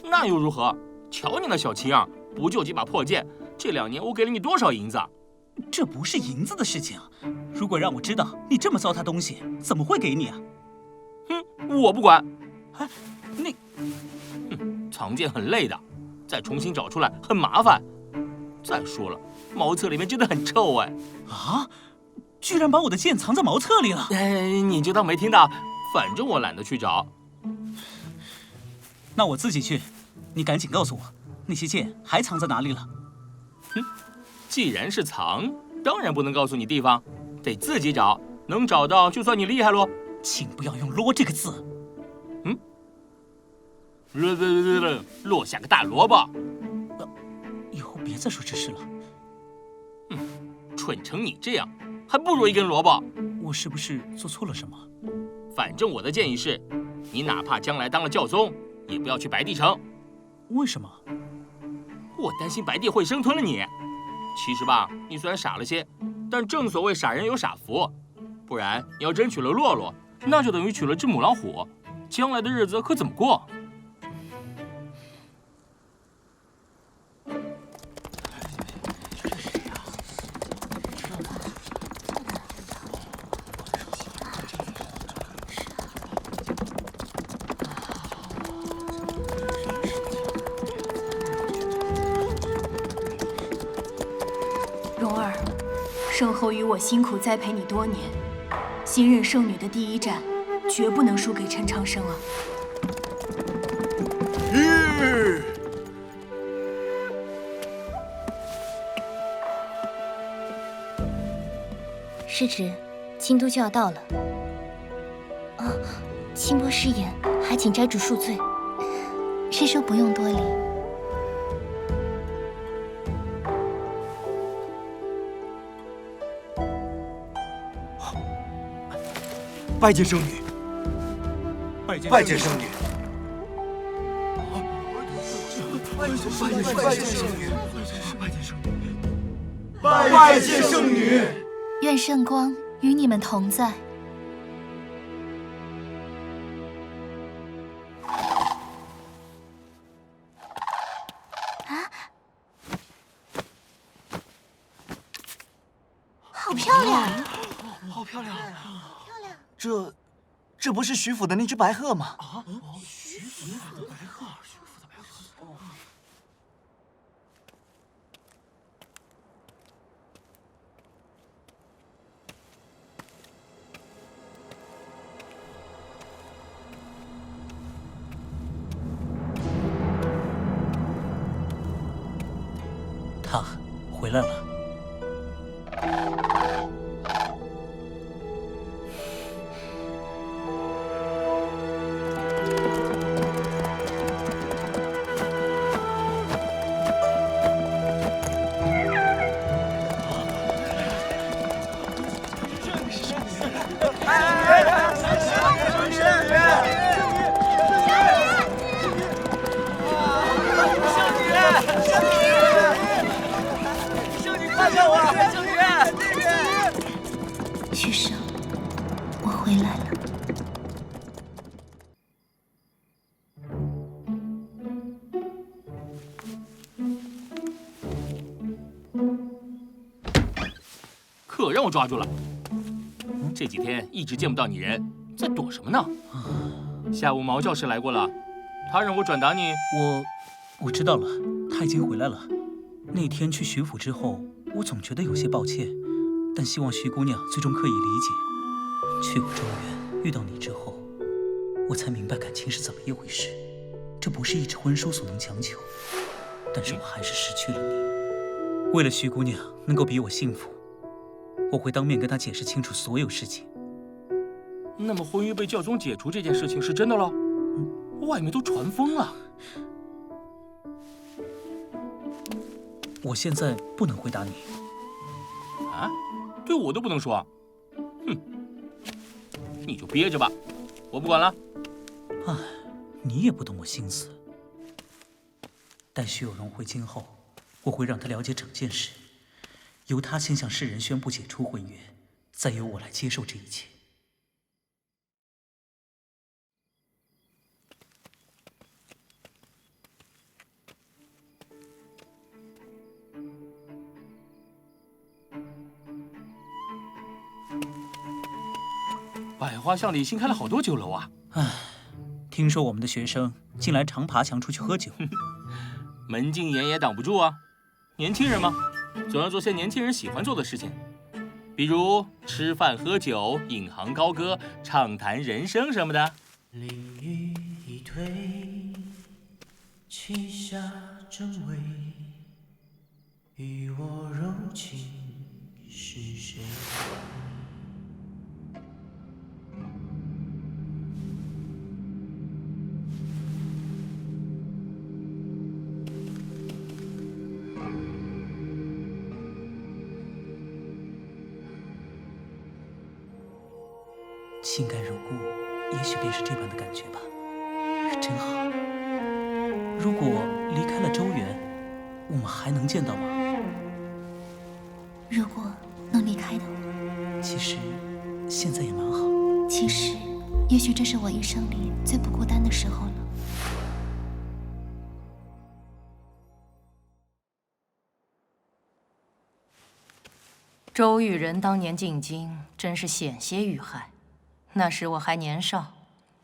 那又如何？瞧你那小气样，不就几把破剑？这2年我给了你多少银子？这不是银子的事情。如果让我知道你这么糟蹋东西，怎么会给你啊？我不管。你，藏剑很累的，再重新找出来很麻烦。再说了，茅厕里面真的很臭哎。啊！居然把我的剑藏在茅厕里了！你就当没听到，反正我懒得去找。那我自己去。你赶紧告诉我，那些剑还藏在哪里了？既然是藏，当然不能告诉你地方，得自己找。能找到就算你厉害喽。请不要用“啰”这个字。落下个大萝卜。以后别再说这事了。蠢成你这样，还不如一根萝卜。我是不是做错了什么？反正我的建议是，你哪怕将来当了教宗，也不要去白帝城。为什么？我担心白帝会生吞了你。其实吧，你虽然傻了些，但正所谓傻人有傻福。不然你要真娶了洛洛，那就等于娶了只母老虎，将来的日子可怎么过？圣后与我辛苦栽培你多年，新任圣女的第一战，绝不能输给陈长生啊！师侄，京都就要到了。哦，清波失言，还请斋主恕罪。师叔不用多礼。拜见圣女，拜见圣女，拜见圣女，拜见圣女。愿圣光与你们同在。啊，好漂亮！好漂亮！这不是徐府的那只白鹤吗？啊，徐府的白鹤，徐府的白鹤。哦。他回来了。徐生，我回来了。可让我抓住了！这几天一直见不到你人，在躲什么呢？下午毛教师来过了，他让我转达你。我知道了，他已经回来了。那天去徐府之后，我总觉得有些抱歉，但希望徐姑娘最终可以理解。去过中原，遇到你之后，我才明白感情是怎么一回事。这不是一纸婚书所能强求，但是我还是失去了你。为了徐姑娘能够比我幸福，我会当面跟她解释清楚所有事情。那么婚约被教宗解除这件事情是真的了？外面都传疯了。我现在不能回答你。啊？对我都不能说？哼，你就憋着吧，我不管了。唉，你也不懂我心思。待徐有容回京后，我会让他了解整件事，由他先向世人宣布解除婚约，再由我来接受这一切。百花巷里新开了好多酒楼啊！唉，听说我们的学生近来常爬墙出去喝酒，门禁严也挡不住啊。年轻人嘛，总要做些年轻人喜欢做的事情，比如吃饭喝酒、引吭高歌、畅谈人生什么的。淋雨一退，旗下正位，与我柔情是谁？情感如故，也许便是这般的感觉吧。真好。如果离开了周原，我们还能见到吗？如果能离开的话，其实现在也蛮好。其实，也许这是我一生里最不孤单的时候了。周玉人当年进京，真是险些遇害。那时我还年少，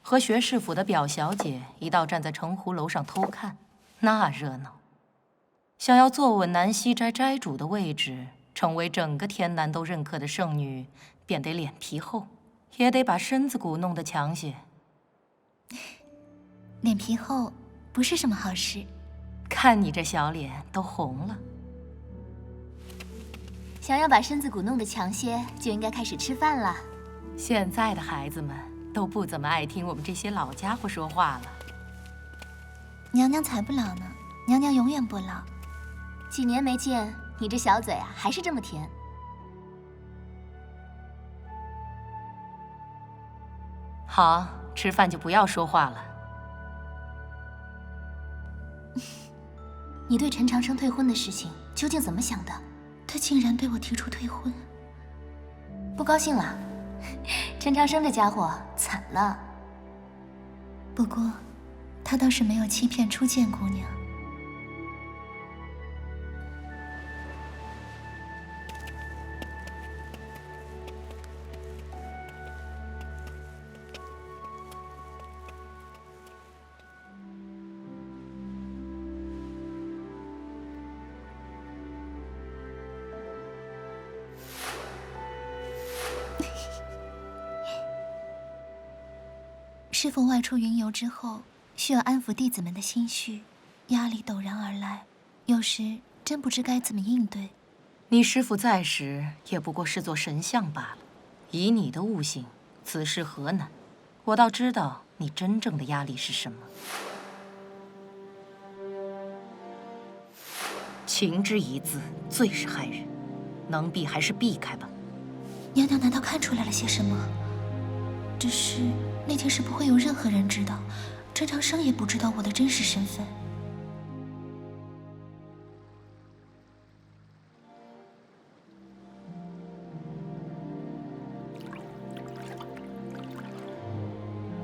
和学士府的表小姐一道站在城湖楼上偷看，那热闹。想要坐稳南溪斋斋主的位置，成为整个天南都认可的圣女，便得脸皮厚，也得把身子骨弄得强些。脸皮厚不是什么好事。看你这小脸都红了。想要把身子骨弄得强些，就应该开始吃饭了。现在的孩子们都不怎么爱听我们这些老家伙说话了。娘娘才不老呢，娘娘永远不老。几年没见，你这小嘴啊，还是这么甜。好，吃饭就不要说话了。你对陈长生退婚的事情究竟怎么想的？他竟然对我提出退婚，不高兴了？陈长生这家伙惨了。不过，他倒是没有欺骗初见姑娘。师父外出云游之后，需要安抚弟子们的心绪，压力陡然而来，有时真不知该怎么应对。你师父在时，也不过是座神像罢了。以你的悟性，此事何难？我倒知道你真正的压力是什么。情之一字，最是害人，能避还是避开吧。娘娘难道看出来了些什么？只是那件事不会有任何人知道，陈长生也不知道我的真实身份。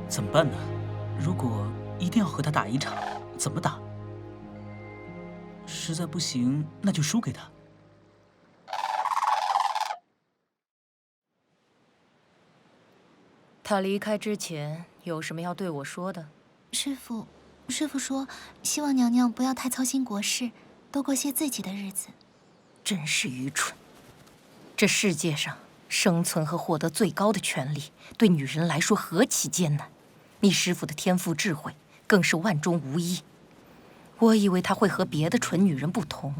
怎么办呢？如果一定要和他打一场，怎么打？实在不行，那就输给他。他离开之前有什么要对我说的？师父说，希望娘娘不要太操心国事，多过些自己的日子。真是愚蠢！这世界上生存和获得最高的权利，对女人来说何其艰难。你师父的天赋智慧更是万中无一。我以为他会和别的蠢女人不同，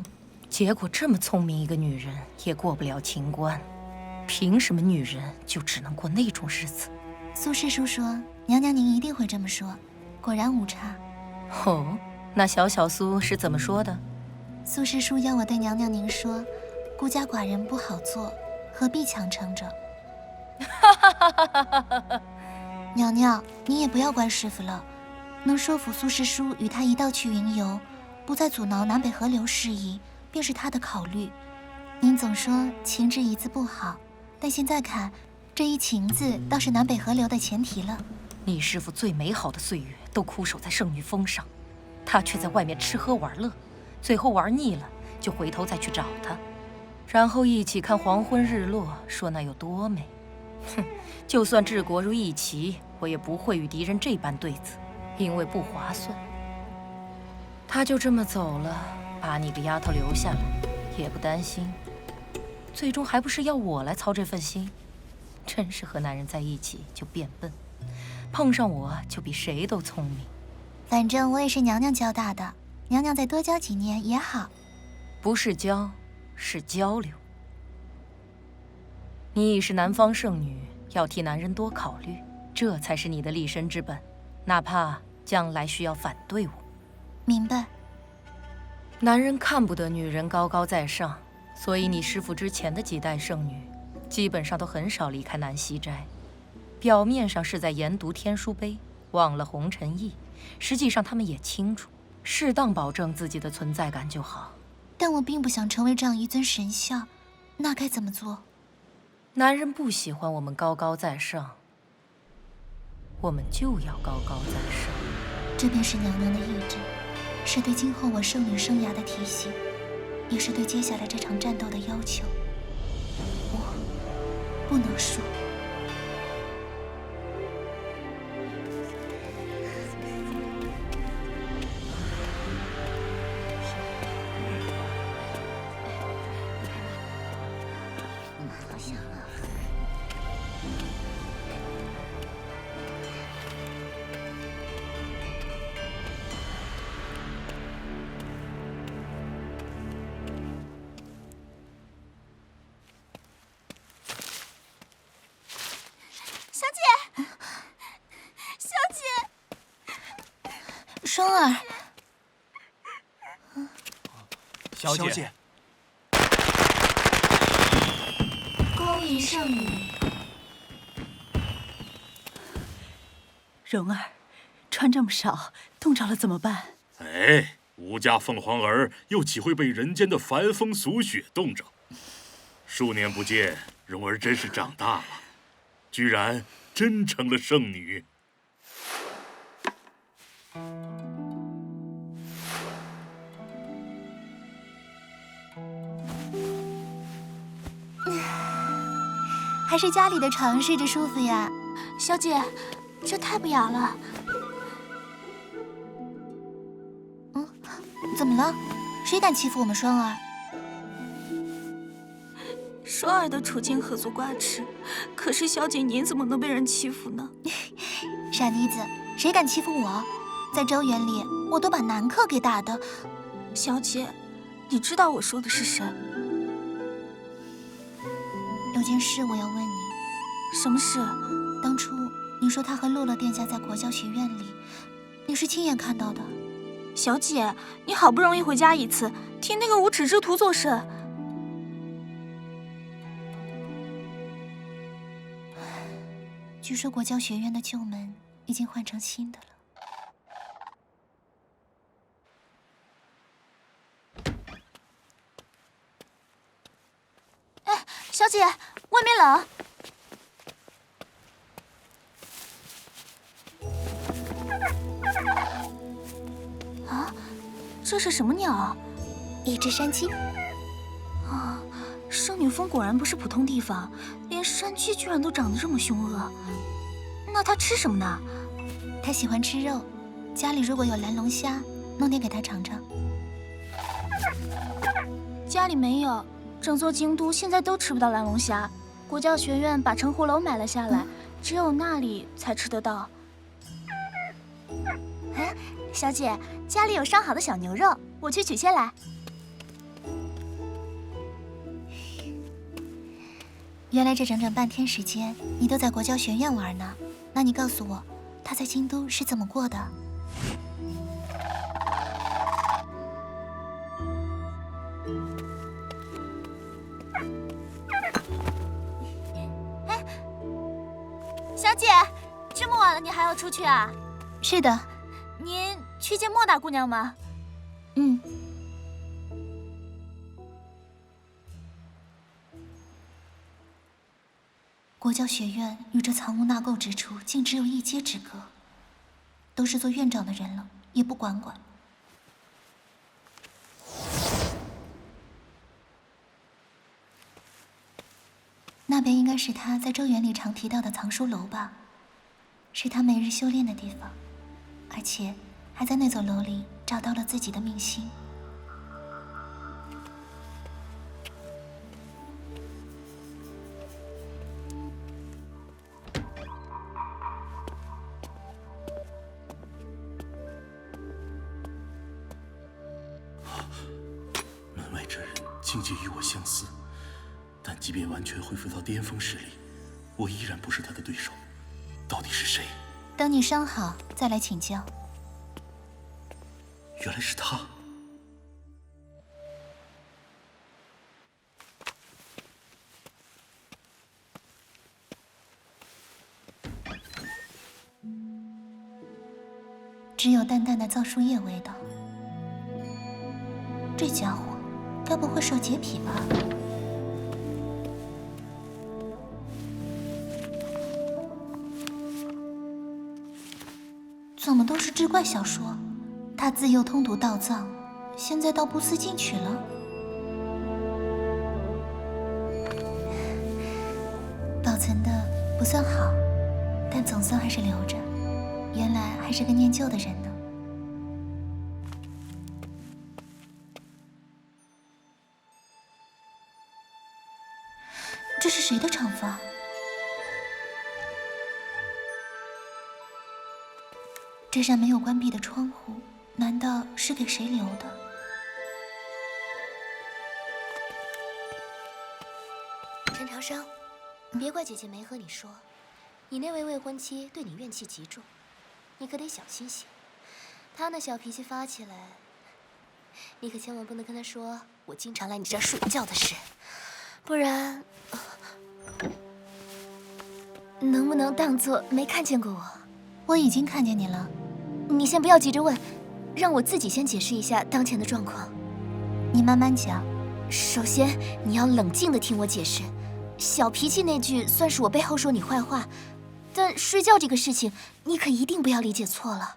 结果这么聪明一个女人也过不了情关。凭什么女人就只能过那种日子？苏师叔说，娘娘您一定会这么说，果然无差。哦，那小苏是怎么说的？苏师叔要我对娘娘您说，孤家寡人不好做，何必强撑着？娘娘，你也不要怪师傅了，能说服苏师叔与他一道去云游，不再阻挠南北河流事宜，便是他的考虑。您总说情之一字不好，但现在看，这一情字倒是南北河流的前提了。你师父最美好的岁月都枯守在圣女峰上，他却在外面吃喝玩乐，最后玩腻了就回头再去找他，然后一起看黄昏日落，说那有多美。哼，就算治国如一齐，我也不会与敌人这般对子，因为不划算。他就这么走了，把你个丫头留下来，也不担心，最终还不是要我来操这份心？真是和男人在一起就变笨，碰上我就比谁都聪明。反正我也是娘娘教大的，娘娘再多教几年也好。不是教，是交流。你已是南方圣女，要替男人多考虑，这才是你的立身之本，哪怕将来需要反对我。明白。男人看不得女人高高在上，所以你师父之前的几代圣女基本上都很少离开南溪斋，表面上是在研读天书碑，忘了红尘意，实际上他们也清楚，适当保证自己的存在感就好。但我并不想成为这样一尊神像，那该怎么做？男人不喜欢我们高高在上，我们就要高高在上。这便是娘娘的意志，是对今后我圣女生涯的提醒，也是对接下来这场战斗的要求。我不能输。双儿，小姐，恭迎圣女。蓉儿，穿这么少，冻着了怎么办？哎，吴家凤凰儿又岂会被人间的凡风俗雪冻着？数年不见，蓉儿真是长大了，居然真成了圣女。还是家里的床睡着舒服呀。小姐，这太不雅了。怎么了？谁敢欺负我们双儿？双儿的处境何足挂齿，可是小姐您怎么能被人欺负呢？傻妮子，谁敢欺负我？在周园里，我都把男客给打的。小姐，你知道我说的是谁？有件事我要问你。什么事？当初你说他和洛洛殿下在国教学院里，你是亲眼看到的。小姐，你好不容易回家一次，替那个无耻之徒做甚？据说国教学院的旧门已经换成新的了。哎，小姐，外面冷。啊，这是什么鸟？一只山鸡。啊，圣女峰果然不是普通地方，连山鸡居然都长得这么凶恶。那它吃什么呢？它喜欢吃肉，家里如果有蓝龙虾，弄点给它尝尝。家里没有，整座京都现在都吃不到蓝龙虾。国教学院把城湖楼买了下来，只有那里才吃得到。哎，小姐，家里有上好的小牛肉，我去取些来。原来这整整半天时间，你都在国教学院玩呢。那你告诉我，他在京都是怎么过的？哎，小姐，这么晚了，你还要出去啊？是的。您去见莫大姑娘吗？嗯。国教学院与这藏污纳垢之处竟只有一街之隔，都是做院长的人了，也不管管。那边应该是他在周园里常提到的藏书楼吧，是他每日修炼的地方，而且还在那座楼里找到了自己的命星。门外这人境界与我相似，但即便完全恢复到巅峰实力，我依然不是他的对手。到底是谁？等你伤好再来请教。原来是他。只有淡淡的皂树叶味道。这家伙该不会受洁癖吧？怎么都是志怪小说？他自幼通读道藏，现在到不思进取了。保存的不算好，但总算还是留着。原来还是个念旧的人呢。这是谁的长发？这扇没有关闭的窗户，难道是给谁留的？陈长生，别怪姐姐没和你说，你那位未婚妻对你怨气极重，你可得小心些。他那小脾气发起来，你可千万不能跟他说我经常来你这儿睡觉的事，不然，能不能当做没看见过我？我已经看见你了。你先不要急着问，让我自己先解释一下当前的状况。你慢慢讲。首先，你要冷静地听我解释。小脾气那句算是我背后说你坏话，但睡觉这个事情，你可一定不要理解错了。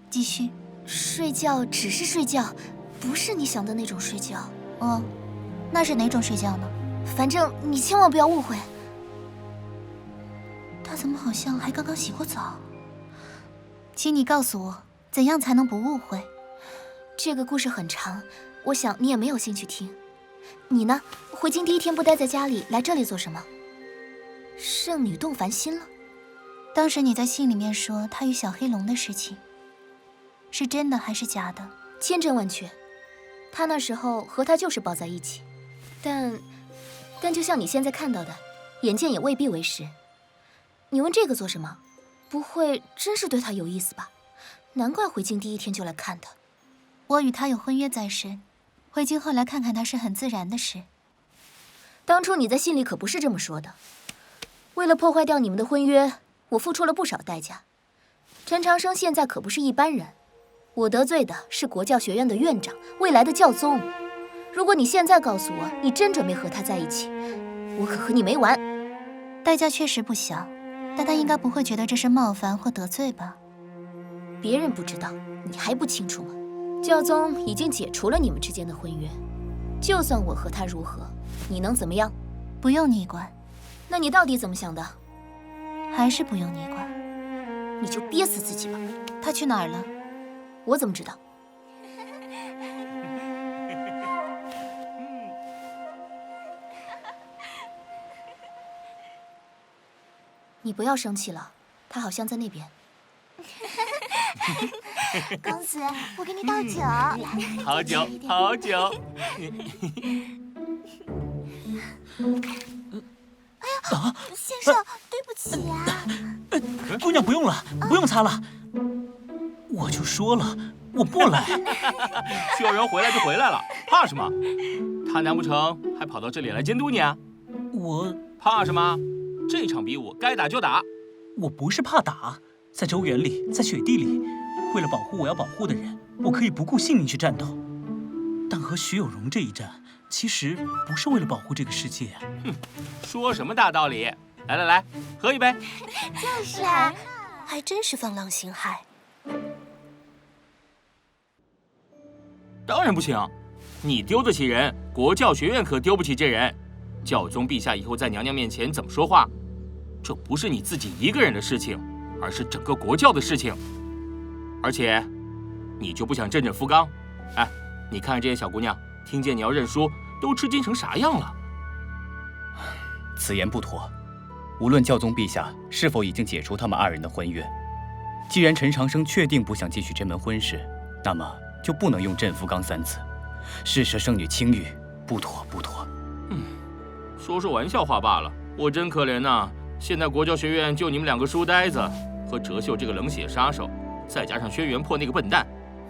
继续。睡觉只是睡觉，不是你想的那种睡觉。哦，那是哪种睡觉呢？反正你千万不要误会。他怎么好像还刚刚洗过澡？请你告诉我，怎样才能不误会？这个故事很长，我想你也没有兴趣听。你呢？回京第一天不待在家里，来这里做什么？圣女动凡心了？当时你在信里面说他与小黑龙的事情，是真的还是假的？千真万确。他那时候和他就是抱在一起，但就像你现在看到的，眼见也未必为实。你问这个做什么？不会真是对他有意思吧？难怪回京第一天就来看他。我与他有婚约在身，回京后来看看他是很自然的事。当初你在信里可不是这么说的。为了破坏掉你们的婚约，我付出了不少代价。陈长生现在可不是一般人，我得罪的是国教学院的院长，未来的教宗。如果你现在告诉我你真准备和他在一起，我可和你没完。代价确实不小，但他应该不会觉得这是冒犯或得罪吧？别人不知道，你还不清楚吗？教宗已经解除了你们之间的婚约，就算我和他如何，你能怎么样？不用你管。那你到底怎么想的？还是不用你管。你就憋死自己吧。他去哪儿了？我怎么知道？你不要生气了，他好像在那边。公子，我给你倒酒。好酒，好酒。哎呀，先生，对不起啊。姑娘不用了，不用擦了。我就说了，我不来。需要人回来就回来了，怕什么？他难不成还跑到这里来监督你啊？我怕什么？这场比武该打就打。我不是怕打，在周园里，在雪地里，为了保护我要保护的人，我可以不顾性命去战斗。但和徐有容这一战，其实不是为了保护这个世界。哼，说什么大道理？来来来，喝一杯。就是啊，还真是放浪形骸。当然不行，你丢得起人，国教学院可丢不起这人。教宗陛下以后在娘娘面前怎么说话？这不是你自己一个人的事情，而是整个国教的事情。而且，你就不想振振福冈？哎，你看看这些小姑娘，听见你要认输，都吃惊成啥样了？此言不妥。无论教宗陛下是否已经解除他们二人的婚约，既然陈长生确定不想继续这门婚事，那么就不能用振福冈三字。试射圣女清誉，不妥不妥。说说玩笑话罢了。我真可怜呐，现在国教学院就你们两个书呆子和哲秀这个冷血杀手，再加上轩辕破那个笨蛋，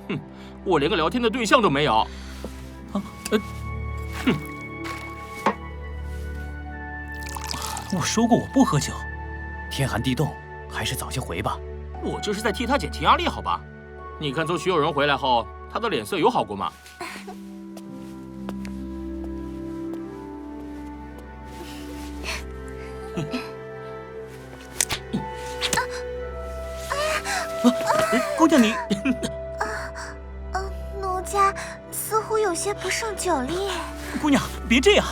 哼，我连个聊天的对象都没有。哼，我说过我不喝酒。天寒地冻，还是早些回吧。我这是在替他减轻压力，好吧？你看从徐有容回来后，他的脸色有好过吗？姑娘你，奴家似乎有些不胜酒力。姑娘别这样。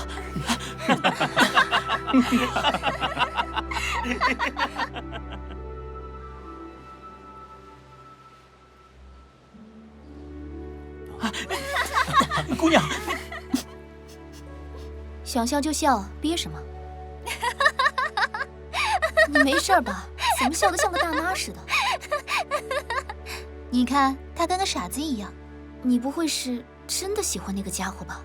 姑娘，想笑就笑，憋什么？你没事吧？怎么笑得像个大妈似的？你看他跟个傻子一样。你不会是真的喜欢那个家伙吧？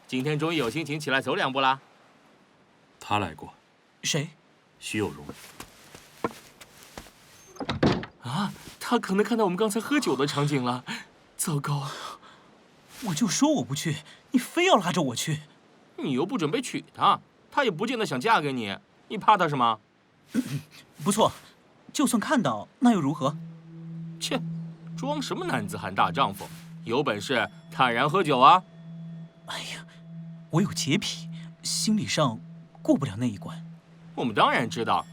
今天终于有心情起来走2步啦。他来过。谁？徐有容。啊，他可能看到我们刚才喝酒的场景了。糟糕啊！我就说我不去，你非要拉着我去。你又不准备娶她，她也不见得想嫁给你，你怕她什么？不错，就算看到，那又如何？切，装什么男子汉大丈夫？有本事坦然喝酒啊！哎呀，我有洁癖，心理上过不了那一关。我们当然知道，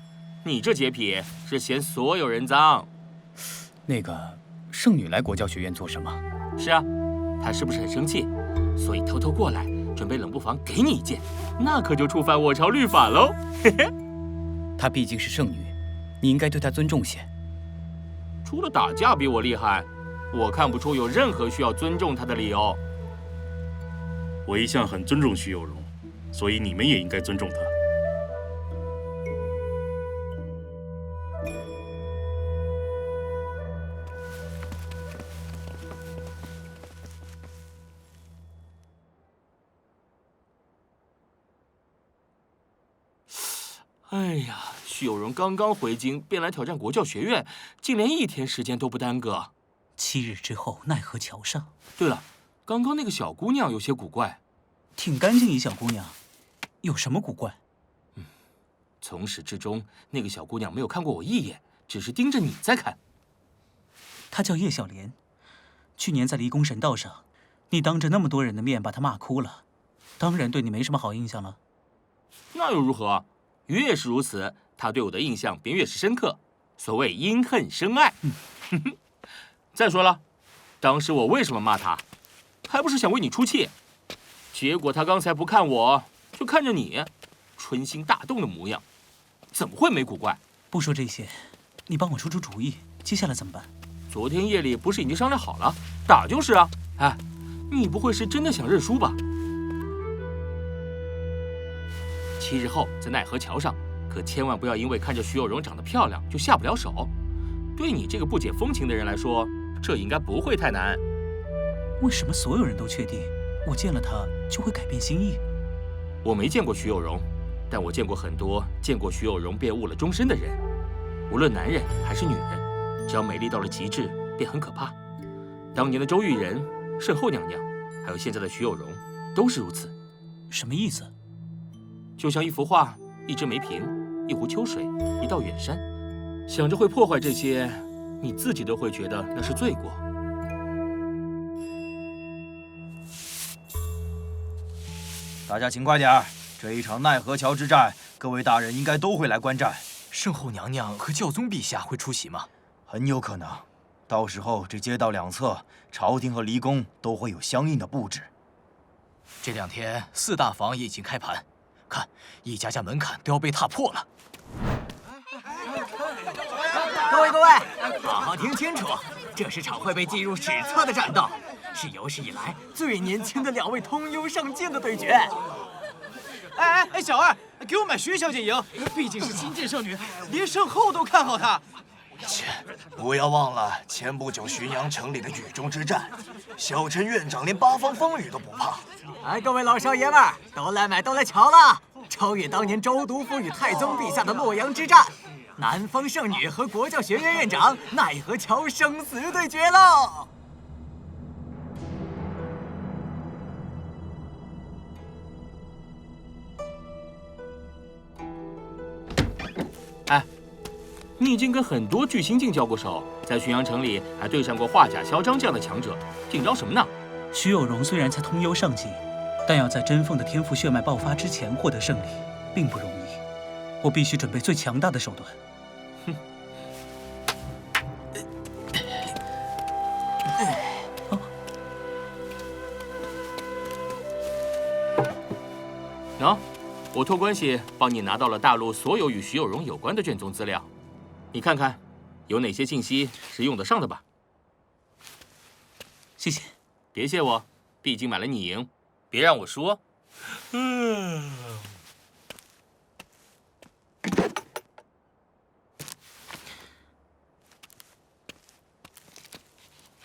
你这洁癖是嫌所有人脏。那个圣女来国教学院做什么？是啊，她是不是很生气？所以偷偷过来，准备冷不防给你一剑，那可就触犯我朝律法喽。嘿嘿。她毕竟是圣女，你应该对她尊重些。除了打架比我厉害，我看不出有任何需要尊重她的理由。我一向很尊重徐有容，所以你们也应该尊重他。哎呀，徐有容刚刚回京，便来挑战国教学院，竟连1天时间都不耽搁。7日之后，奈何桥上。对了，刚刚那个小姑娘有些古怪。挺干净一小姑娘，有什么古怪？从始至终，那个小姑娘没有看过我一眼，只是盯着你在看。她叫叶小莲，去年在离宫神道上，你当着那么多人的面把她骂哭了，当然对你没什么好印象了。那又如何？越是如此，她对我的印象便越是深刻。所谓因恨生爱。再说了，当时我为什么骂她，还不是想为你出气？结果她刚才不看我，就看着你，春心大动的模样，怎么会没古怪？不说这些，你帮我出出主意，接下来怎么办？昨天夜里不是已经商量好了，打就是啊。哎，你不会是真的想认输吧？7日后在奈何桥上，可千万不要因为看着徐有容长得漂亮就下不了手。对你这个不解风情的人来说，这应该不会太难。为什么所有人都确定我见了他就会改变心意？我没见过徐有容，但我见过很多见过徐有容便误了终身的人。无论男人还是女人，只要美丽到了极致，便很可怕。当年的周玉人、圣后娘娘，还有现在的徐有容，都是如此。什么意思？就像一幅画、一支梅瓶、一壶秋水、一道远山，想着会破坏这些，你自己都会觉得那是罪过。大家请快点儿！这一场奈何桥之战，各位大人应该都会来观战。圣后娘娘和教宗陛下会出席吗？很有可能，到时候这街道两侧，朝廷和离宫都会有相应的布置。这2天4大房也已经开盘，看一家家门槛都要被踏破了。各位，好好听清楚，这是场会被记入史册的战斗，是有史以来最年轻的2位通幽上剑的对决。哎，小二，给我买徐小姐赢，毕竟是新晋圣女，连圣后都看好她。切，不要忘了前不久浔阳城里的雨中之战，小陈院长连8方风雨都不怕。哎，各位老少爷们儿，都来买，都来瞧了，超越当年周督府与太宗陛下的洛阳之战，南方圣女和国教学院院长奈何桥生死对决喽！哎，你已经跟很多巨星境交过手，在浔阳城里还对上过画甲嚣张这样的强者，紧张什么呢？徐有容虽然才通幽上境，但要在真凤的天赋血脉爆发之前获得胜利，并不容易。我必须准备最强大的手段。喏，我托关系帮你拿到了大陆所有与徐有容有关的卷宗资料，你看看，有哪些信息是用得上的吧？谢谢。别谢我，毕竟买了你赢，别让我说。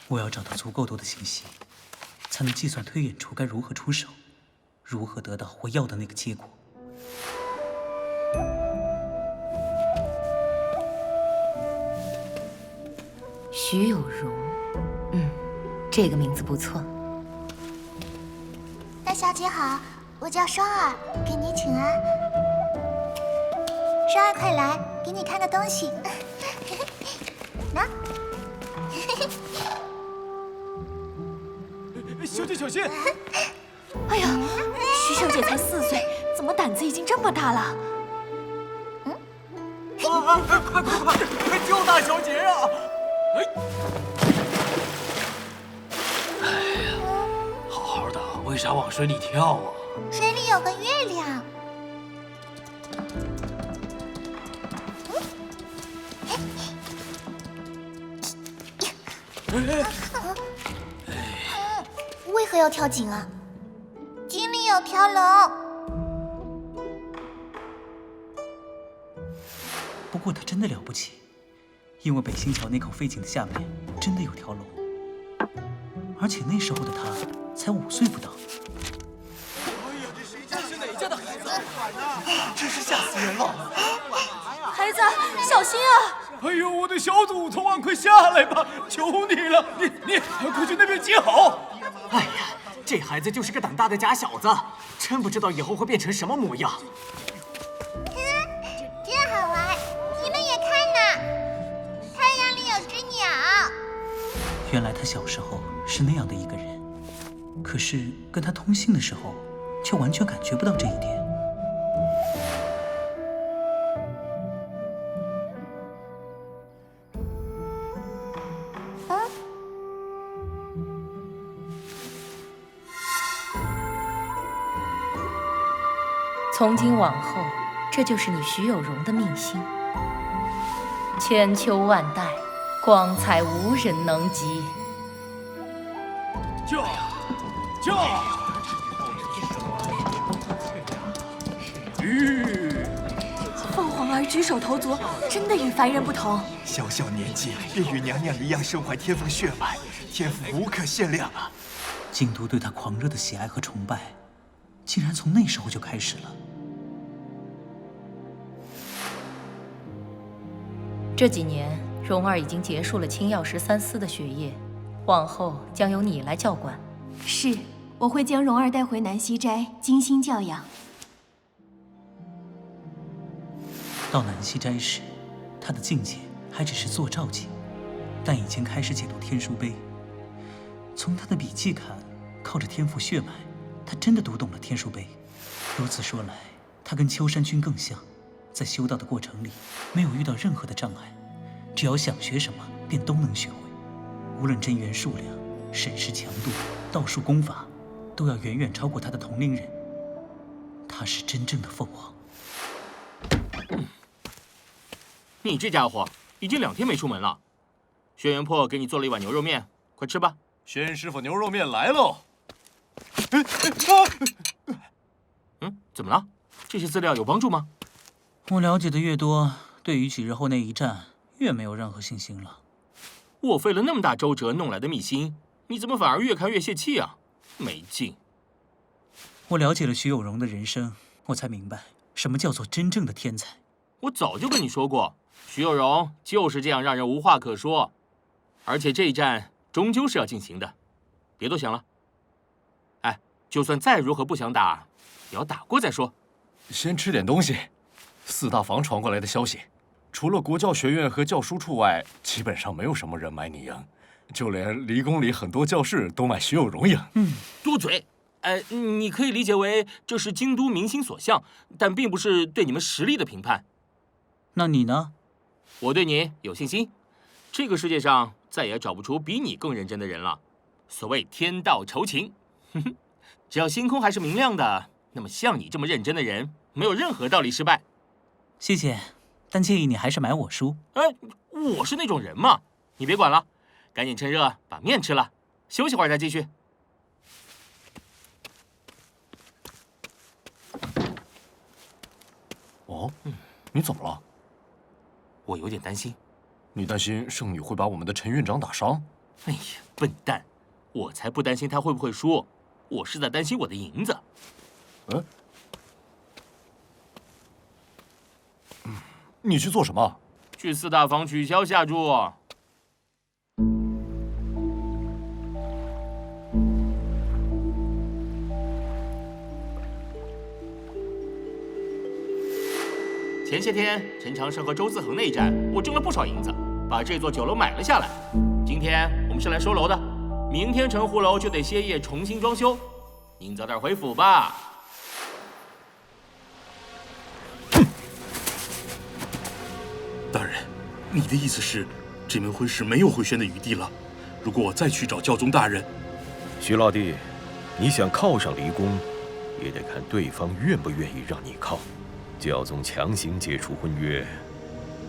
我要找到足够多的信息，才能计算推演出该如何出手。如何得到我要的那个结果。徐有容，这个名字不错。大小姐好，我叫双儿，给你请安。双儿，快来，给你看个东西。拿。小姐小心！哎呀，徐小姐才4岁，怎么胆子已经这么大了？快救大小姐呀！哎呀，好好的，为啥往水里跳啊？水里有个月亮。为何要跳井啊？井里有条龙。不过他真的了不起，因为北新桥那口废井的下面真的有条龙，而且那时候的他才5岁不到。这是哪家的孩子？真是吓死人了！孩子，小心啊！哎呦，我的小祖宗啊，快下来吧，求你了！你快去那边接好！哎呀，这孩子就是个胆大的假小子，真不知道以后会变成什么模样。真好玩，你们也看呐，太阳里有只鸟。原来他小时候是那样的一个人，可是跟他通信的时候，却完全感觉不到这一点。从今往后，这就是你徐有容的命星。千秋万代，光彩无人能及。驾！凤凰儿举手投足，真的与凡人不同。小小年纪便与娘娘一样身怀天赋血脉，天赋无可限量啊！京都对他狂热的喜爱和崇拜，竟然从那时候就开始了。这几年，容儿已经结束了青药13司的学业，往后将由你来教管。是，我会将容儿带回南溪斋，精心教养。到南溪斋时，他的境界还只是坐照境，但已经开始解读天书碑。从他的笔记看，靠着天赋血脉，他真的读懂了天书碑。如此说来，他跟秋山君更像。在修道的过程里，没有遇到任何的障碍，只要想学什么，便都能学会。无论真元数量、审视强度、道术功法，都要远远超过他的同龄人。他是真正的凤凰。你这家伙已经2天没出门了。轩辕破给你做了一碗牛肉面，快吃吧。轩师傅牛肉面来喽！怎么了？这些资料有帮助吗？我了解的越多，对于几日后那一战越没有任何信心了。我费了那么大周折弄来的秘辛，你怎么反而越看越泄气啊？没劲！我了解了徐有容的人生，我才明白什么叫做真正的天才。我早就跟你说过，徐有容就是这样让人无话可说。而且这一战终究是要进行的，别多想了。哎，就算再如何不想打，也要打过再说。先吃点东西。4大房传过来的消息，除了国教学院和教书处外，基本上没有什么人买你赢，就连离宫里很多教士都买徐有容赢。多嘴！你可以理解为这是京都民心所向，但并不是对你们实力的评判。那你呢？我对你有信心。这个世界上再也找不出比你更认真的人了。所谓天道酬勤，只要星空还是明亮的，那么像你这么认真的人，没有任何道理失败。谢谢，但建议你还是买我书。我是那种人吗？你别管了，赶紧趁热把面吃了，休息会儿再继续。哦，你怎么了？我有点担心。你担心圣女会把我们的陈院长打伤？哎呀，笨蛋！我才不担心他会不会输，我是在担心我的银子。你去做什么？去4大房取消下注。前些天陈长生和周自恒那一战，我挣了不少银子，把这座酒楼买了下来。今天我们是来收楼的，明天城湖楼就得歇业重新装修，您早点回府吧。大人，你的意思是，这门婚事没有回旋的余地了？如果我再去找教宗大人，徐老弟，你想靠上离宫，也得看对方愿不愿意让你靠。教宗强行解除婚约，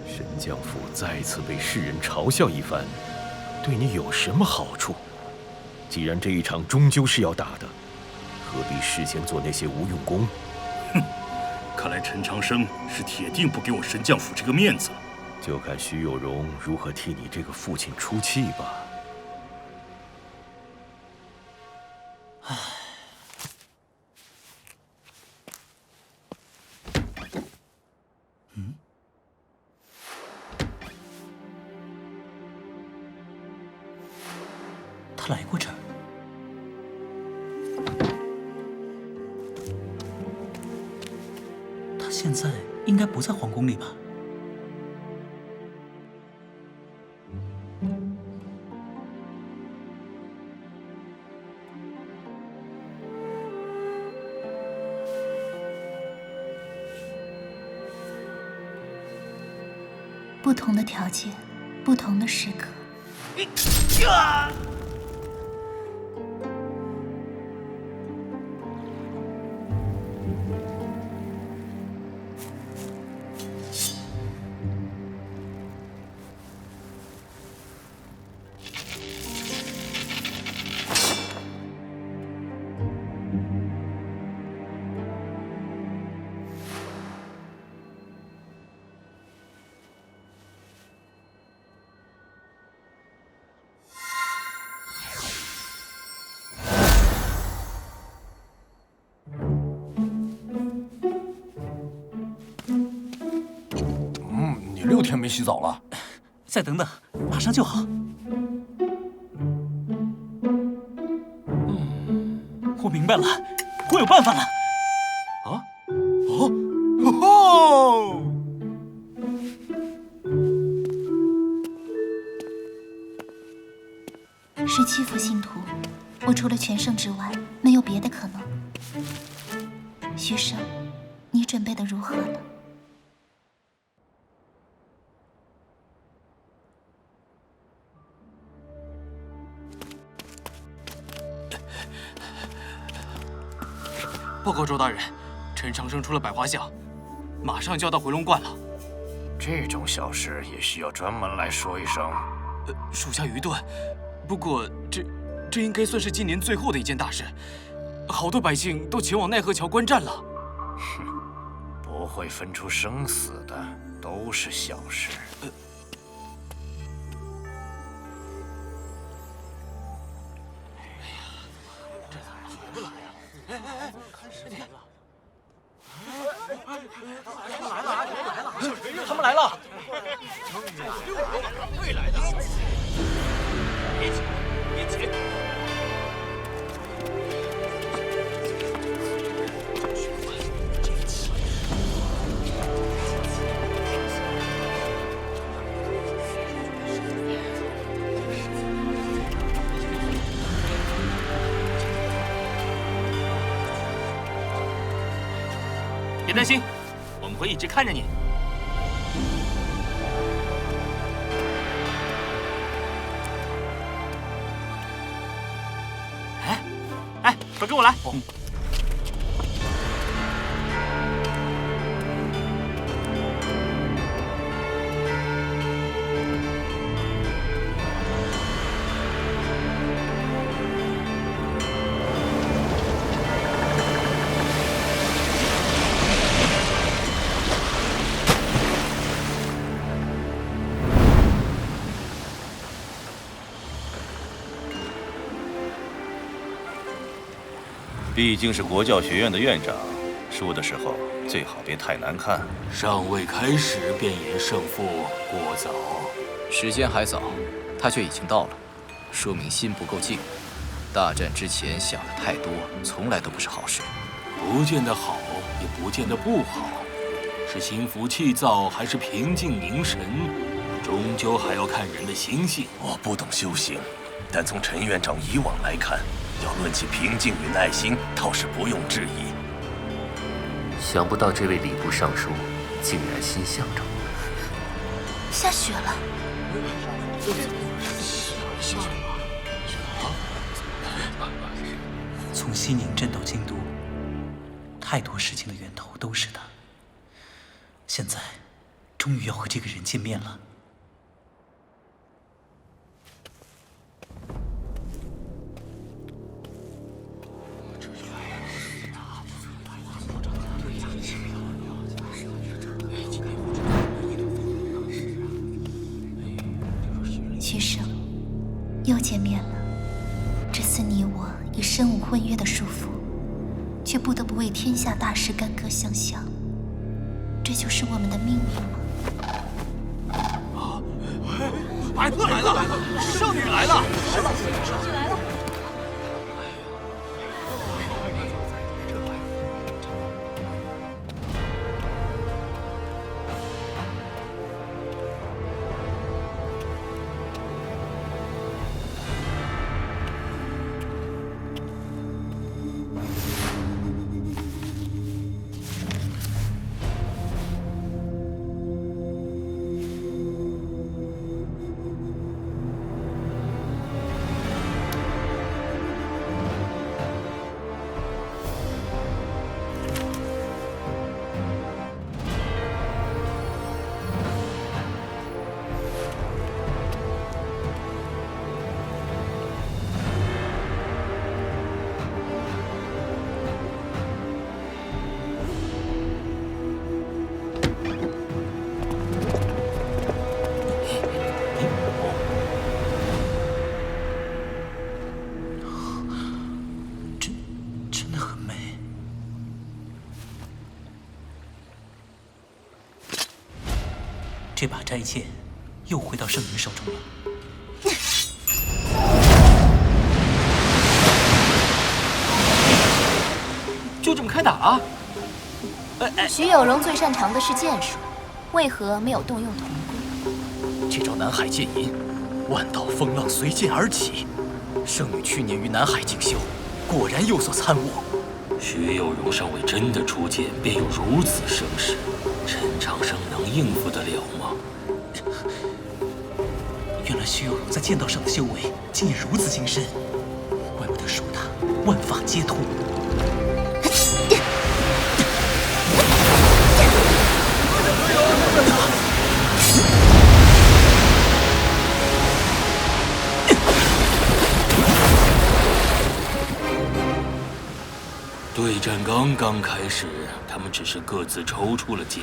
神将府再次被世人嘲笑一番，对你有什么好处？既然这一场终究是要打的，何必事先做那些无用功？哼，看来陈长生是铁定不给我神将府这个面子。就看徐有容如何替你这个父亲出气吧。唉。他来过这儿。他现在应该不在皇宫里吧？不同的条件，不同的时刻。你6天没洗澡了？再等等，马上就好。我明白了，我有办法了。17副信徒，我除了全胜之外，没有别的可能。徐生，你准备的如何了？报告周大人，陈长生出了百花巷，马上就要到回龙观了。这种小事也需要专门来说一声？属下愚钝。不过这应该算是今年最后的一件大事，好多百姓都前往奈何桥观战了。哼，不会分出生死的，都是小事。他们来了！会来的。别急，别急。别担心，我们会一直看着你。哎，快跟我来！毕竟是国教学院的院长，输的时候最好别太难看。尚未开始便言胜负，过早。时间还早，他却已经到了，说明心不够静。大战之前想的太多，从来都不是好事。不见得好，也不见得不好。是心浮气躁，还是平静凝神，终究还要看人的心性。我不懂修行，但从陈院长以往来看，要论起平静与耐心，倒是不用质疑。想不到这位礼部尚书竟然心向着我。下雪了。从西宁镇到京都，太多事情的源头都是他。现在，终于要和这个人见面了。徐生，又见面了。这次你我已身无婚约的束缚，却不得不为天下大事干戈相向。这就是我们的命运吗？白鹤来了，圣女来了，圣女来了。这把斋剑又回到圣人手中了。就这么开打啊？徐有容最擅长的是剑术，为何没有动用铜棍？这招南海剑吟，万道风浪随剑而起。圣女去年于南海进修，果然有所参悟。徐有容尚未真的出剑，便有如此声势，陈长生能应付得了吗？原来徐有容在剑道上的修为竟已如此精深，怪不得说他万法皆通。对战刚刚开始，他们只是各自抽出了剑，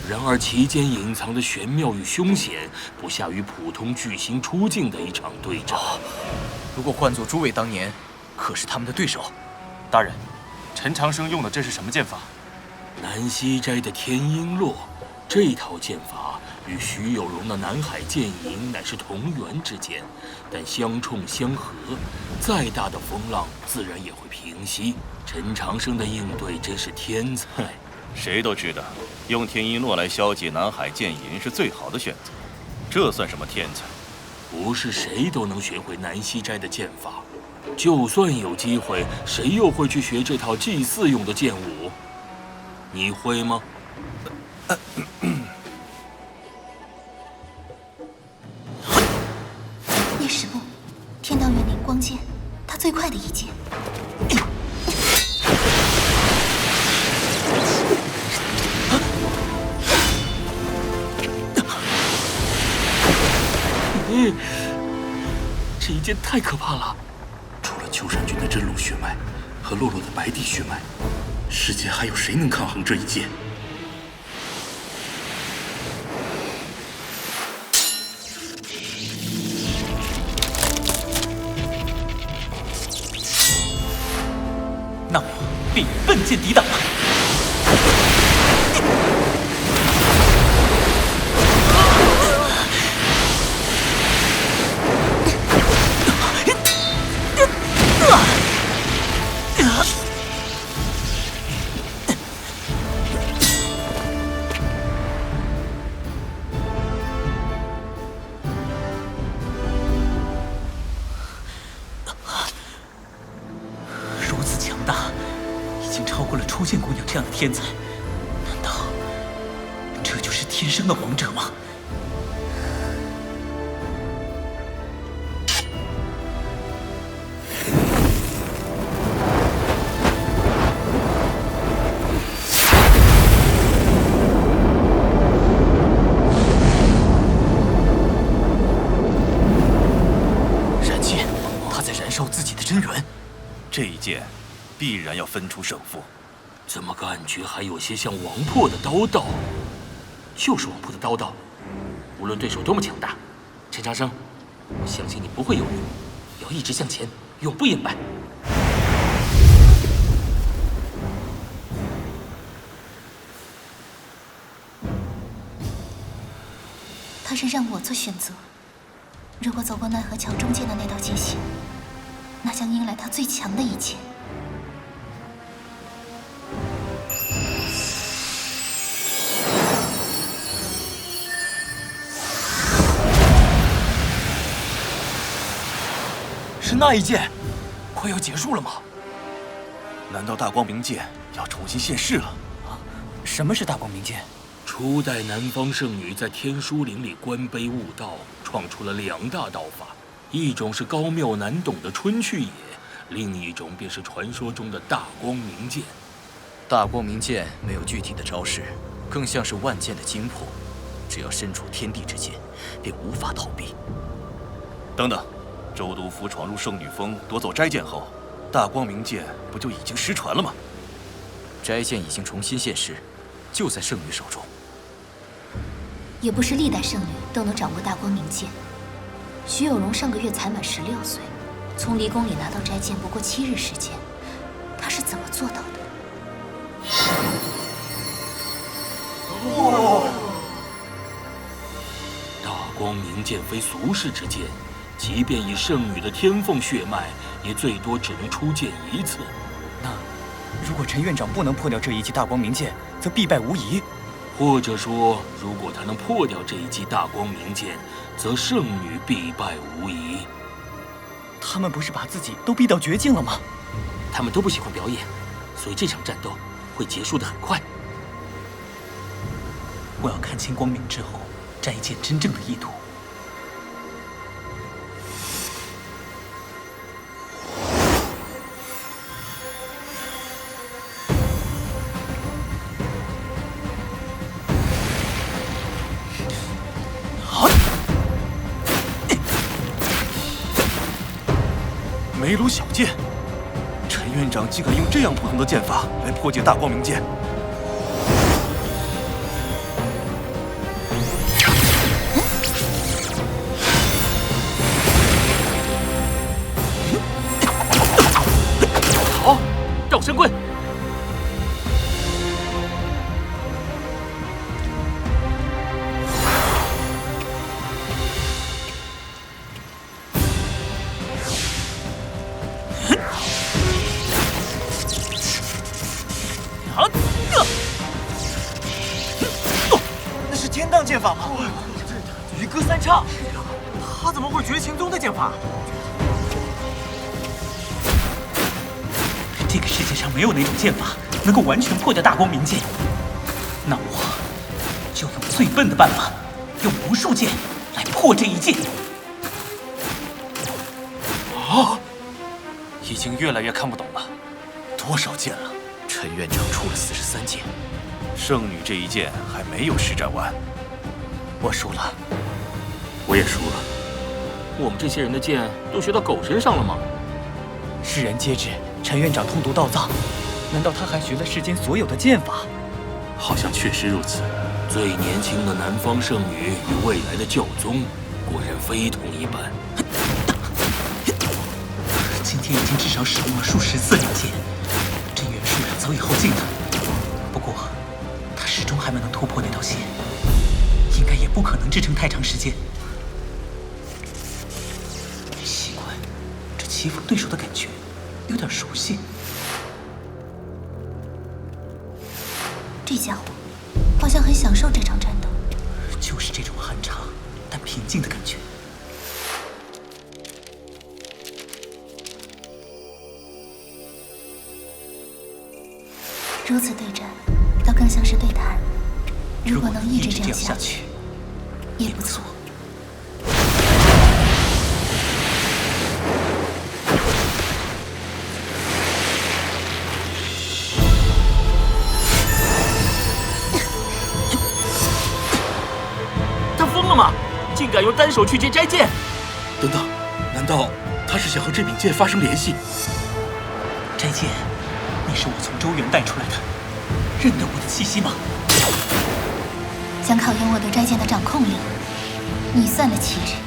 然而其间隐藏的玄妙与凶险，不下于普通巨星出境的一场对战。如果换作诸位当年，可是他们的对手。大人，陈长生用的这是什么剑法？南溪斋的天鹰落，这套剑法与徐有容的南海剑吟乃是同源之剑，但相冲相合，再大的风浪自然也会平息。陈长生的应对真是天才。谁都知道，用天鹰落来消解南海剑吟是最好的选择，这算什么天才？不是谁都能学会南溪斋的剑法，就算有机会，谁又会去学这套祭祀用的剑舞？你会吗？叶师部，天道元灵光剑，他最快的一剑。这一剑太可怕了！除了秋山君的真鲁血脉和洛洛的白帝血脉，世间还有谁能抗衡这一剑？那我便与笨剑抵挡吧。出见姑娘这样的天才，难道这就是天生的王者吗？燃尽，他在燃烧自己的真元。这一剑必然要分出胜负。怎么感觉还有些像王破的刀道？就是王破的刀道。无论对手多么强大，陈长生，我相信你不会犹豫，要一直向前，永不言败。他是让我做选择。如果走过奈何桥中间的那道界限，那将迎来他最强的一剑。是那一剑，快要结束了吗？难道大光明剑要重新现世了？啊，什么是大光明剑？初代南方圣女在天书林里观碑悟道，创出了2大道法，一种是高妙难懂的春去野，另一种便是传说中的大光明剑。大光明剑没有具体的招式，更像是万剑的精魄，只要身处天地之间，便无法逃避。等等，周督府闯入圣女峰夺走斋剑后，大光明剑不就已经失传了吗？斋剑已经重新现世，就在圣女手中。也不是历代圣女都能掌握大光明剑。徐有容上个月才满16岁，从离宫里拿到斋剑不过7日时间，她是怎么做到的？大光明剑非俗世之剑，即便以圣女的天凤血脉，也最多只能出剑1次。那如果陈院长不能破掉这一记大光明剑，则必败无疑。或者说，如果他能破掉这一记大光明剑，则圣女必败无疑。他们不是把自己都逼到绝境了吗？他们都不喜欢表演，所以这场战斗会结束得很快。我要看清光明之后，斋剑真正的意图。梅鲁小剑，陈院长竟敢用这样不同的剑法来破解大光明剑。好，绕身棍。那是天荡剑法吗？渔歌三唱，他怎么会绝情宗的剑法？这个世界上没有哪种剑法能够完全破掉大光明剑，那我就用最笨的办法，用无数剑来破这一剑。啊！已经越来越看不懂了，多少剑了？陈院长出了43剑，圣女这一剑还没有施展完。我输了，我也输了。我们这些人的剑都学到狗身上了吗？世人皆知陈院长通读道藏，难道他还学了世间所有的剑法？好像确实如此。最年轻的南方圣女与未来的教宗，果然非同一般。今天已经至少使用了数10次连剑，真元数量早已耗尽了。不过，他始终还没能突破那道线，应该也不可能支撑太长时间。奇怪，这棋逢对手的感觉有点熟悉。这家伙好像很享受这场战斗。就是这种酣畅但平静的感觉。如此对战，倒更像是对谈。如果能一直这样下去，也不错。他疯了吗？竟敢用单手去接斋剑！等等，难道他是想和这柄剑发生联系？斋剑，你是我从周原带出来的，认得我的气息吗？想考验我对斋剑的掌控力，你算了7日，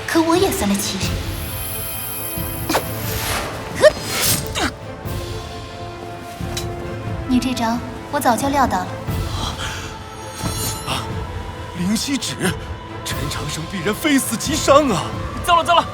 可我也算了7日。你这招我早就料到了。灵犀指，陈长生必然非死即伤啊！糟了糟了！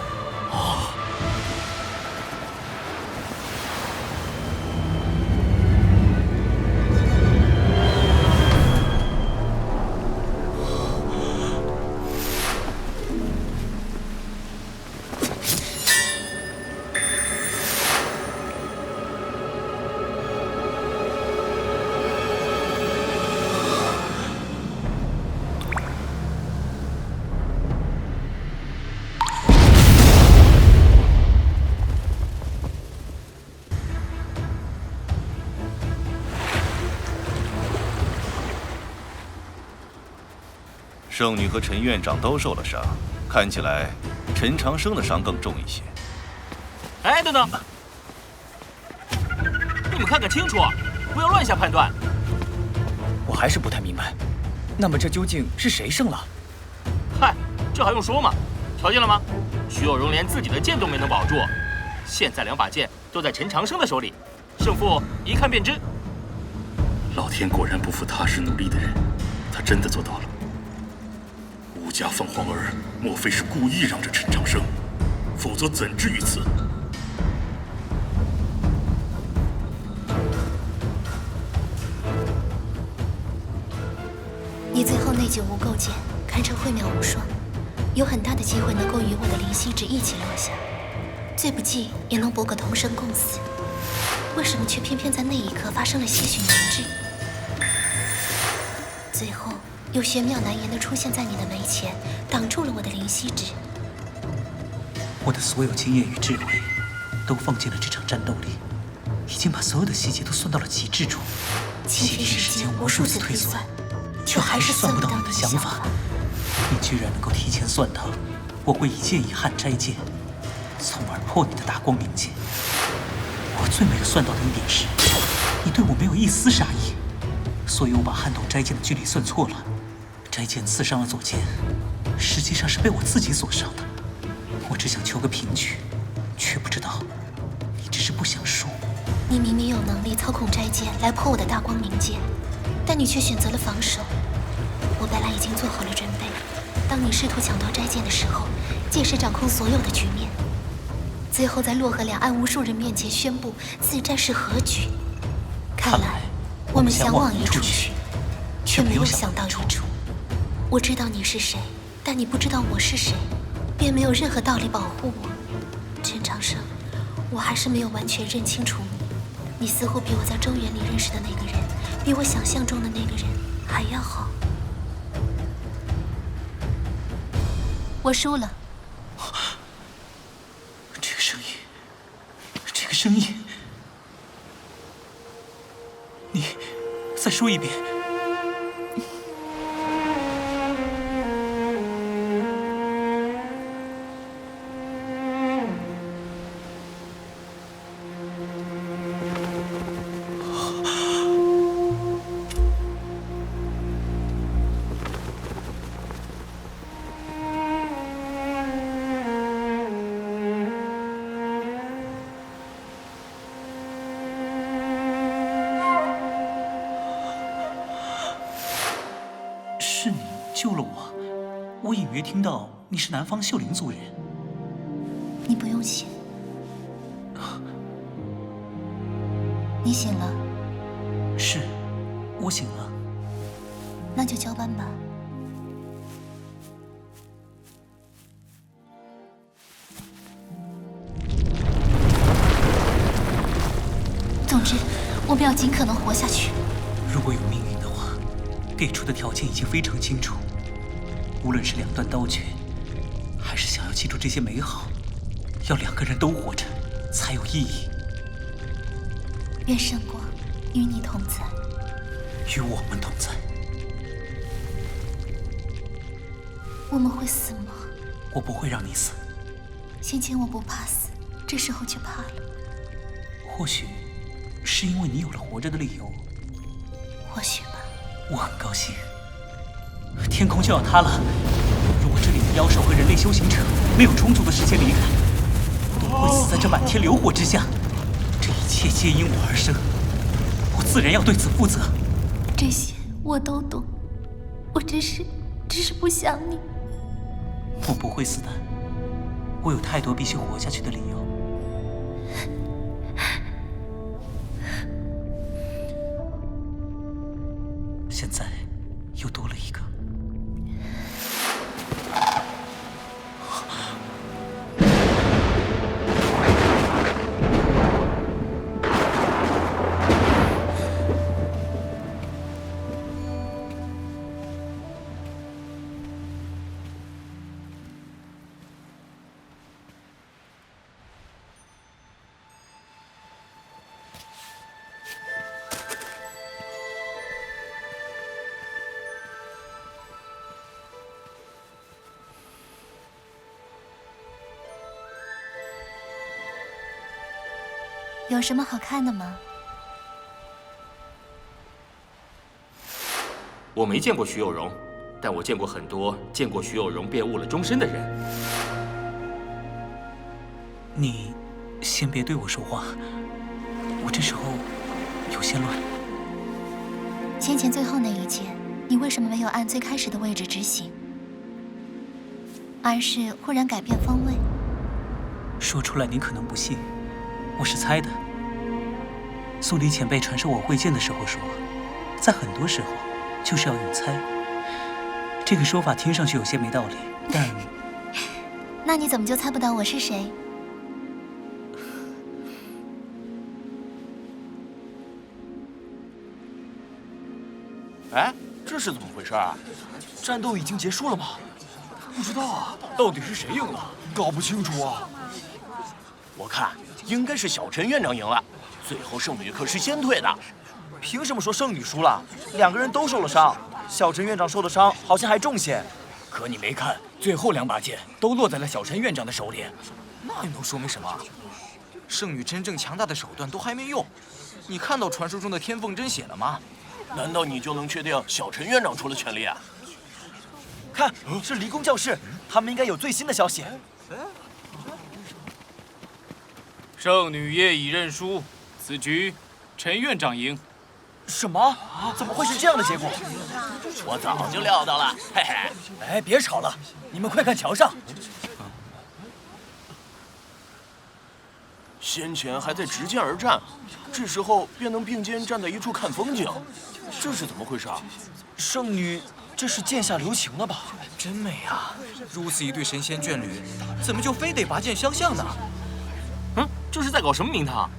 圣女和陈院长都受了伤，看起来陈长生的伤更重一些。哎，等等，你们看看清楚，不要乱下判断。我还是不太明白，那么这究竟是谁胜了？嗨，这还用说吗？瞧见了吗？徐有容连自己的剑都没能保住，现在2把剑都在陈长生的手里，胜负一看便知。老天果然不负踏实努力的人，他真的做到了。吴家凤凰儿莫非是故意让着陈长生，否则怎至于此？你最后那记无垢剑堪称慧妙无双，有很大的机会能够与我的灵犀指一起落下，最不济也能搏个同生共死。为什么却偏偏在那一刻发生了些许凝滞？最后又玄妙难言的出现在你的眉前，挡住了我的灵犀指。我的所有经验与智慧都放进了这场战斗里，已经把所有的细节都算到了极致中，倾尽时间无数次推算，却还是算不到你的想法。你居然能够提前算到我会一剑一撼斋剑，从而破你的大光明剑。我最没有算到的一点是，你对我没有一丝杀意，所以我把撼动斋剑的距离算错了。斋剑刺伤了左肩，实际上是被我自己所伤的。我只想求个平局，却不知道你只是不想输。你明明有能力操控斋剑来破我的大光明剑，但你却选择了防守。我本来已经做好了准备，当你试图抢夺斋剑的时候，届时掌控所有的局面，最后在洛河两岸无数人面前宣布此战是和局。看来我们想往一处去，却没有想到一处。我知道你是谁，但你不知道我是谁，便没有任何道理保护我。陈长生，我还是没有完全认清楚你。你似乎比我在周原里认识的那个人，比我想象中的那个人还要好。我输了。这个声音，这个声音，你再说一遍。救了我。我隐约听到你是南方秀林族人。你不用谢。你醒了？是，我醒了。那就交班吧。总之，我们要尽可能活下去。如果有命运的话，给出的条件已经非常清楚。无论是两段刀拳，还是想要记住这些美好，要两个人都活着才有意义。愿圣光与你同在，与我们同在。我们会死吗？我不会让你死。先前我不怕死，这时候却怕了。或许是因为你有了活着的理由。或许吧。我很高兴。天空就要塌了，如果这里的妖兽和人类修行者没有充足的时间离开，我都会死在这满天流火之下。这一切皆因我而生，我自然要对此负责。这些我都懂，我只是不想你。我不会死的，我有太多必须活下去的理由。现在又多了一个。有什么好看的吗？我没见过徐有容，但我见过很多见过徐有容便误了终身的人。你先别对我说话，我这时候有些乱。先前最后那一剑，你为什么没有按最开始的位置执行，而是忽然改变方位？说出来你可能不信，我是猜的。苏黎前辈传授我会剑的时候说，在很多时候就是要用猜。这个说法听上去有些没道理，但……那你怎么就猜不到我是谁？哎，这是怎么回事啊？战斗已经结束了吗？不知道啊，到底是谁赢了？搞不清楚啊。我看应该是小陈院长赢了，最后圣女可是先退的。凭什么说圣女输了？两个人都受了伤，小陈院长受的伤好像还重些。可你没看，最后两把剑都落在了小陈院长的手里。那又能说明什么？圣女真正强大的手段都还没用。你看到传说中的天凤真血了吗？难道你就能确定小陈院长出了全力啊？看，是离宫教室，他们应该有最新的消息。圣女业已认输，此局陈院长赢。什么？怎么会是这样的结果？我早就料到了，嘿嘿。哎，别吵了，你们快看桥上。先前还在执剑而战，这时候便能并肩站在一处看风景，这是怎么回事啊？圣女，这是剑下留情了吧？真美啊！如此一对神仙眷侣，怎么就非得拔剑相向呢？这是在搞什么名堂？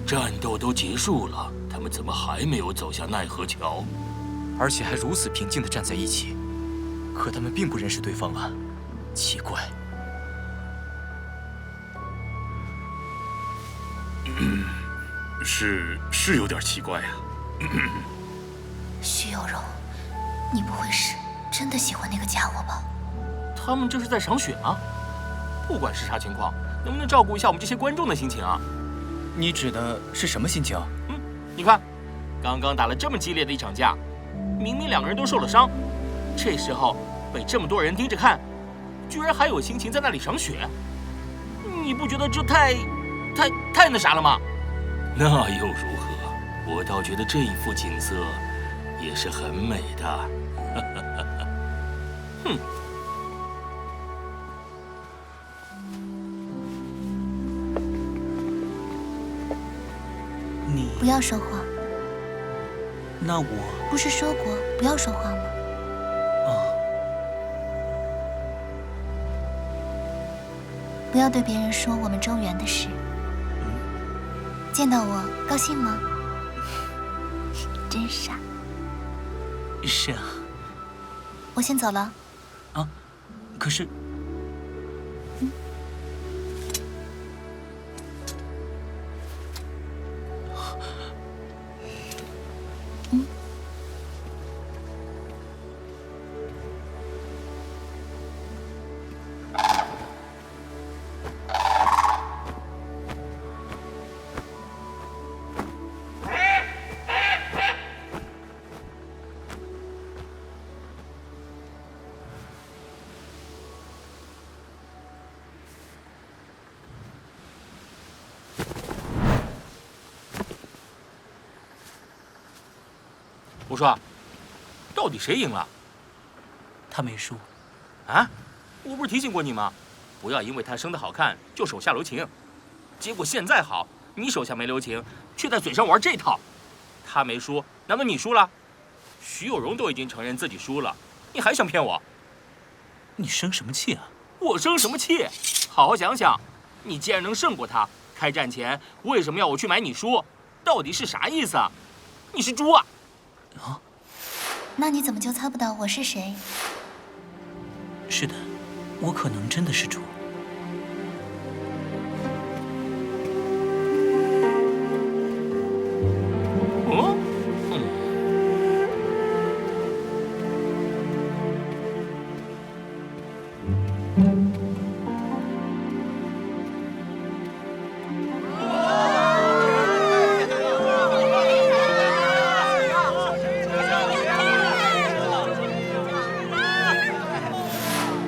战斗都结束了，他们怎么还没有走下奈何桥？而且还如此平静地站在一起，可他们并不认识对方啊，奇怪。是有点奇怪啊。徐有容，你不会是真的喜欢那个家伙吧？他们这是在赏雪吗？不管是啥情况，能不能照顾一下我们这些观众的心情啊？你指的是什么心情？你看，刚刚打了这么激烈的一场架，明明两个人都受了伤，这时候被这么多人盯着看，居然还有心情在那里赏雪，你不觉得这太那啥了吗？那又如何？我倒觉得这一幅景色也是很美的。哼！你不要说话。那我不是说过不要说话吗？哦。不要对别人说我们周元的事。见到我高兴吗？真傻。是啊。我先走了。啊，可是。我说，到底谁赢了？他没输。啊？我不是提醒过你吗？不要因为他生得好看就手下留情。结果现在好，你手下没留情，却在嘴上玩这套。他没输，难道你输了？徐有容都已经承认自己输了，你还想骗我？你生什么气啊？我生什么气？好好想想，你既然能胜过他，开战前为什么要我去买你书？到底是啥意思啊？你是猪啊！啊？那你怎么就猜不到我是谁？是的，我可能真的是猪。哦，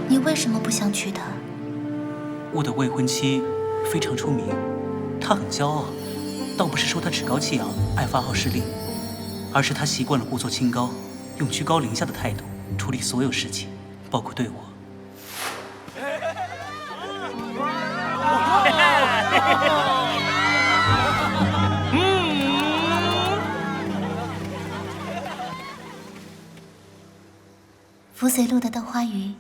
你为什么不想娶她？我的未婚妻非常出名，她很骄傲，倒不是说她趾高气扬、爱发号施令，而是她习惯了故作清高，用居高临下的态度处理所有事情，包括对我。福随路的豆花鱼，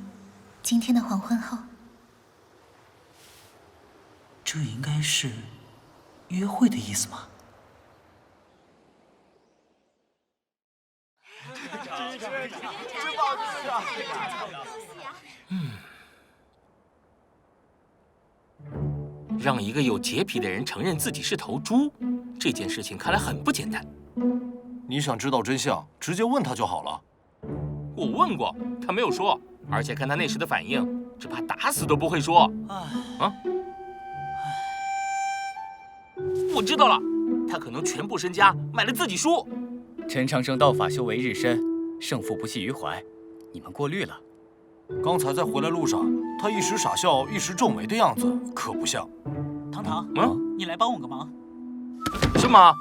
今天的黄昏后。这应该是约会的意思吗？让一个有洁癖的人承认自己是头猪，这件事情看来很不简单。你想知道真相，直接问他就好了。我问过，他没有说，而且看他那时的反应，只怕打死都不会说。啊！我知道了，他可能全部身家买了自己书。陈长生道法修为日深，胜负不系于怀，你们过虑了。刚才在回来路上，他一时傻笑，一时皱眉的样子，可不像。糖糖，你来帮我个忙。什么？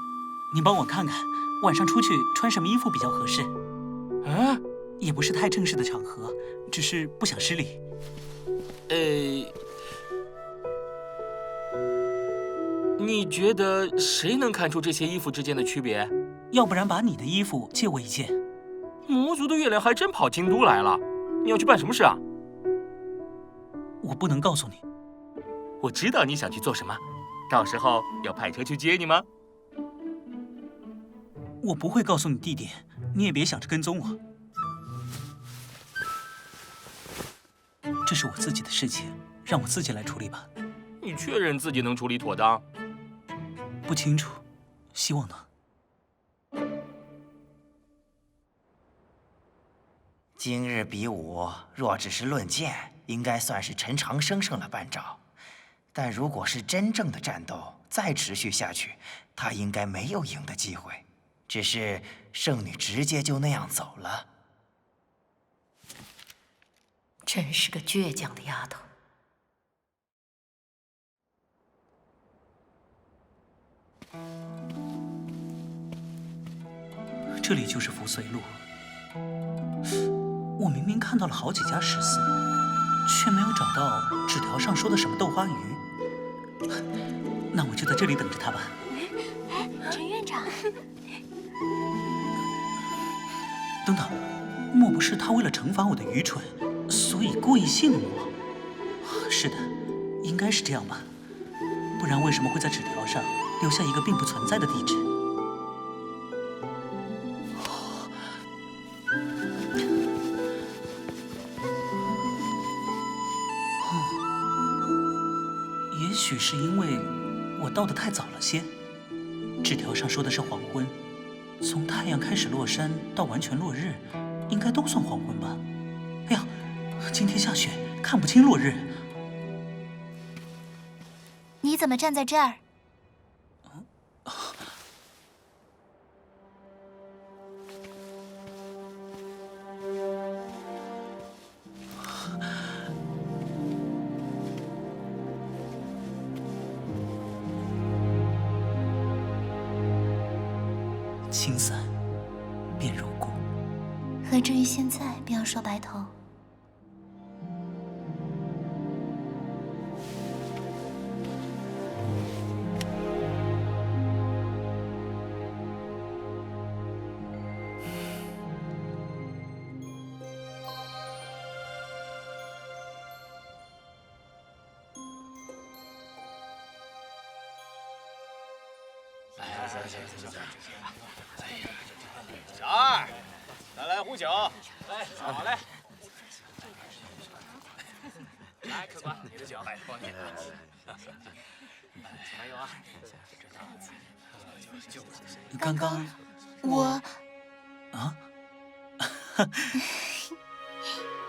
你帮我看看，晚上出去穿什么衣服比较合适？啊？也不是太正式的场合，只是不想失礼。你觉得谁能看出这些衣服之间的区别？要不然把你的衣服借我一件。魔族的月亮还真跑京都来了，你要去办什么事啊？我不能告诉你。我知道你想去做什么，到时候要派车去接你吗？我不会告诉你地点，你也别想着跟踪我。这是我自己的事情，让我自己来处理吧。你确认自己能处理妥当？不清楚，希望能。今日比武，若只是论剑，应该算是陈长生胜了半招。但如果是真正的战斗，再持续下去，他应该没有赢的机会。只是圣女直接就那样走了。真是个倔强的丫头。这里就是福随路。我明明看到了好几家食肆，却没有找到纸条上说的什么豆花鱼。那我就在这里等着他吧。陈院长，等等，莫不是他为了惩罚我的愚蠢，所以故意戏弄我？是的，应该是这样吧。不然为什么会在纸条上留下一个并不存在的地址？也许是因为我到得太早了些。纸条上说的是黄昏，从太阳开始落山到完全落日，应该都算黄昏吧？哎呀，今天下雪，看不清落日。你怎么站在这儿？青伞便如故，何至于现在便要说白头？小二，再来壶酒。来，好嘞。来，客官，你的酒。帮你。还有啊，刚刚我啊，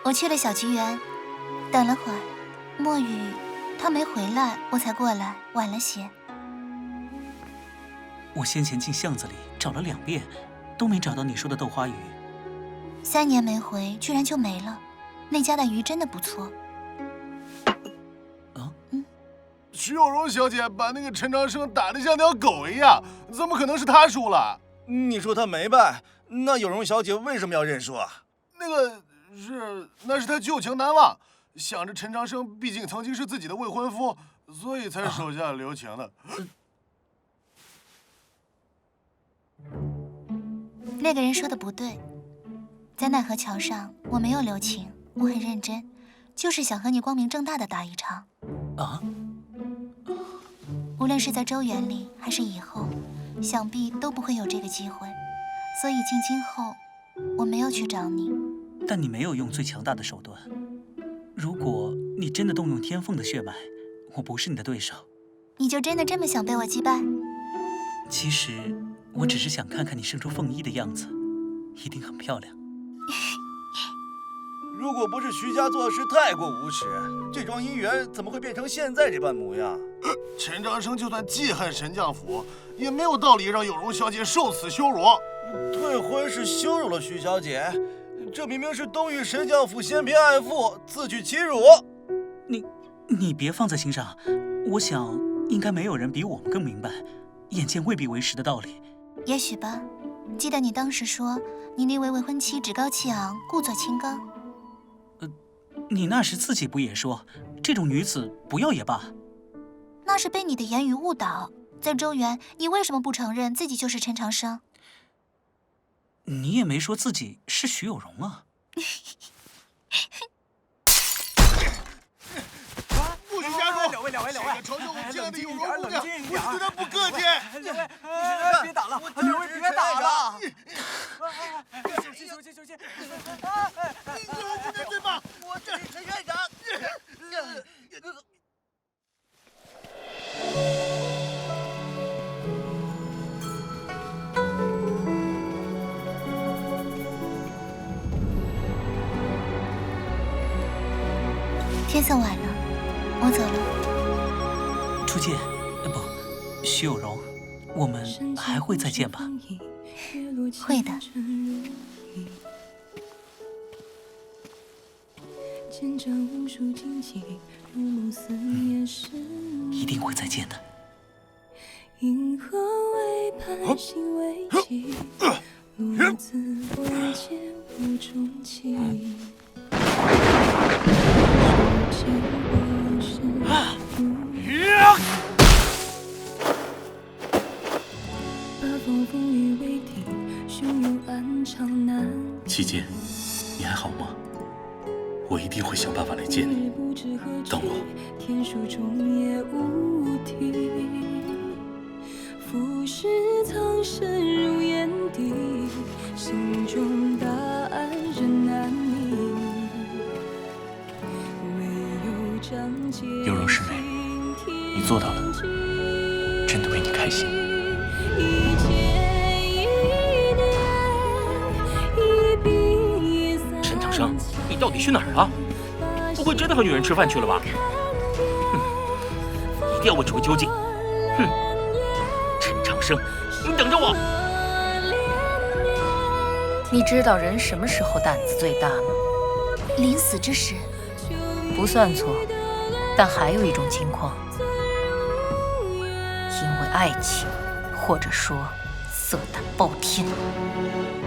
我去了小菊园，等了会儿，墨雨他没回来，我才过来，晚了些。我先前进巷子里找了2遍，都没找到你说的豆花鱼。3年没回，居然就没了。那家的鱼真的不错。徐有容小姐把那个陈长生打得像条狗一样，怎么可能是她输了？你说她没败，那有容小姐为什么要认输啊？那是她旧情难忘，想着陈长生毕竟曾经是自己的未婚夫，所以才手下留情的。那个人说的不对，在奈何桥上我没有留情，我很认真，就是想和你光明正大的打一场。啊？无论是在周园里还是以后，想必都不会有这个机会，所以进京后我没有去找你。但你没有用最强大的手段。如果你真的动用天凤的血脉，我不是你的对手。你就真的这么想被我击败？其实我只是想看看你生出凤衣的样子，一定很漂亮。如果不是徐家做事太过无耻，这桩姻缘怎么会变成现在这般模样？陈长生就算记恨神将府，也没有道理让有容小姐受此羞辱。退婚是羞辱了徐小姐，这明明是东域神将府嫌贫爱富，自取其辱。你别放在心上，我想应该没有人比我们更明白眼见未必为实的道理。也许吧。记得你当时说，你那位未婚妻趾高气昂，故作清高。你那时自己不也说，这种女子不要也罢？那是被你的言语误导。在周园，你为什么不承认自己就是陈长生？你也没说自己是徐有容啊。不许加入！两位，嘲笑我亲爱的有容姑娘，冷静一点，我对她不客气。两位，别打了，两位别打了。休息。有容姑娘对吧？我这是陈院长。天色晚了，我走了。初见，不，徐有容，我们还会再见吧？会的。一定会再见的。七剑，你还好吗？我一定会想办法来见你。等我。浮世苍生如眼底，心中答案仍难觅。有容师妹，你做到了，真的为你开心。陈长生，你到底去哪儿了？不会真的和女人吃饭去了吧？一定要问出个究竟！哼！陈长生，你等着我！你知道人什么时候胆子最大吗？临死之时。不算错，但还有一种情况，因为爱情，或者说色胆包天。